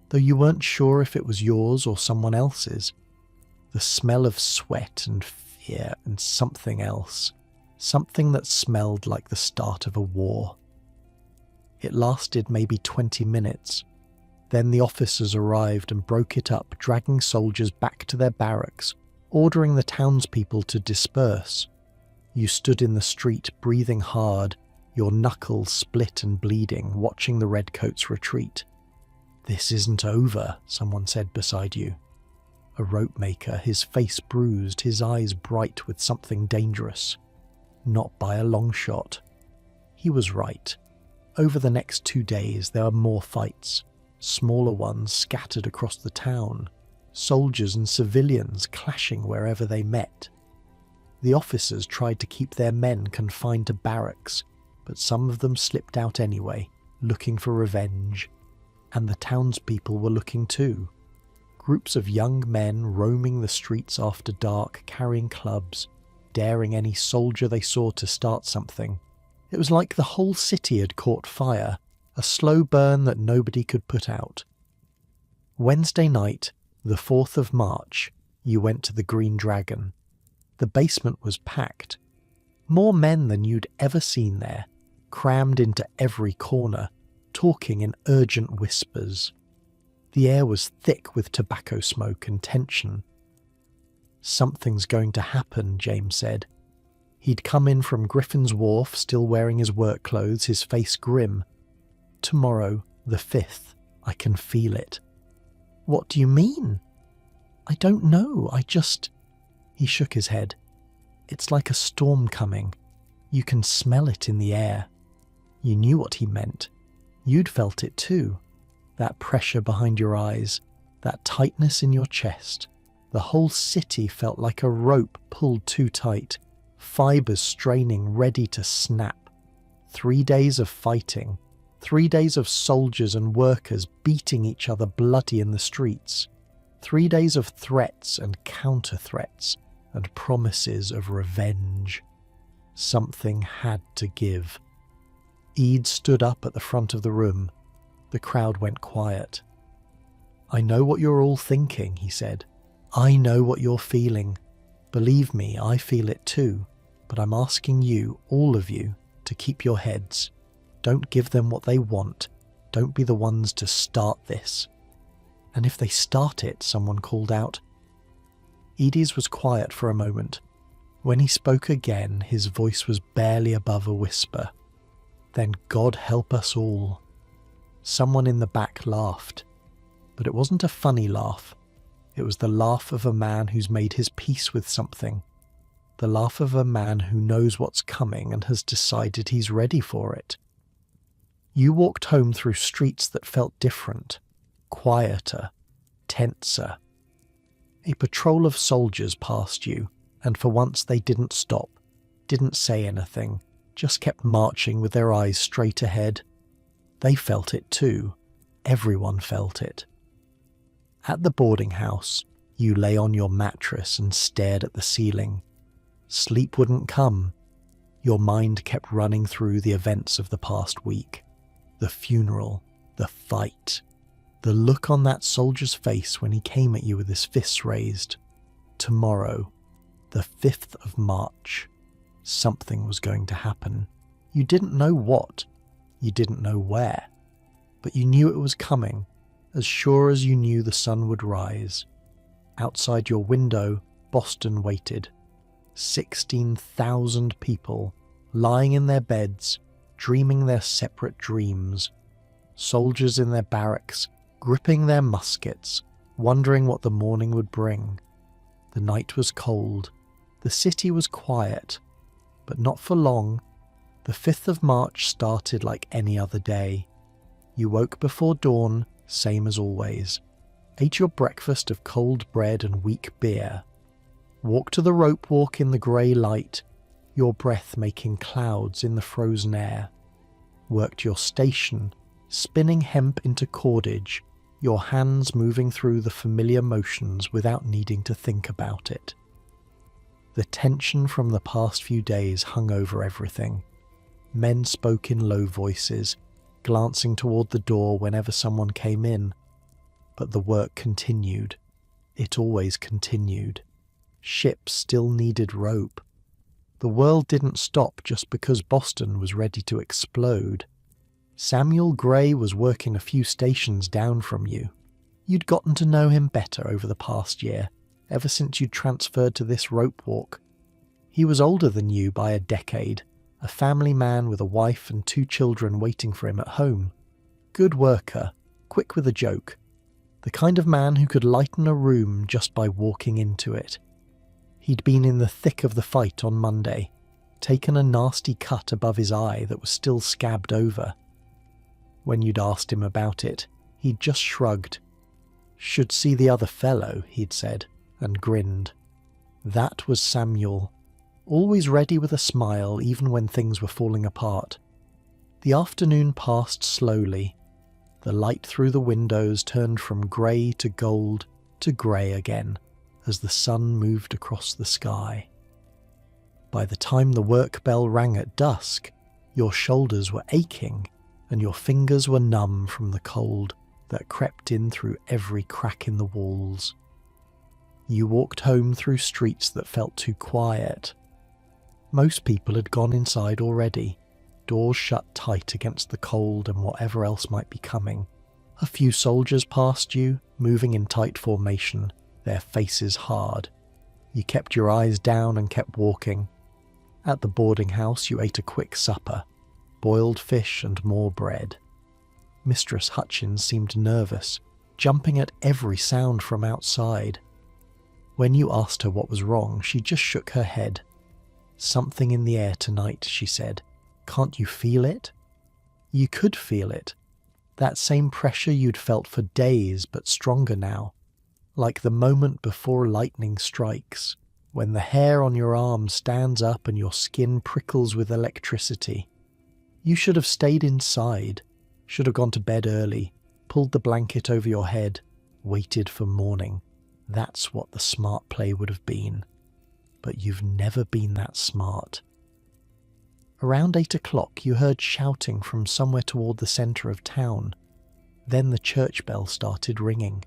though you weren't sure if it was yours or someone else's. The smell of sweat and fear and something else, something that smelled like the start of a war. It lasted maybe 20 minutes. Then the officers arrived and broke it up, dragging soldiers back to their barracks, ordering the townspeople to disperse. You stood in the street, breathing hard, your knuckles split and bleeding, watching the redcoats retreat. "This isn't over," someone said beside you. A rope maker, his face bruised, his eyes bright with something dangerous. Not by a long shot. He was right. Over the next 2 days there were more fights, smaller ones scattered across the town, soldiers and civilians clashing wherever they met. The officers tried to keep their men confined to barracks, but some of them slipped out anyway, looking for revenge. And the townspeople were looking too. Groups of young men roaming the streets after dark, carrying clubs, daring any soldier they saw to start something. It was like the whole city had caught fire, a slow burn that nobody could put out. Wednesday night, the 4th of March, you went to the Green Dragon. The basement was packed. More men than you'd ever seen there, crammed into every corner, talking in urgent whispers. The air was thick with tobacco smoke and tension. "Something's going to happen," James said. He'd come in from Griffin's Wharf, still wearing his work clothes, his face grim. "Tomorrow, the 5th, I can feel it." "What do you mean?" "I don't know, He shook his head. "It's like a storm coming. You can smell it in the air." You knew what he meant. You'd felt it too. That pressure behind your eyes, that tightness in your chest. The whole city felt like a rope pulled too tight, fibers straining, ready to snap. 3 days of fighting, 3 days of soldiers and workers beating each other bloody in the streets. 3 days of threats and counter-threats and promises of revenge. Something had to give. Eid stood up at the front of the room. The crowd went quiet. "I know what you're all thinking," he said. "I know what you're feeling. Believe me, I feel it too. But I'm asking you, all of you, to keep your heads. Don't give them what they want. Don't be the ones to start this." "And if they start it," someone called out. Edie's was quiet for a moment. When he spoke again, his voice was barely above a whisper. "Then God help us all." Someone in the back laughed. But it wasn't a funny laugh. It was the laugh of a man who's made his peace with something. The laugh of a man who knows what's coming and has decided he's ready for it. You walked home through streets that felt different, quieter, tenser. A patrol of soldiers passed you, and for once they didn't stop, didn't say anything, just kept marching with their eyes straight ahead. They felt it too. Everyone felt it. At the boarding house, you lay on your mattress and stared at the ceiling. Sleep wouldn't come. Your mind kept running through the events of the past week. The funeral, the fight, the look on that soldier's face when he came at you with his fists raised. Tomorrow, the 5th of March, something was going to happen. You didn't know what. You didn't know where, but you knew it was coming, as sure as you knew the sun would rise. Outside your window, Boston waited. 16,000 people, lying in their beds, dreaming their separate dreams. Soldiers in their barracks, gripping their muskets, wondering what the morning would bring. The night was cold. The city was quiet, but not for long. The 5th of March started like any other day. You woke before dawn, same as always. Ate your breakfast of cold bread and weak beer. Walked to the rope walk in the grey light, your breath making clouds in the frozen air. Worked your station, spinning hemp into cordage, your hands moving through the familiar motions without needing to think about it. The tension from the past few days hung over everything. Men spoke in low voices, glancing toward the door whenever someone came in. But the work continued. It always continued. Ships still needed rope. The world didn't stop just because Boston was ready to explode. Samuel Gray was working a few stations down from you. You'd gotten to know him better over the past year, ever since you'd transferred to this rope walk. He was older than you by a decade, a family man with a wife and 2 children waiting for him at home. Good worker, quick with a joke. The kind of man who could lighten a room just by walking into it. He'd been in the thick of the fight on Monday, taken a nasty cut above his eye that was still scabbed over. When you'd asked him about it, he'd just shrugged. "Should see the other fellow," he'd said, and grinned. That was Samuel, always ready with a smile even when things were falling apart. The afternoon passed slowly. The light through the windows turned from grey to gold to grey again as the sun moved across the sky. By the time the work bell rang at dusk, your shoulders were aching and your fingers were numb from the cold that crept in through every crack in the walls. You walked home through streets that felt too quiet. Most people had gone inside already, doors shut tight against the cold and whatever else might be coming. A few soldiers passed you, moving in tight formation, their faces hard. You kept your eyes down and kept walking. At the boarding house you ate a quick supper, boiled fish and more bread. Mistress Hutchins seemed nervous, jumping at every sound from outside. When you asked her what was wrong, she just shook her head. "Something in the air tonight," she said. "Can't you feel it?" You could feel it. That same pressure you'd felt for days, but stronger now. Like the moment before lightning strikes, when the hair on your arm stands up and your skin prickles with electricity. You should have stayed inside, should have gone to bed early, pulled the blanket over your head, waited for morning. That's what the smart play would have been. But you've never been that smart. Around 8 o'clock you heard shouting from somewhere toward the centre of town. Then the church bell started ringing.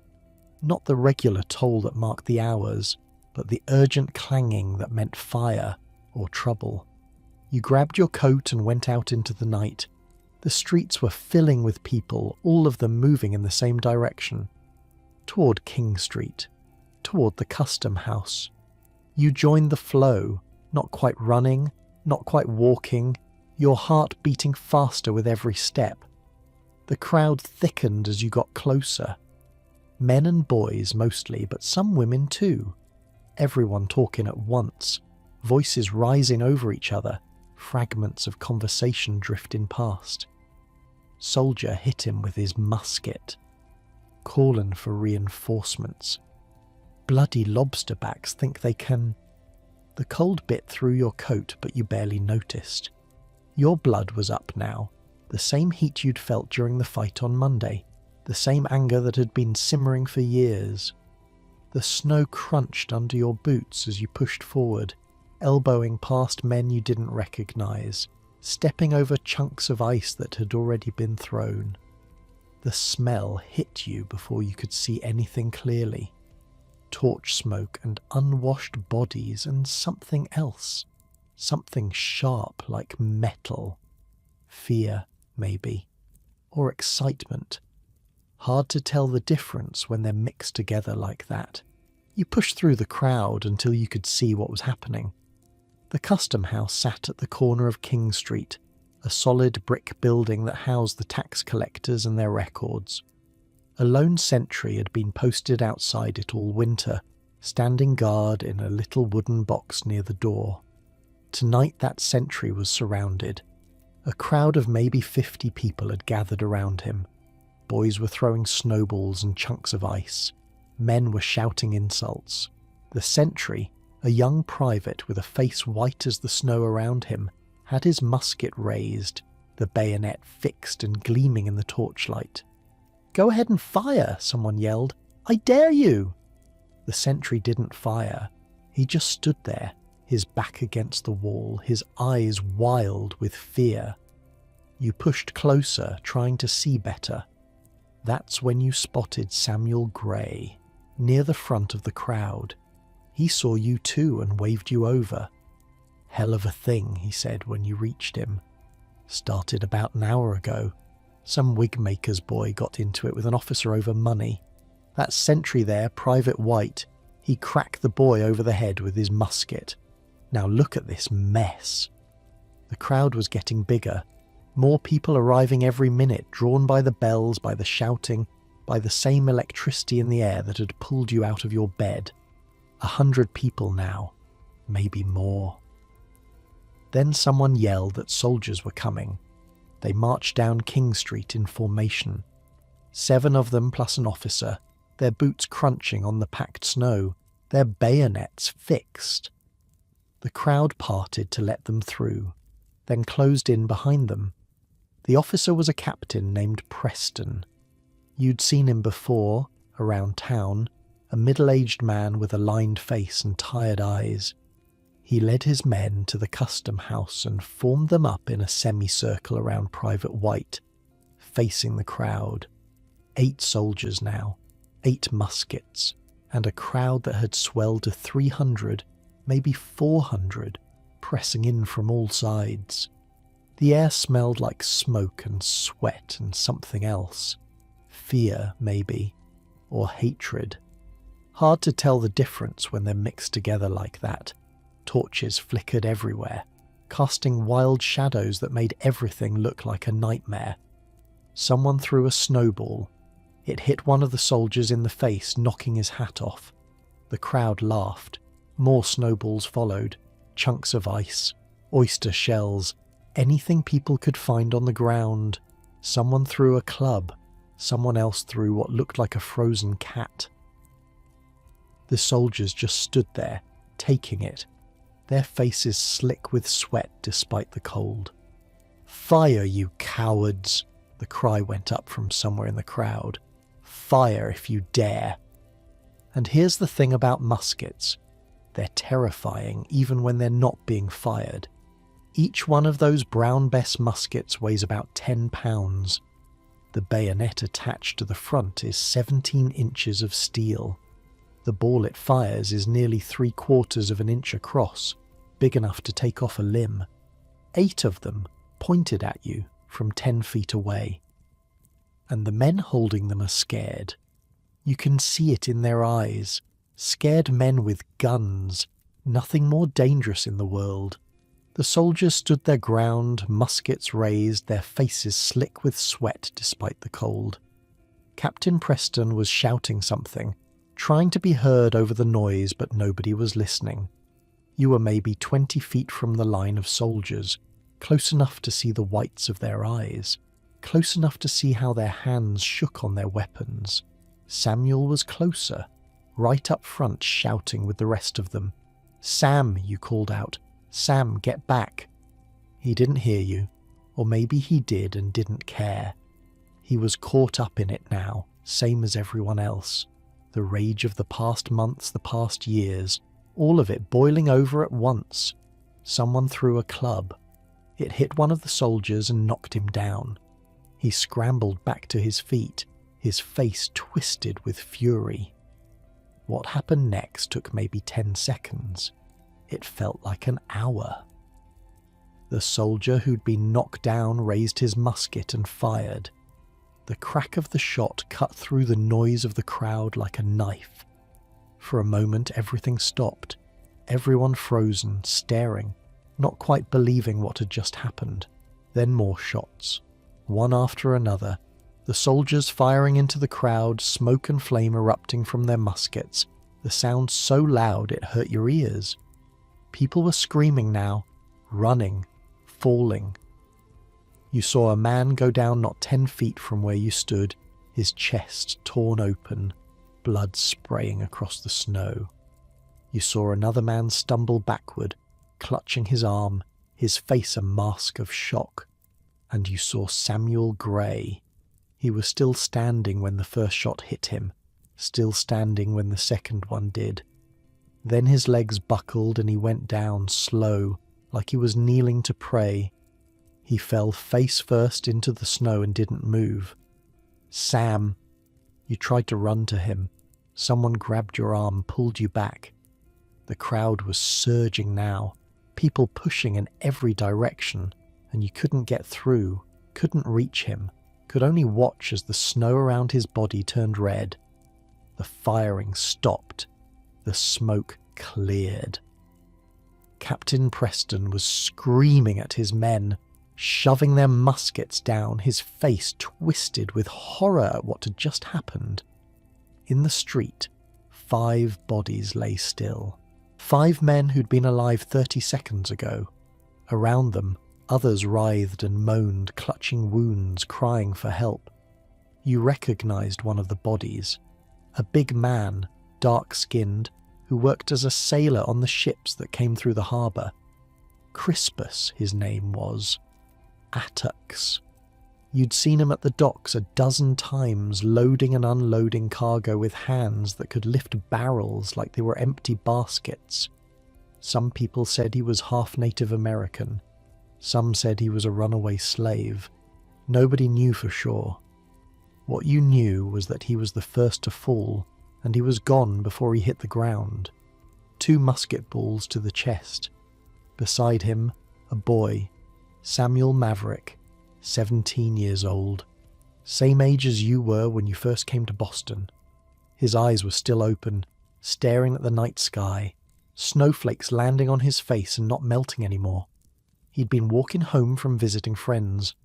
Not the regular toll that marked the hours, but the urgent clanging that meant fire or trouble. You grabbed your coat and went out into the night. The streets were filling with people, all of them moving in the same direction. Toward King Street. Toward the custom house. You joined the flow, not quite running, not quite walking, your heart beating faster with every step. The crowd thickened as you got closer. Men and boys mostly, but some women too. Everyone talking at once, voices rising over each other, fragments of conversation drifting past. Soldier hit him with his musket, calling for reinforcements. Bloody lobsterbacks think they can... The cold bit through your coat, but you barely noticed. Your blood was up now, the same heat you'd felt during the fight on Monday, the same anger that had been simmering for years. The snow crunched under your boots as you pushed forward, elbowing past men you didn't recognize, stepping over chunks of ice that had already been thrown. The smell hit you before you could see anything clearly. Torch smoke and unwashed bodies and something else. Something sharp like metal. Fear, maybe. Or excitement. Hard to tell the difference when they're mixed together like that. You pushed through the crowd until you could see what was happening. The custom house sat at the corner of King Street, a solid brick building that housed the tax collectors and their records. A lone sentry had been posted outside it all winter, standing guard in a little wooden box near the door. Tonight that sentry was surrounded. A crowd of maybe 50 people had gathered around him. Boys were throwing snowballs and chunks of ice. Men were shouting insults. The sentry, a young private with a face white as the snow around him, had his musket raised, the bayonet fixed and gleaming in the torchlight. "Go ahead and fire," someone yelled. "I dare you!" The sentry didn't fire. He just stood there, his back against the wall, his eyes wild with fear. You pushed closer, trying to see better. That's when you spotted Samuel Gray, near the front of the crowd. He saw you too and waved you over. "Hell of a thing," he said when you reached him. "Started about an hour ago. Some wig-maker's boy got into it with an officer over money. That sentry there, Private White, he cracked the boy over the head with his musket. Now look at this mess." The crowd was getting bigger. More people arriving every minute, drawn by the bells, by the shouting, by the same electricity in the air that had pulled you out of your bed. 100 people now, maybe more. Then someone yelled that soldiers were coming. They marched down King Street in formation. 7 of them plus an officer, their boots crunching on the packed snow, their bayonets fixed. The crowd parted to let them through, then closed in behind them. The officer was a captain named Preston. You'd seen him before, around town, a middle-aged man with a lined face and tired eyes. He led his men to the custom house and formed them up in a semicircle around Private White, facing the crowd. 8 soldiers now, 8 muskets, and a crowd that had swelled to 300, maybe 400, pressing in from all sides. The air smelled like smoke and sweat and something else. Fear, maybe, or hatred. Hard to tell the difference when they're mixed together like that. Torches flickered everywhere, casting wild shadows that made everything look like a nightmare. Someone threw a snowball. It hit one of the soldiers in the face, knocking his hat off. The crowd laughed. More snowballs followed, chunks of ice, oyster shells, anything people could find on the ground. Someone threw a club. Someone else threw what looked like a frozen cat. The soldiers just stood there, taking it, their faces slick with sweat despite the cold. "Fire, you cowards!" the cry went up from somewhere in the crowd. "Fire if you dare!" And here's the thing about muskets. They're terrifying even when they're not being fired. Each one of those Brown Bess muskets weighs about 10 pounds. The bayonet attached to the front is 17 inches of steel. The ball it fires is nearly 3/4 of an inch across, big enough to take off a limb. 8 of them pointed at you from 10 feet away. And the men holding them are scared. You can see it in their eyes. Scared men with guns. Nothing more dangerous in the world. The soldiers stood their ground, muskets raised, their faces slick with sweat despite the cold. Captain Preston was shouting something, trying to be heard over the noise, but nobody was listening. You were maybe 20 feet from the line of soldiers, close enough to see the whites of their eyes, close enough to see how their hands shook on their weapons. Samuel was closer, right up front, shouting with the rest of them. "Sam," you called out. "Sam, get back." He didn't hear you, or maybe he did and didn't care. He was caught up in it now, same as everyone else. The rage of the past months, the past years, all of it boiling over at once. Someone threw a club. It hit one of the soldiers and knocked him down. He scrambled back to his feet, his face twisted with fury. What happened next took maybe 10 seconds. It felt like an hour. The soldier who'd been knocked down raised his musket and fired. The crack of the shot cut through the noise of the crowd like a knife. For a moment everything stopped, everyone frozen, staring, not quite believing what had just happened. Then more shots, one after another, the soldiers firing into the crowd, smoke and flame erupting from their muskets, the sound so loud it hurt your ears. People were screaming now, running, falling. You saw a man go down not 10 feet from where you stood, his chest torn open, blood spraying across the snow. You saw another man stumble backward, clutching his arm, his face a mask of shock. And you saw Samuel Gray. He was still standing when the first shot hit him, still standing when the second one did. Then his legs buckled and he went down slow, like he was kneeling to pray. He fell face first into the snow and didn't move. Sam! You tried to run to him. Someone grabbed your arm, pulled you back. The crowd was surging now, people pushing in every direction, and you couldn't get through, couldn't reach him, could only watch as the snow around his body turned red. The firing stopped. The smoke cleared. Captain Preston was screaming at his men, shoving their muskets down, his face twisted with horror at what had just happened. In the street, 5 bodies lay still. 5 men who'd been alive 30 seconds ago. Around them, others writhed and moaned, clutching wounds, crying for help. You recognized one of the bodies. A big man, dark-skinned, who worked as a sailor on the ships that came through the harbour. Crispus, his name was. Attucks. You'd seen him at the docks a dozen times, loading and unloading cargo with hands that could lift barrels like they were empty baskets. Some people said he was half Native American. Some said he was a runaway slave. Nobody knew for sure. What you knew was that he was the first to fall, and he was gone before he hit the ground. 2 musket balls to the chest. Beside him, a boy, Samuel Maverick, 17 years old. Same age as you were when you first came to Boston. His eyes were still open, staring at the night sky, snowflakes landing on his face and not melting anymore. He'd been walking home from visiting friends.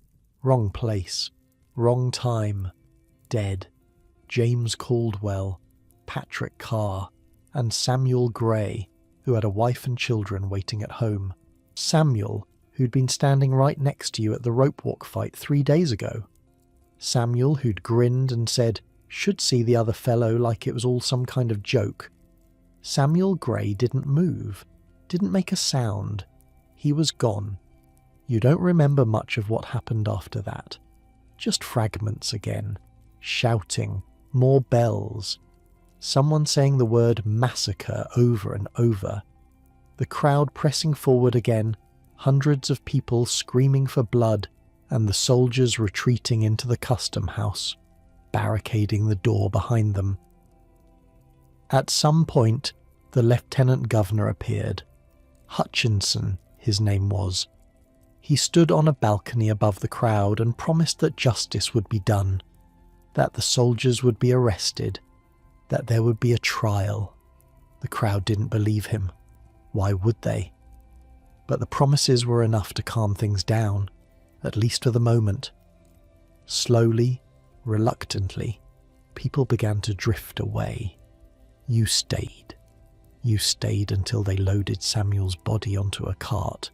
Wrong place, wrong time, dead. James Caldwell, Patrick Carr, and Samuel Gray, who had a wife and children waiting at home. Samuel, who'd been standing right next to you at the rope walk fight 3 days ago. Samuel, who'd grinned and said, "Should see the other fellow," like it was all some kind of joke. Samuel Gray didn't move, didn't make a sound. He was gone. You don't remember much of what happened after that. Just fragments again. Shouting, more bells. Someone saying the word massacre over and over. The crowd pressing forward again, hundreds of people screaming for blood, and the soldiers retreating into the custom house, barricading the door behind them. At some point, the Lieutenant Governor appeared. Hutchinson, his name was. He stood on a balcony above the crowd and promised that justice would be done, that the soldiers would be arrested, that there would be a trial. The crowd didn't believe him. Why would they? But the promises were enough to calm things down, at least for the moment. Slowly, reluctantly, people began to drift away. You stayed. You stayed until they loaded Samuel's body onto a cart,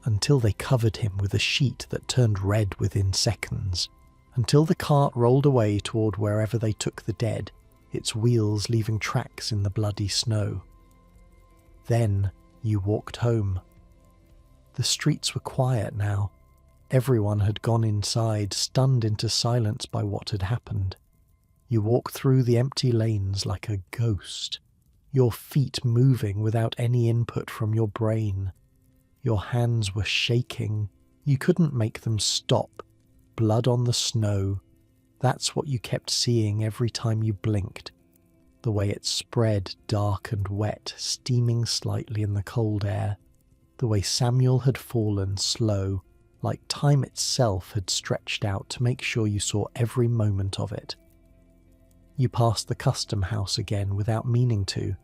until they covered him with a sheet that turned red within seconds, until the cart rolled away toward wherever they took the dead, its wheels leaving tracks in the bloody snow. Then you walked home. The streets were quiet now. Everyone had gone inside, stunned into silence by what had happened. You walked through the empty lanes like a ghost, your feet moving without any input from your brain. Your hands were shaking. You couldn't make them stop. Blood on the snow. That's what you kept seeing every time you blinked. The way it spread, dark and wet, steaming slightly in the cold air. The way Samuel had fallen slow, like time itself had stretched out to make sure you saw every moment of it. You passed the custom house again without meaning to.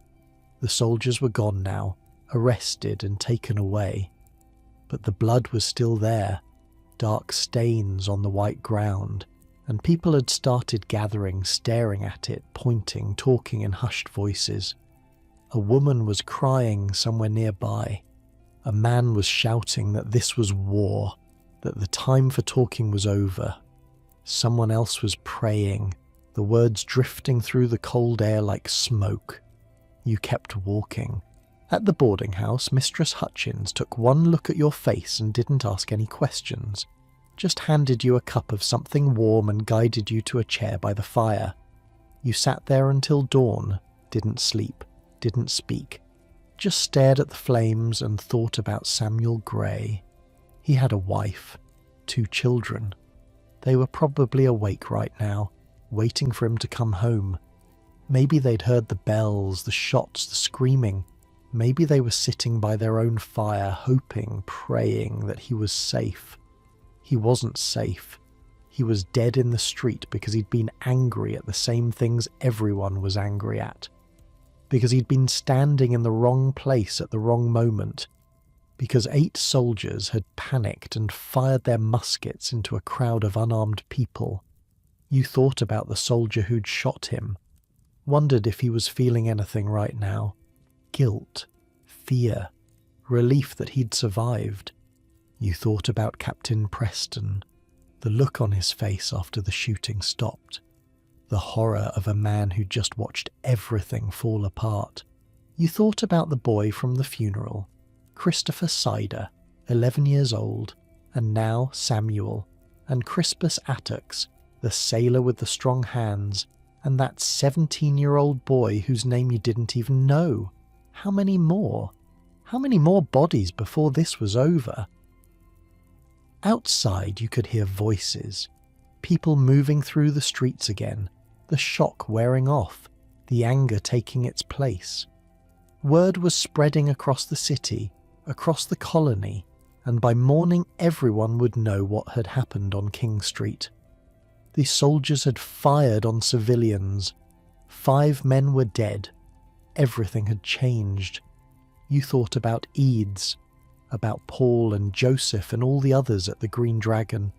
The soldiers were gone now, arrested and taken away. But the blood was still there, dark stains on the white ground, and people had started gathering, staring at it, pointing, talking in hushed voices. A woman was crying somewhere nearby. A man was shouting that this was war, that the time for talking was over. Someone else was praying, the words drifting through the cold air like smoke. You kept walking. At the boarding house, Mistress Hutchins took one look at your face and didn't ask any questions, just handed you a cup of something warm and guided you to a chair by the fire. You sat there until dawn, didn't sleep. didn't speak, just stared at the flames and thought about Samuel Gray. He had a wife, 2 children. They were probably awake right now, waiting for him to come home. Maybe they'd heard the bells, the shots, the screaming. Maybe they were sitting by their own fire, hoping, praying that he was safe. He wasn't safe. He was dead in the street because he'd been angry at the same things everyone was angry at. Because he'd been standing in the wrong place at the wrong moment. Because 8 soldiers had panicked and fired their muskets into a crowd of unarmed people. You thought about the soldier who'd shot him. Wondered if he was feeling anything right now. Guilt, fear, relief that he'd survived. You thought about Captain Preston, the look on his face after the shooting stopped, the horror of a man who'd just watched everything fall apart. You thought about the boy from the funeral, Christopher Sider, 11 years old, and now Samuel, and Crispus Attucks, the sailor with the strong hands, and that 17-year-old boy whose name you didn't even know. How many more? How many more bodies before this was over? Outside you could hear voices, people moving through the streets again, the shock wearing off, the anger taking its place. Word was spreading across the city, across the colony, and by morning everyone would know what had happened on King Street. The soldiers had fired on civilians. 5 men were dead. Everything had changed. You thought about Eads, about Paul and Joseph and all the others at the Green Dragon.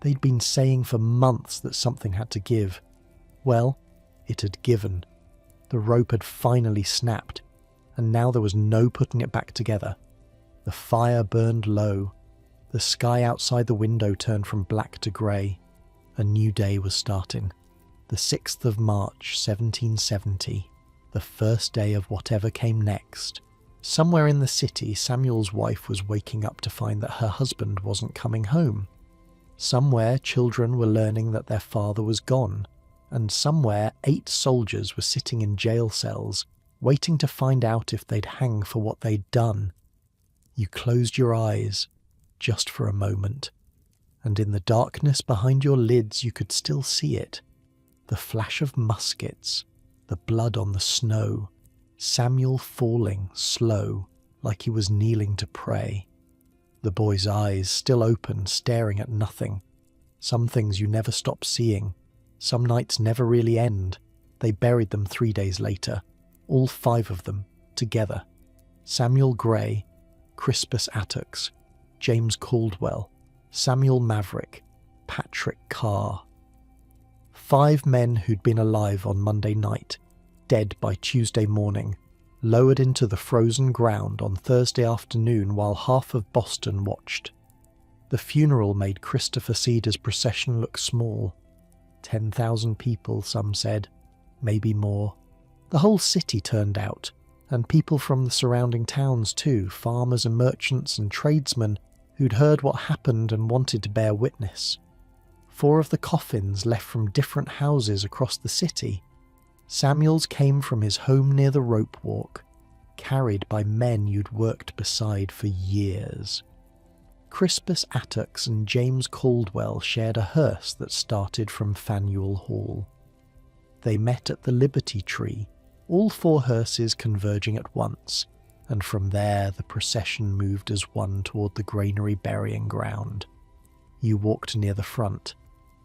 They'd been saying for months that something had to give. Well, it had given. The rope had finally snapped, and now there was no putting it back together. The fire burned low. The sky outside the window turned from black to grey. A new day was starting. The 6th of March, 1770. The first day of whatever came next. Somewhere in the city, Samuel's wife was waking up to find that her husband wasn't coming home. Somewhere, children were learning that their father was gone. And somewhere, 8 soldiers were sitting in jail cells, waiting to find out if they'd hang for what they'd done. You closed your eyes, just for a moment. And in the darkness behind your lids you could still see it. The flash of muskets, the blood on the snow, Samuel falling slow like he was kneeling to pray. The boy's eyes still open, staring at nothing. Some things you never stop seeing. Some nights never really end. They buried them 3 days later, all 5 of them, together. Samuel Gray, Crispus Attucks, James Caldwell, Samuel Maverick, Patrick Carr. 5 men who'd been alive on Monday night, dead by Tuesday morning, lowered into the frozen ground on Thursday afternoon while half of Boston watched. The funeral made Christopher Sider's procession look small. 10,000 people, some said, maybe more. The whole city turned out, and people from the surrounding towns too, farmers and merchants and tradesmen who'd heard what happened and wanted to bear witness. 4 of the coffins left from different houses across the city. Samuel's came from his home near the rope walk, carried by men you'd worked beside for years. Crispus Attucks and James Caldwell shared a hearse that started from Faneuil Hall. They met at the Liberty Tree, all 4 hearses converging at once, and from there the procession moved as one toward the granary burying ground. You walked near the front,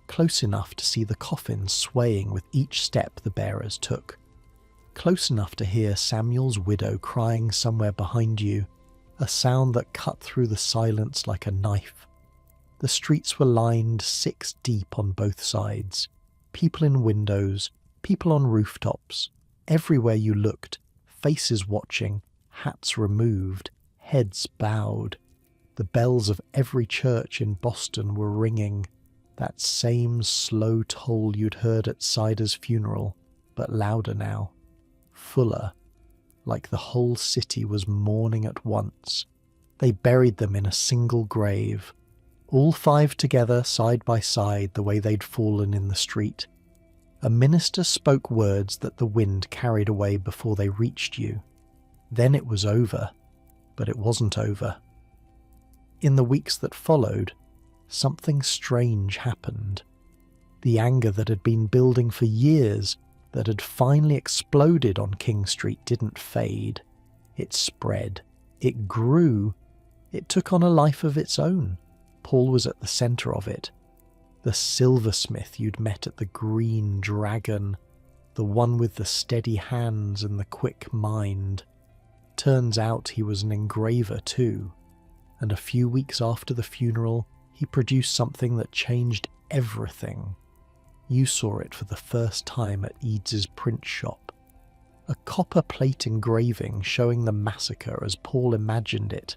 close enough to see the coffins swaying with each step the bearers took, close enough to hear Samuel's widow crying somewhere behind you, a sound that cut through the silence like a knife. The streets were lined 6 deep on both sides, people in windows, people on rooftops, everywhere you looked, faces watching, hats removed, heads bowed. The bells of every church in Boston were ringing, that same slow toll you'd heard at Sider's funeral, but louder now, fuller, like the whole city was mourning at once. They buried them in a single grave, all 5 together side by side the way they'd fallen in the street. A minister spoke words that the wind carried away before they reached you. Then it was over, but it wasn't over. In the weeks that followed, something strange happened. The anger that had been building for years, that had finally exploded on King Street, didn't fade. It spread. It grew. It took on a life of its own. Paul was at the centre of it. The silversmith you'd met at the Green Dragon, the one with the steady hands and the quick mind. Turns out he was an engraver too, and a few weeks after the funeral, he produced something that changed everything. You saw it for the first time at Eads's print shop. A copper plate engraving showing the massacre as Paul imagined it.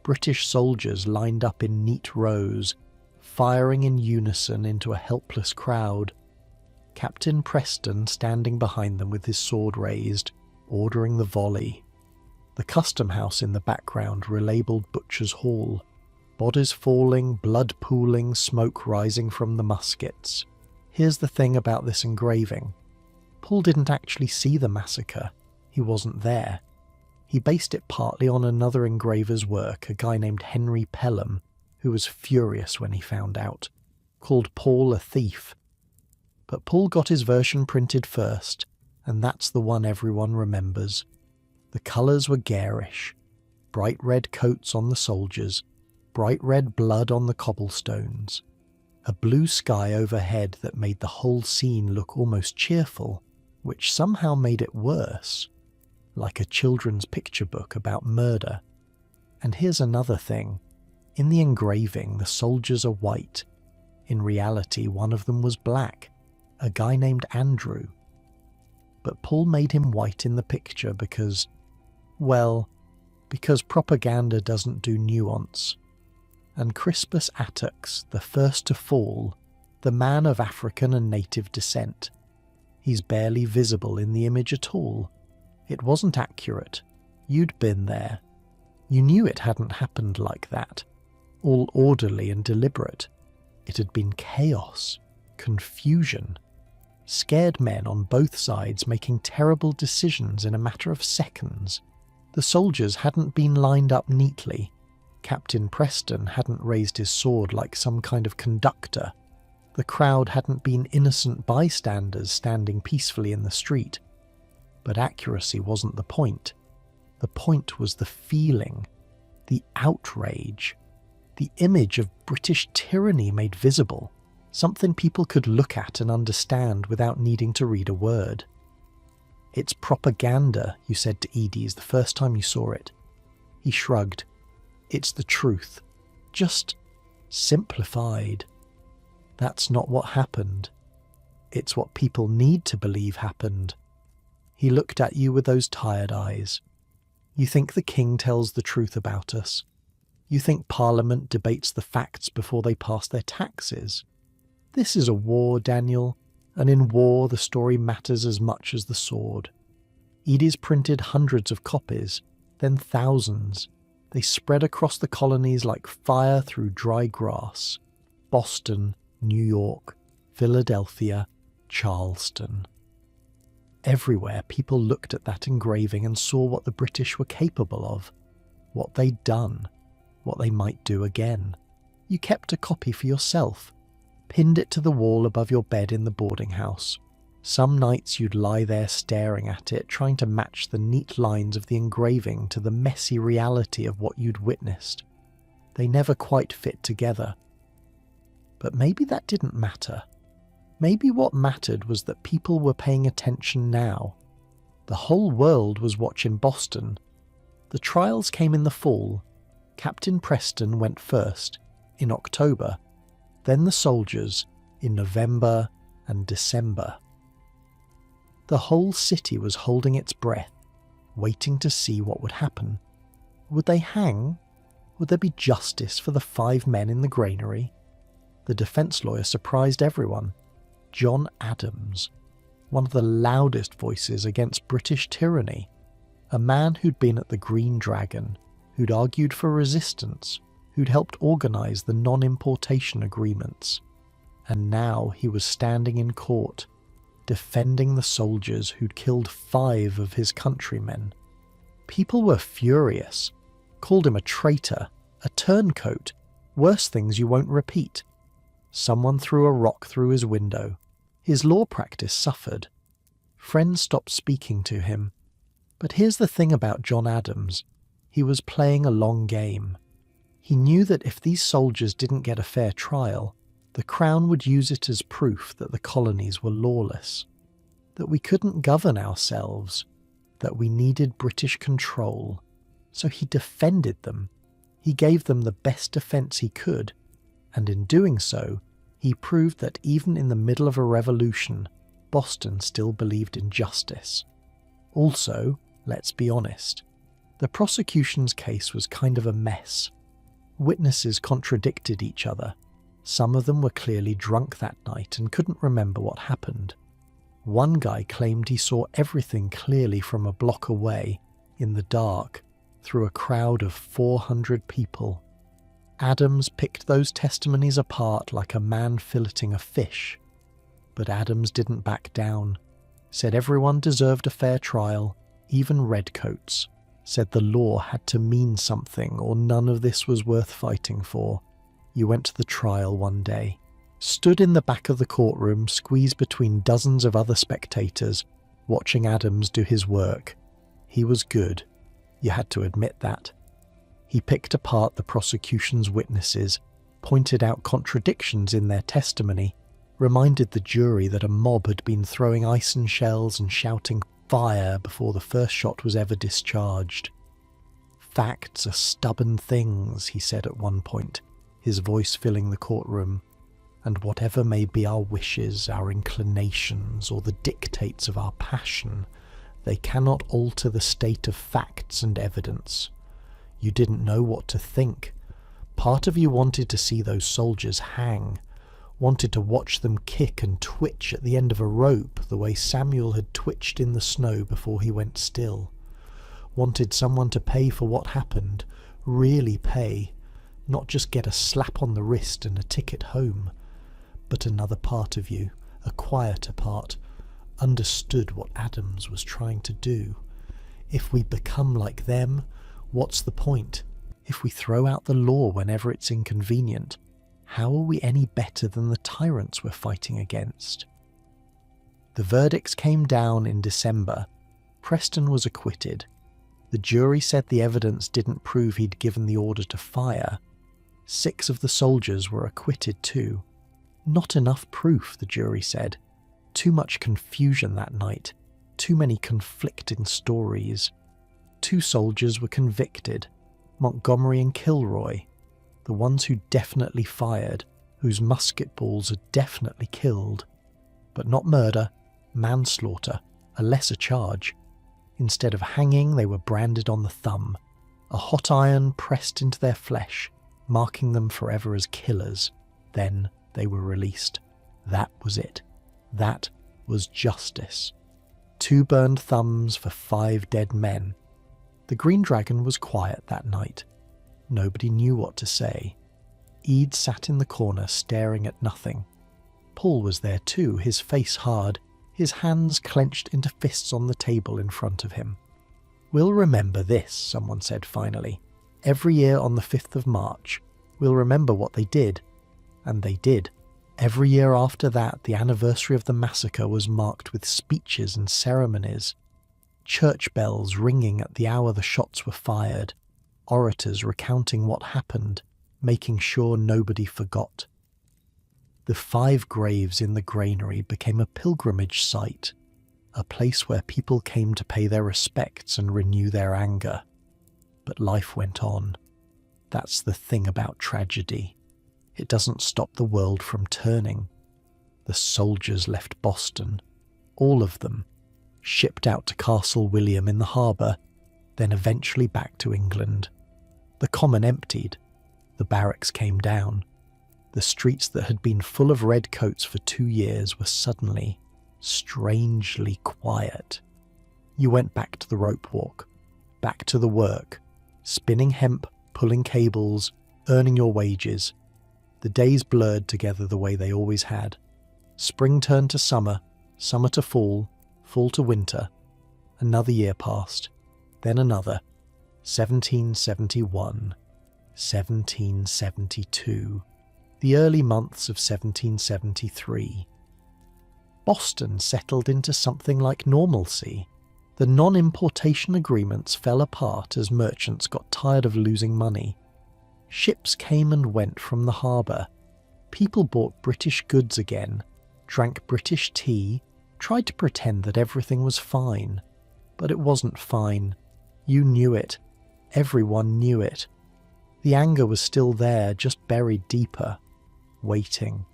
British soldiers lined up in neat rows, firing in unison into a helpless crowd. Captain Preston standing behind them with his sword raised, ordering the volley. The custom house in the background relabelled Butcher's Hall. Bodies falling, blood pooling, smoke rising from the muskets. Here's the thing about this engraving. Paul didn't actually see the massacre. He wasn't there. He based it partly on another engraver's work, a guy named Henry Pelham, who was furious when he found out, called Paul a thief. But Paul got his version printed first, and that's the one everyone remembers. The colours were garish. Bright red coats on the soldiers, bright red blood on the cobblestones. A blue sky overhead that made the whole scene look almost cheerful, which somehow made it worse, like a children's picture book about murder. And here's another thing. In the engraving, the soldiers are white. In reality, one of them was black, a guy named Andrew. But Paul made him white in the picture because propaganda doesn't do nuance. And Crispus Attucks, the first to fall, the man of African and native descent. He's barely visible in the image at all. It wasn't accurate. You'd been there. You knew it hadn't happened like that. All orderly and deliberate. It had been chaos, confusion, scared men on both sides making terrible decisions in a matter of seconds. The soldiers hadn't been lined up neatly. Captain Preston hadn't raised his sword like some kind of conductor. The crowd hadn't been innocent bystanders standing peacefully in the street. But accuracy wasn't the point. The point was the feeling, the outrage, the image of British tyranny made visible, something people could look at and understand without needing to read a word. "It's propaganda," you said to Eads the first time you saw it. He shrugged. "It's the truth, just simplified. That's not what happened. It's what people need to believe happened." He looked at you with those tired eyes. "You think the king tells the truth about us? You think Parliament debates the facts before they pass their taxes? This is a war, Daniel, and in war the story matters as much as the sword." Eads printed hundreds of copies, then thousands. They spread across the colonies like fire through dry grass. Boston, New York, Philadelphia, Charleston. Everywhere people looked at that engraving and saw what the British were capable of, what they'd done, what they might do again. You kept a copy for yourself, pinned it to the wall above your bed in the boarding house. Some nights you'd lie there staring at it, trying to match the neat lines of the engraving to the messy reality of what you'd witnessed. They never quite fit together. But maybe that didn't matter. Maybe what mattered was that people were paying attention now. The whole world was watching Boston. The trials came in the fall. Captain Preston went first, in October, then the soldiers, in November and December. The whole city was holding its breath, waiting to see what would happen. Would they hang? Would there be justice for the 5 men in the granary? The defence lawyer surprised everyone. John Adams, one of the loudest voices against British tyranny, a man who'd been at the Green Dragon, who'd argued for resistance, who'd helped organise the non-importation agreements. And now he was standing in court, defending the soldiers who'd killed 5 of his countrymen. People were furious, called him a traitor, a turncoat, worse things you won't repeat. Someone threw a rock through his window. His law practice suffered. Friends stopped speaking to him. But here's the thing about John Adams. He was playing a long game. He knew that if these soldiers didn't get a fair trial, the Crown would use it as proof that the colonies were lawless, that we couldn't govern ourselves, that we needed British control. So he defended them. He gave them the best defence he could, and in doing so, he proved that even in the middle of a revolution, Boston still believed in justice. Also, let's be honest, the prosecution's case was kind of a mess. Witnesses contradicted each other. Some of them were clearly drunk that night and couldn't remember what happened. One guy claimed he saw everything clearly from a block away, in the dark, through a crowd of 400 people. Adams picked those testimonies apart like a man filleting a fish. But Adams didn't back down, said everyone deserved a fair trial, even redcoats, said the law had to mean something or none of this was worth fighting for. You went to the trial one day, stood in the back of the courtroom squeezed between dozens of other spectators, watching Adams do his work. He was good. You had to admit that. He picked apart the prosecution's witnesses, pointed out contradictions in their testimony, reminded the jury that a mob had been throwing ice and shells and shouting fire before the first shot was ever discharged. Facts are stubborn things, he said at one point, his voice filling the courtroom, and whatever may be our wishes, our inclinations, or the dictates of our passion, they cannot alter the state of facts and evidence. You didn't know what to think. Part of you wanted to see those soldiers hang, wanted to watch them kick and twitch at the end of a rope the way Samuel had twitched in the snow before he went still. Wanted someone to pay for what happened, really pay, not just get a slap on the wrist and a ticket home. But another part of you, a quieter part, understood what Adams was trying to do. If we become like them, what's the point? If we throw out the law whenever it's inconvenient, how are we any better than the tyrants we're fighting against? The verdicts came down in December. Preston was acquitted. The jury said the evidence didn't prove he'd given the order to fire. 6 of the soldiers were acquitted too. Not enough proof, the jury said. Too much confusion that night. Too many conflicting stories. 2 soldiers were convicted, Montgomery and Kilroy, the ones who definitely fired, whose musket balls had definitely killed. But not murder, manslaughter, a lesser charge. Instead of hanging, they were branded on the thumb, a hot iron pressed into their flesh, marking them forever as killers. Then they were released. That was it. That was justice. 2 burned thumbs for 5 dead men. The Green Dragon was quiet that night. Nobody knew what to say. Ede sat in the corner staring at nothing. Paul was there too, his face hard, his hands clenched into fists on the table in front of him. "We'll remember this," someone said finally. "Every year on the 5th of March, we'll remember what they did." And they did. Every year after that, the anniversary of the massacre was marked with speeches and ceremonies. Church bells ringing at the hour the shots were fired. Orators recounting what happened, making sure nobody forgot. The 5 graves in the granary became a pilgrimage site, a place where people came to pay their respects and renew their anger. But life went on. That's the thing about tragedy. It doesn't stop the world from turning. The soldiers left Boston, all of them, shipped out to Castle William in the harbour, then eventually back to England. The common emptied. The barracks came down. The streets that had been full of redcoats for 2 years were suddenly, strangely quiet. You went back to the rope walk, back to the work, spinning hemp, pulling cables, earning your wages. The days blurred together the way they always had. Spring turned to summer, Summer to fall, fall to winter. Another year passed, then another. 1771, 1772, the early months of 1773. Boston settled into something like normalcy. The non-importation agreements fell apart as merchants got tired of losing money. Ships came and went from the harbour. People bought British goods again, drank British tea, tried to pretend that everything was fine. But it wasn't fine. You knew it. Everyone knew it. The anger was still there, just buried deeper, waiting.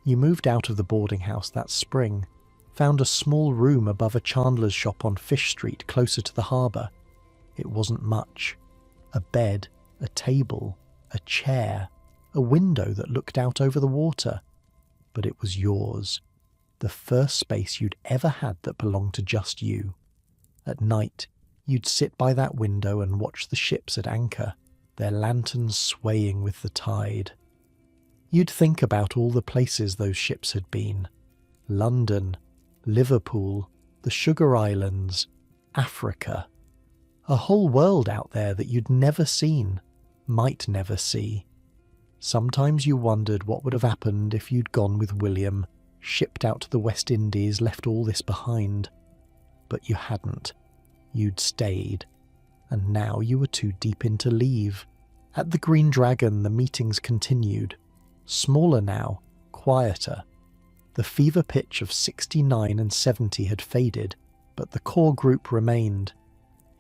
You moved out of the boarding house that spring, found a small room above a chandler's shop on Fish Street closer to the harbour. It wasn't much. A bed, a table, a chair, a window that looked out over the water. But it was yours. The first space you'd ever had that belonged to just you. At night, you'd sit by that window and watch the ships at anchor, their lanterns swaying with the tide. You'd think about all the places those ships had been. London, Liverpool, the Sugar Islands, Africa. A whole world out there that you'd never seen, might never see. Sometimes you wondered what would have happened if you'd gone with William, shipped out to the West Indies, left all this behind. But you hadn't. You'd stayed. And now you were too deep in to leave. At the Green Dragon, the meetings continued. Smaller now, quieter. The fever pitch of 69 and 70 had faded, but the core group remained.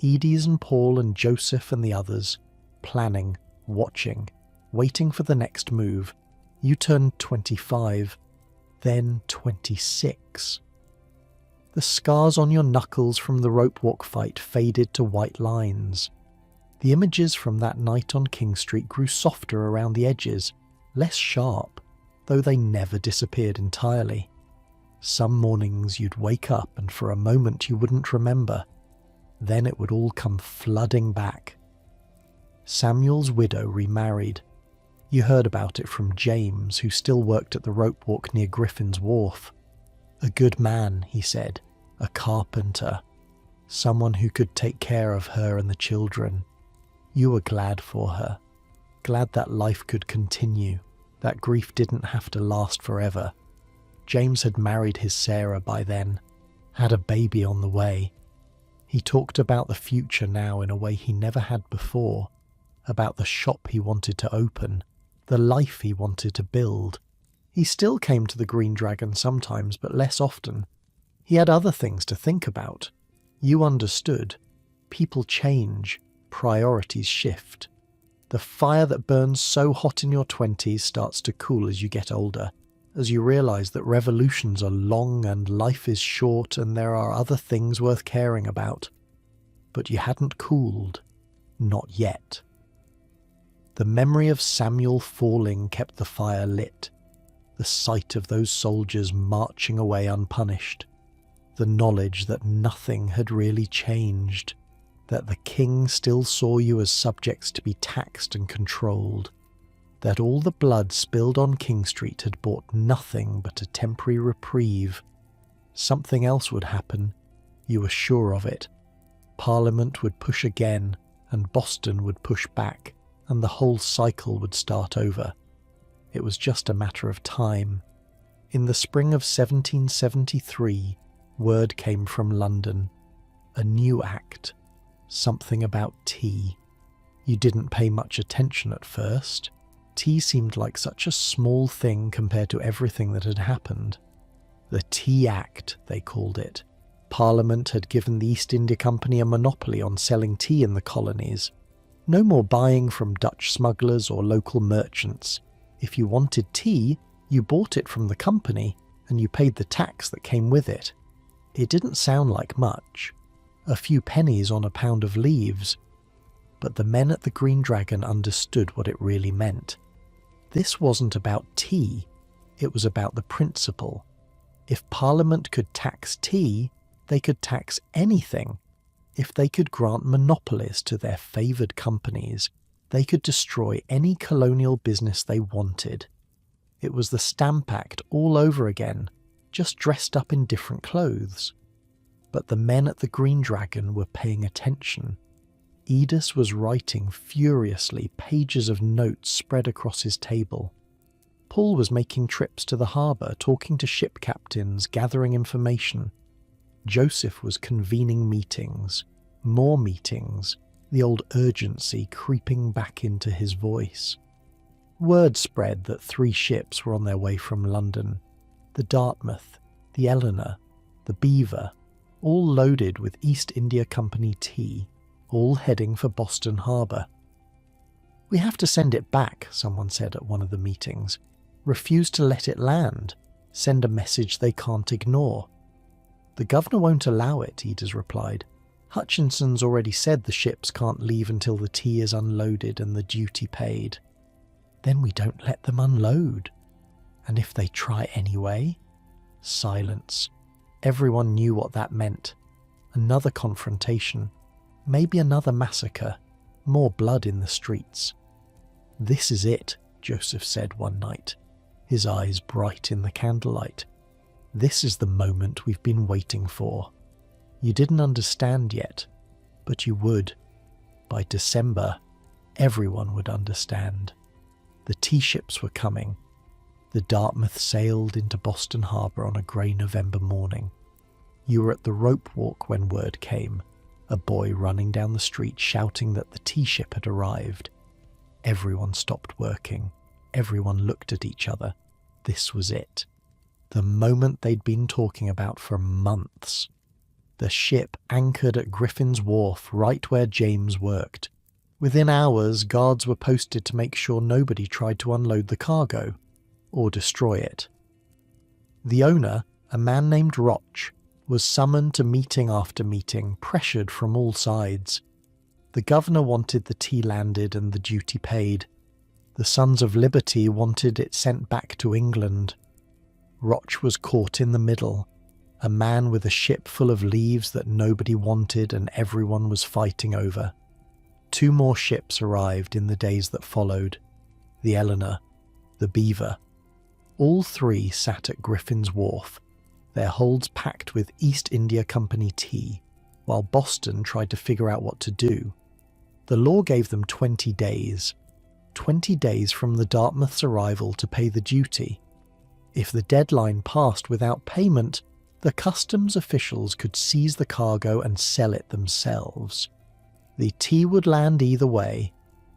Edie's and Paul and Joseph and the others, planning, watching, waiting for the next move. You turned 25, then 26. The scars on your knuckles from the rope walk fight faded to white lines. The images from that night on King Street grew softer around the edges, less sharp, though they never disappeared entirely. Some mornings you'd wake up and for a moment you wouldn't remember. Then it would all come flooding back. Samuel's widow remarried. You heard about it from James, who still worked at the rope walk near Griffin's Wharf. A good man, he said, a carpenter, someone who could take care of her and the children. You were glad for her, glad that life could continue, that grief didn't have to last forever. James had married his Sarah by then, had a baby on the way. He talked about the future now in a way he never had before, about the shop he wanted to open, the life he wanted to build. He still came to the Green Dragon sometimes, but less often. He had other things to think about. You understood. People change. Priorities shift. The fire that burns so hot in your 20s starts to cool as you get older, as you realise that revolutions are long and life is short and there are other things worth caring about. But you hadn't cooled. Not yet. The memory of Samuel falling kept the fire lit. The sight of those soldiers marching away unpunished. The knowledge that nothing had really changed. That the king still saw you as subjects to be taxed and controlled. That all the blood spilled on King Street had bought nothing but a temporary reprieve. Something else would happen. You were sure of it. Parliament would push again, and Boston would push back, and the whole cycle would start over. It was just a matter of time. In the spring of 1773, word came from London. A new act. Something about tea. You didn't pay much attention at first. Tea seemed like such a small thing compared to everything that had happened. The Tea Act, they called it. Parliament had given the East India Company a monopoly on selling tea in the colonies. No more buying from Dutch smugglers or local merchants. If you wanted tea, you bought it from the company, and you paid the tax that came with it. It didn't sound like much. A few pennies on a pound of leaves. But the men at the Green Dragon understood what it really meant. This wasn't about tea. It was about the principle. If Parliament could tax tea, they could tax anything. If they could grant monopolies to their favoured companies, they could destroy any colonial business they wanted. It was the Stamp Act all over again, just dressed up in different clothes. But the men at the Green Dragon were paying attention. Edis was writing furiously, pages of notes spread across his table. Paul was making trips to the harbour, talking to ship captains, gathering information. Joseph was convening meetings, more meetings, the old urgency creeping back into his voice. Word spread that 3 ships were on their way from London. The Dartmouth, the Eleanor, the Beaver, all loaded with East India Company tea, all heading for Boston Harbour. "We have to send it back," someone said at one of the meetings. "Refuse to let it land. Send a message they can't ignore." "The governor won't allow it," Edis replied. "Hutchinson's already said the ships can't leave until the tea is unloaded and the duty paid." "Then we don't let them unload." "And if they try anyway?" Silence. Everyone knew what that meant. Another confrontation. Maybe another massacre. More blood in the streets. "This is it," Joseph said one night, his eyes bright in the candlelight. "This is the moment we've been waiting for. You didn't understand yet, but you would. By December, everyone would understand. The tea ships were coming. The Dartmouth sailed into Boston Harbour on a grey November morning. You were at the rope walk when word came, a boy running down the street shouting that the tea ship had arrived. Everyone stopped working. Everyone looked at each other. This was it. The moment they'd been talking about for months. The ship anchored at Griffin's Wharf, right where James worked. Within hours, guards were posted to make sure nobody tried to unload the cargo or destroy it. The owner, a man named Roch, was summoned to meeting after meeting, pressured from all sides. The governor wanted the tea landed and the duty paid. The Sons of Liberty wanted it sent back to England. Roch was caught in the middle, a man with a ship full of leaves that nobody wanted and everyone was fighting over. 2 more ships arrived in the days that followed, the Eleanor, the Beaver. All 3 sat at Griffin's Wharf, their holds packed with East India Company tea, while Boston tried to figure out what to do. The law gave them 20 days. 20 days from the Dartmouth's arrival to pay the duty. If the deadline passed without payment, the customs officials could seize the cargo and sell it themselves. The tea would land either way,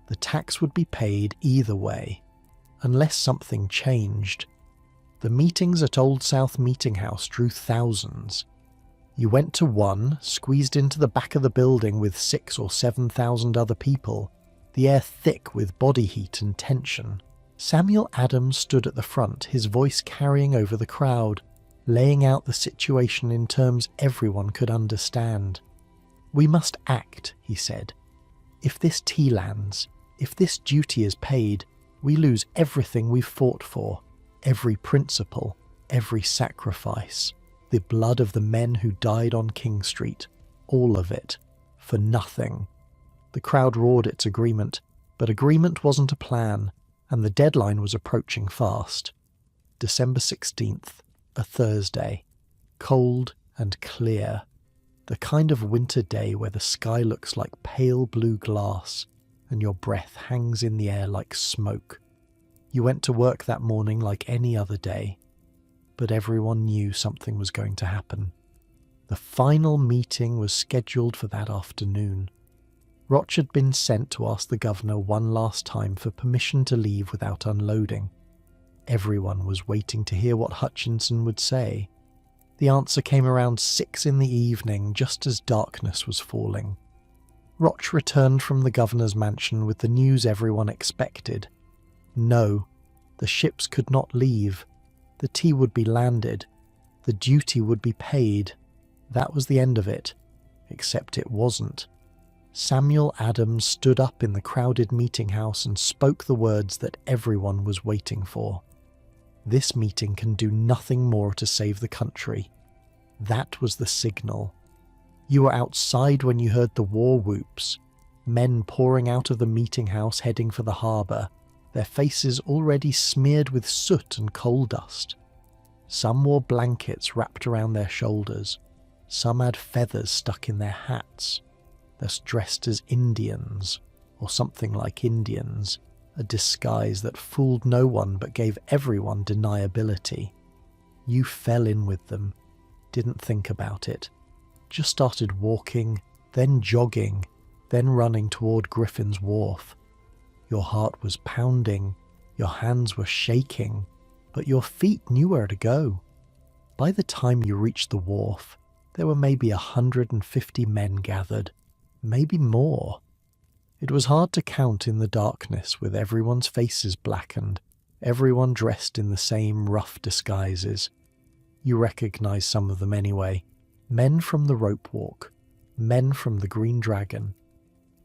the tax would be paid either way, unless something changed. The meetings at Old South Meeting House drew thousands. You went to one, squeezed into the back of the building with 6,000 or 7,000 other people, the air thick with body heat and tension. Samuel Adams stood at the front, his voice carrying over the crowd, laying out the situation in terms everyone could understand. "We must act," he said. "If this tea lands, if this duty is paid, we lose everything we've fought for, every principle, every sacrifice, the blood of the men who died on King Street, all of it, for nothing." The crowd roared its agreement, but agreement wasn't a plan, and the deadline was approaching fast. December 16th, a Thursday, cold and clear. The kind of winter day where the sky looks like pale blue glass and your breath hangs in the air like smoke. You went to work that morning like any other day, but everyone knew something was going to happen. The final meeting was scheduled for that afternoon. Roch had been sent to ask the governor one last time for permission to leave without unloading. Everyone was waiting to hear what Hutchinson would say. The answer came around 6 in the evening, just as darkness was falling. Roch returned from the governor's mansion with the news everyone expected. No, the ships could not leave. The tea would be landed. The duty would be paid. That was the end of it. Except it wasn't. Samuel Adams stood up in the crowded meeting house and spoke the words that everyone was waiting for. This meeting can do nothing more to save the country. That was the signal. You were outside when you heard the war whoops, men pouring out of the meeting house heading for the harbour, their faces already smeared with soot and coal dust. Some wore blankets wrapped around their shoulders. Some had feathers stuck in their hats. Thus dressed as Indians, or something like Indians, a disguise that fooled no one but gave everyone deniability. You fell in with them, didn't think about it, just started walking, then jogging, then running toward Griffin's Wharf. Your heart was pounding, your hands were shaking, but your feet knew where to go. By the time you reached the wharf, there were maybe 150 men gathered, maybe more. It was hard to count in the darkness with everyone's faces blackened, everyone dressed in the same rough disguises. You recognized some of them anyway. Men from the rope walk, men from the Green Dragon.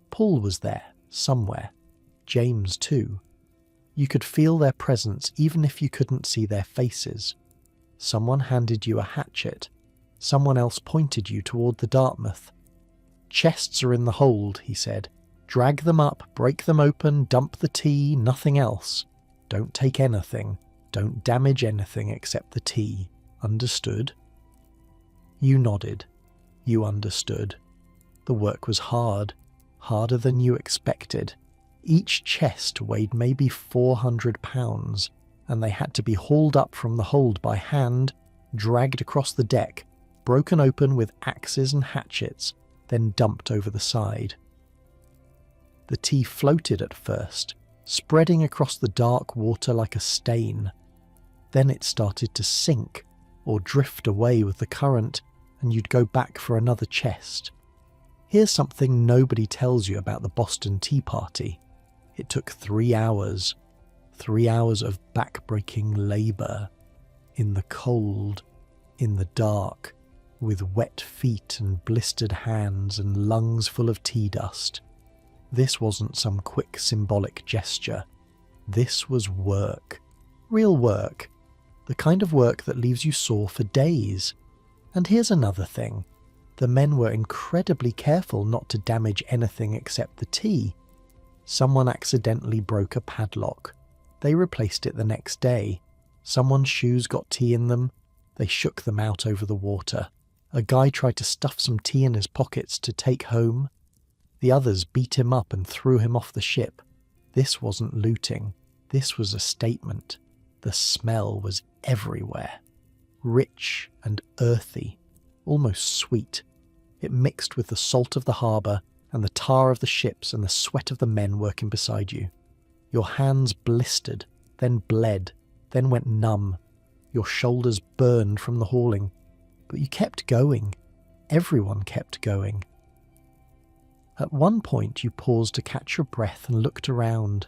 Paul was there, somewhere. James too. You could feel their presence even if you couldn't see their faces. Someone handed you a hatchet. Someone else pointed you toward the Dartmouth. "Chests are in the hold," he said. "Drag them up, break them open, dump the tea, nothing else. Don't take anything. Don't damage anything except the tea. Understood?" You nodded. You understood. The work was hard, harder than you expected. Each chest weighed maybe 400 pounds, and they had to be hauled up from the hold by hand, dragged across the deck, broken open with axes and hatchets, then dumped over the side. The tea floated at first, spreading across the dark water like a stain. Then it started to sink, or drift away with the current, and you'd go back for another chest. Here's something nobody tells you about the Boston Tea Party. It took 3 hours. 3 hours of back-breaking labour. In the cold, in the dark, with wet feet and blistered hands and lungs full of tea dust. This wasn't some quick symbolic gesture. This was work. Real work. The kind of work that leaves you sore for days. And here's another thing. The men were incredibly careful not to damage anything except the tea. Someone accidentally broke a padlock. They replaced it the next day. Someone's shoes got tea in them. They shook them out over the water. A guy tried to stuff some tea in his pockets to take home. The others beat him up and threw him off the ship. This wasn't looting. This was a statement. The smell was everywhere. Rich and earthy, almost sweet. It mixed with the salt of the harbour and the tar of the ships and the sweat of the men working beside you. Your hands blistered, then bled, then went numb. Your shoulders burned from the hauling. But you kept going. Everyone kept going. At one point you paused to catch your breath and looked around.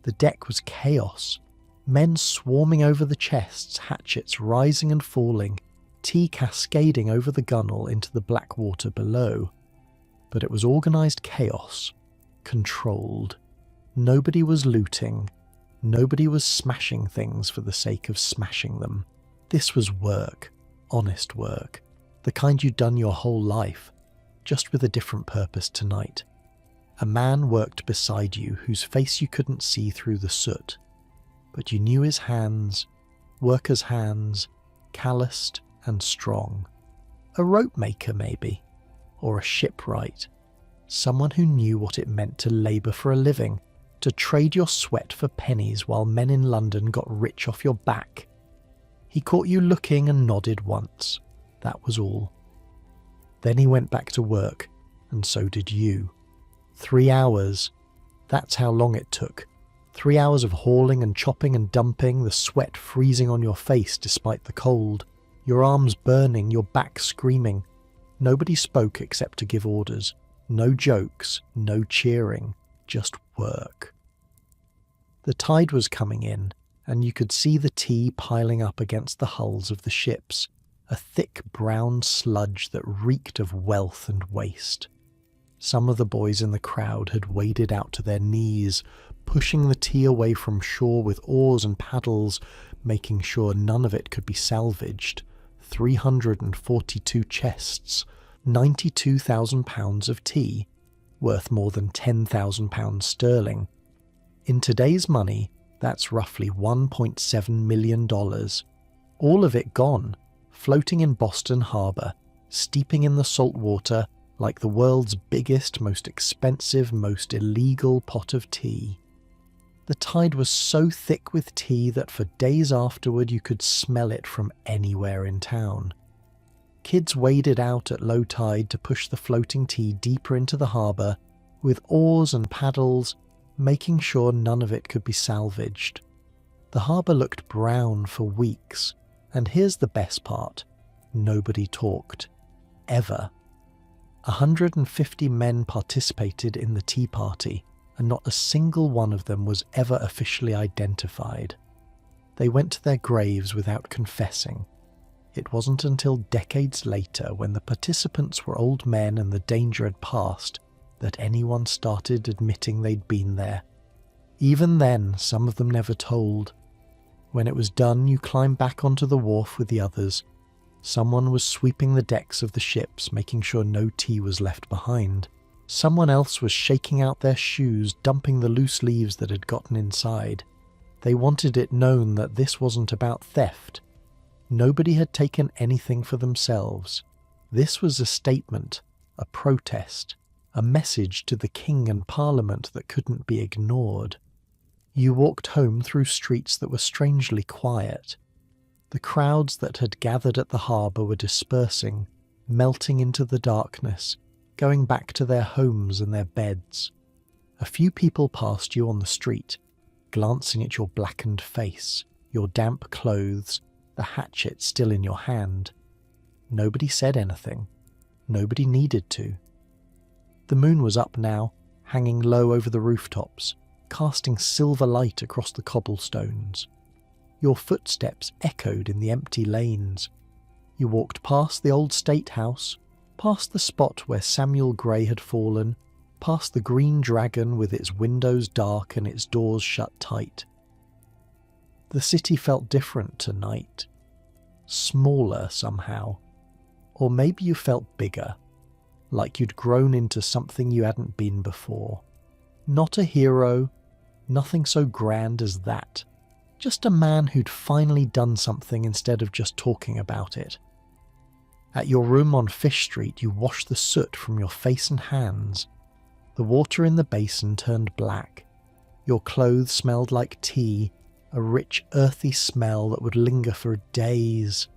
The deck was chaos. Men swarming over the chests, hatchets rising and falling, tea cascading over the gunwale into the black water below. But it was organised chaos, controlled. Nobody was looting. Nobody was smashing things for the sake of smashing them. This was work, honest work, the kind you'd done your whole life, just with a different purpose tonight. A man worked beside you whose face you couldn't see through the soot. But you knew his hands, workers' hands, calloused and strong. A rope maker maybe, or a shipwright. Someone who knew what it meant to labour for a living, to trade your sweat for pennies while men in London got rich off your back. He caught you looking and nodded once. That was all. Then he went back to work, and so did you. 3 hours. That's how long it took. 3 hours of hauling and chopping and dumping, the sweat freezing on your face despite the cold, your arms burning, your back screaming. Nobody spoke except to give orders. No jokes, no cheering, just work. The tide was coming in, and you could see the tea piling up against the hulls of the ships, a thick brown sludge that reeked of wealth and waste. Some of the boys in the crowd had waded out to their knees, pushing the tea away from shore with oars and paddles, making sure none of it could be salvaged. 342 chests, 92,000 pounds of tea, worth more than 10,000 pounds sterling. In today's money, that's roughly $1.7 million, All of it gone, floating in Boston Harbor, steeping in the salt water like the world's biggest, most expensive, most illegal pot of tea. The tide was so thick with tea that for days afterward you could smell it from anywhere in town. Kids waded out at low tide to push the floating tea deeper into the harbour with oars and paddles, making sure none of it could be salvaged. The harbour looked brown for weeks, and here's the best part: nobody talked. Ever. 150 men participated in the tea party, and not a single one of them was ever officially identified. They went to their graves without confessing. It wasn't until decades later, when the participants were old men and the danger had passed, that anyone started admitting they'd been there. Even then, some of them never told. When it was done, you climbed back onto the wharf with the others. Someone was sweeping the decks of the ships, making sure no tea was left behind. Someone else was shaking out their shoes, dumping the loose leaves that had gotten inside. They wanted it known that this wasn't about theft. Nobody had taken anything for themselves. This was a statement, a protest, a message to the king and parliament that couldn't be ignored. You walked home through streets that were strangely quiet. The crowds that had gathered at the harbour were dispersing, melting into the darkness, going back to their homes and their beds. A few people passed you on the street, glancing at your blackened face, your damp clothes, the hatchet still in your hand. Nobody said anything. Nobody needed to. The moon was up now, hanging low over the rooftops, casting silver light across the cobblestones. Your footsteps echoed in the empty lanes. You walked past the old state house, past the spot where Samuel Gray had fallen, past the Green Dragon with its windows dark and its doors shut tight. The city felt different tonight. Smaller somehow. Or maybe you felt bigger, like you'd grown into something you hadn't been before. Not a hero, nothing so grand as that. Just a man who'd finally done something instead of just talking about it. At your room on Fish Street, you washed the soot from your face and hands. The water in the basin turned black. Your clothes smelled like tea, a rich, earthy smell that would linger for days.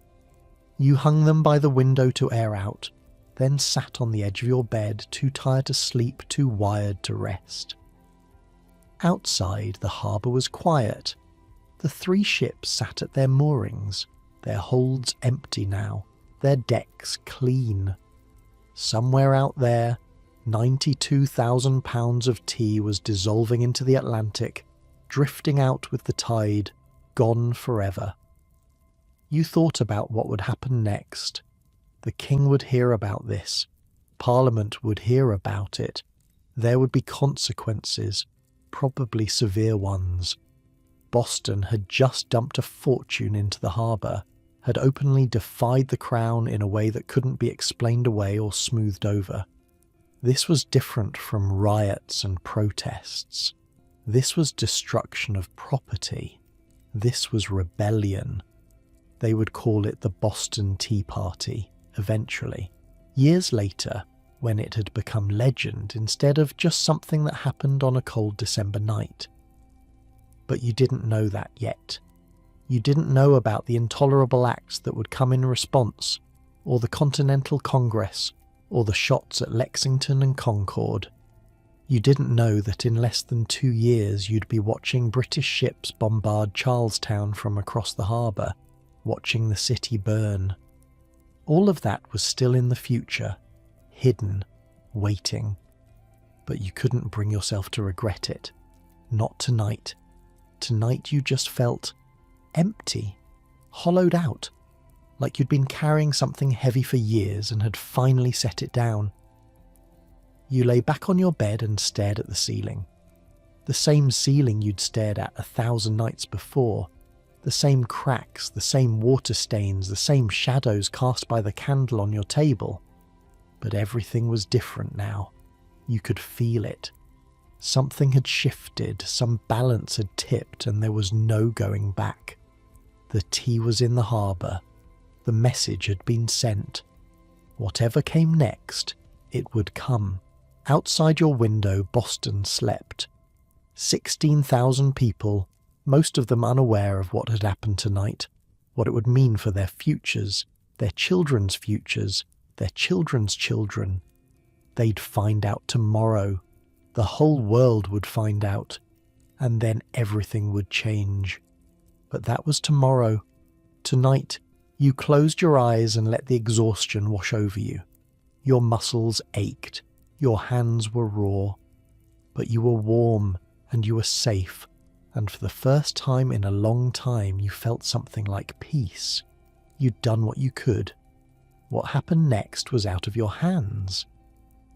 You hung them by the window to air out, then sat on the edge of your bed, too tired to sleep, too wired to rest. Outside, the harbour was quiet. The 3 ships sat at their moorings, their holds empty now, their decks clean. Somewhere out there, 92,000 pounds of tea was dissolving into the Atlantic, drifting out with the tide, gone forever. You thought about what would happen next. The king would hear about this. Parliament would hear about it. There would be consequences, probably severe ones. Boston had just dumped a fortune into the harbour, had openly defied the crown in a way that couldn't be explained away or smoothed over. This was different from riots and protests. This was destruction of property. This was rebellion. They would call it the Boston Tea Party, eventually. Years later, when it had become legend instead of just something that happened on a cold December night. But you didn't know that yet. You didn't know about the intolerable acts that would come in response, or the Continental Congress, or the shots at Lexington and Concord. You didn't know that in less than 2 years you'd be watching British ships bombard Charlestown from across the harbour, watching the city burn. All of that was still in the future, hidden, waiting. But you couldn't bring yourself to regret it. Not tonight. Tonight you just felt empty, hollowed out, like you'd been carrying something heavy for years and had finally set it down. You lay back on your bed and stared at the ceiling. The same ceiling you'd stared at 1,000 nights before. The same cracks, the same water stains, the same shadows cast by the candle on your table. But everything was different now. You could feel it. Something had shifted, some balance had tipped, and there was no going back. The tea was in the harbour. The message had been sent. Whatever came next, it would come. Outside your window, Boston slept. 16,000 people, most of them unaware of what had happened tonight, what it would mean for their futures, their children's futures, their children's children. They'd find out tomorrow. The whole world would find out. And then everything would change. But that was tomorrow. Tonight, you closed your eyes and let the exhaustion wash over you. Your muscles ached. Your hands were raw. But you were warm and you were safe. And for the first time in a long time, you felt something like peace. You'd done what you could. What happened next was out of your hands.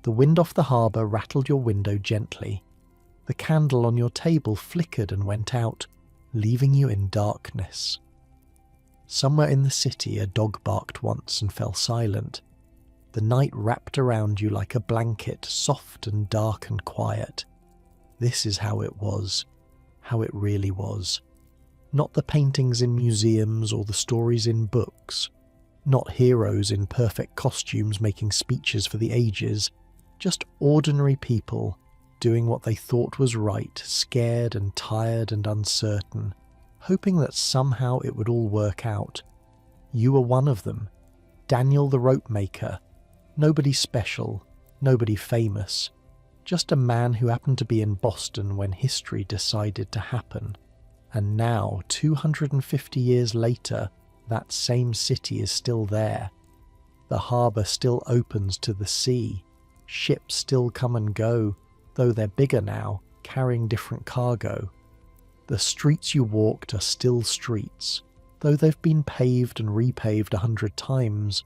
The wind off the harbour rattled your window gently. The candle on your table flickered and went out, leaving you in darkness. Somewhere in the city, a dog barked once and fell silent. The night wrapped around you like a blanket, soft and dark and quiet. This is how it was, how it really was. Not the paintings in museums or the stories in books. Not heroes in perfect costumes making speeches for the ages. Just ordinary people doing what they thought was right, scared and tired and uncertain, hoping that somehow it would all work out. You were one of them. Daniel the rope maker. Nobody special, nobody famous. Just a man who happened to be in Boston when history decided to happen. And now, 250 years later, that same city is still there. The harbour still opens to the sea. Ships still come and go, though they're bigger now, carrying different cargo. The streets you walked are still streets, though they've been paved and repaved 100 times.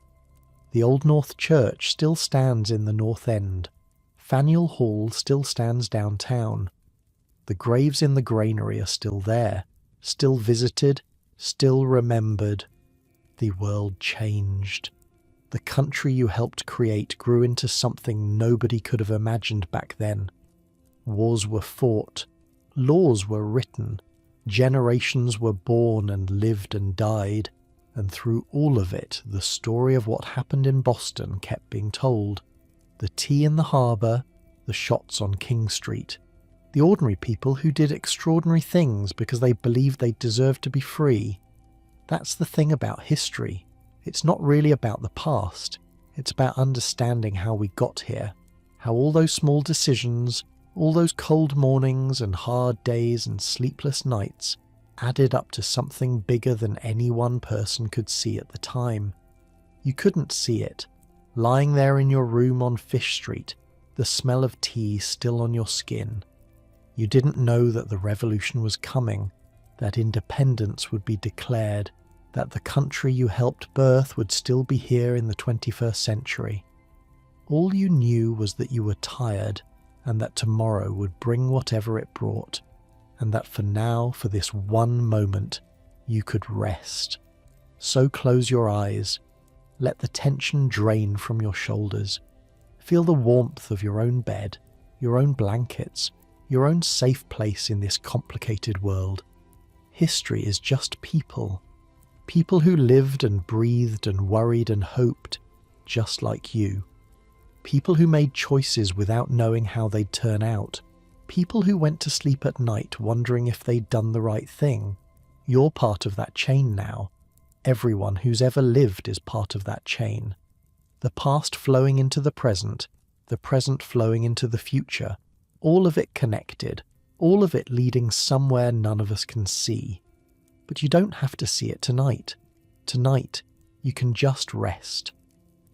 The Old North Church still stands in the North End. Faneuil Hall still stands downtown. The graves in the granary are still there, still visited, still remembered. The world changed. The country you helped create grew into something nobody could have imagined back then. Wars were fought. Laws were written. Generations were born and lived and died. And through all of it, the story of what happened in Boston kept being told. The tea in the harbour, the shots on King Street. The ordinary people who did extraordinary things because they believed they deserved to be free. That's the thing about history. It's not really about the past. It's about understanding how we got here. How all those small decisions, all those cold mornings and hard days and sleepless nights added up to something bigger than any one person could see at the time. You couldn't see it. Lying there in your room on Fish Street, the smell of tea still on your skin. You didn't know that the revolution was coming, that independence would be declared, that the country you helped birth would still be here in the 21st century. All you knew was that you were tired, and that tomorrow would bring whatever it brought, and that for now, for this one moment, you could rest. So close your eyes. Let the tension drain from your shoulders. Feel the warmth of your own bed, your own blankets, your own safe place in this complicated world. History is just people. People who lived and breathed and worried and hoped, just like you. People who made choices without knowing how they'd turn out. People who went to sleep at night wondering if they'd done the right thing. You're part of that chain now. Everyone who's ever lived is part of that chain. The past flowing into the present flowing into the future, all of it connected, all of it leading somewhere none of us can see. But you don't have to see it tonight. Tonight, you can just rest.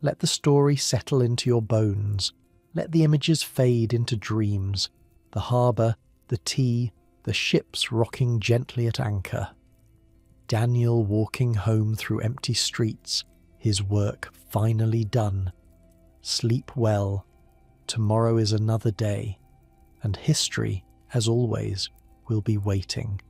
Let the story settle into your bones. Let the images fade into dreams. The harbour, the tea, the ships rocking gently at anchor. Daniel walking home through empty streets, his work finally done. Sleep well. Tomorrow is another day, and history, as always, will be waiting.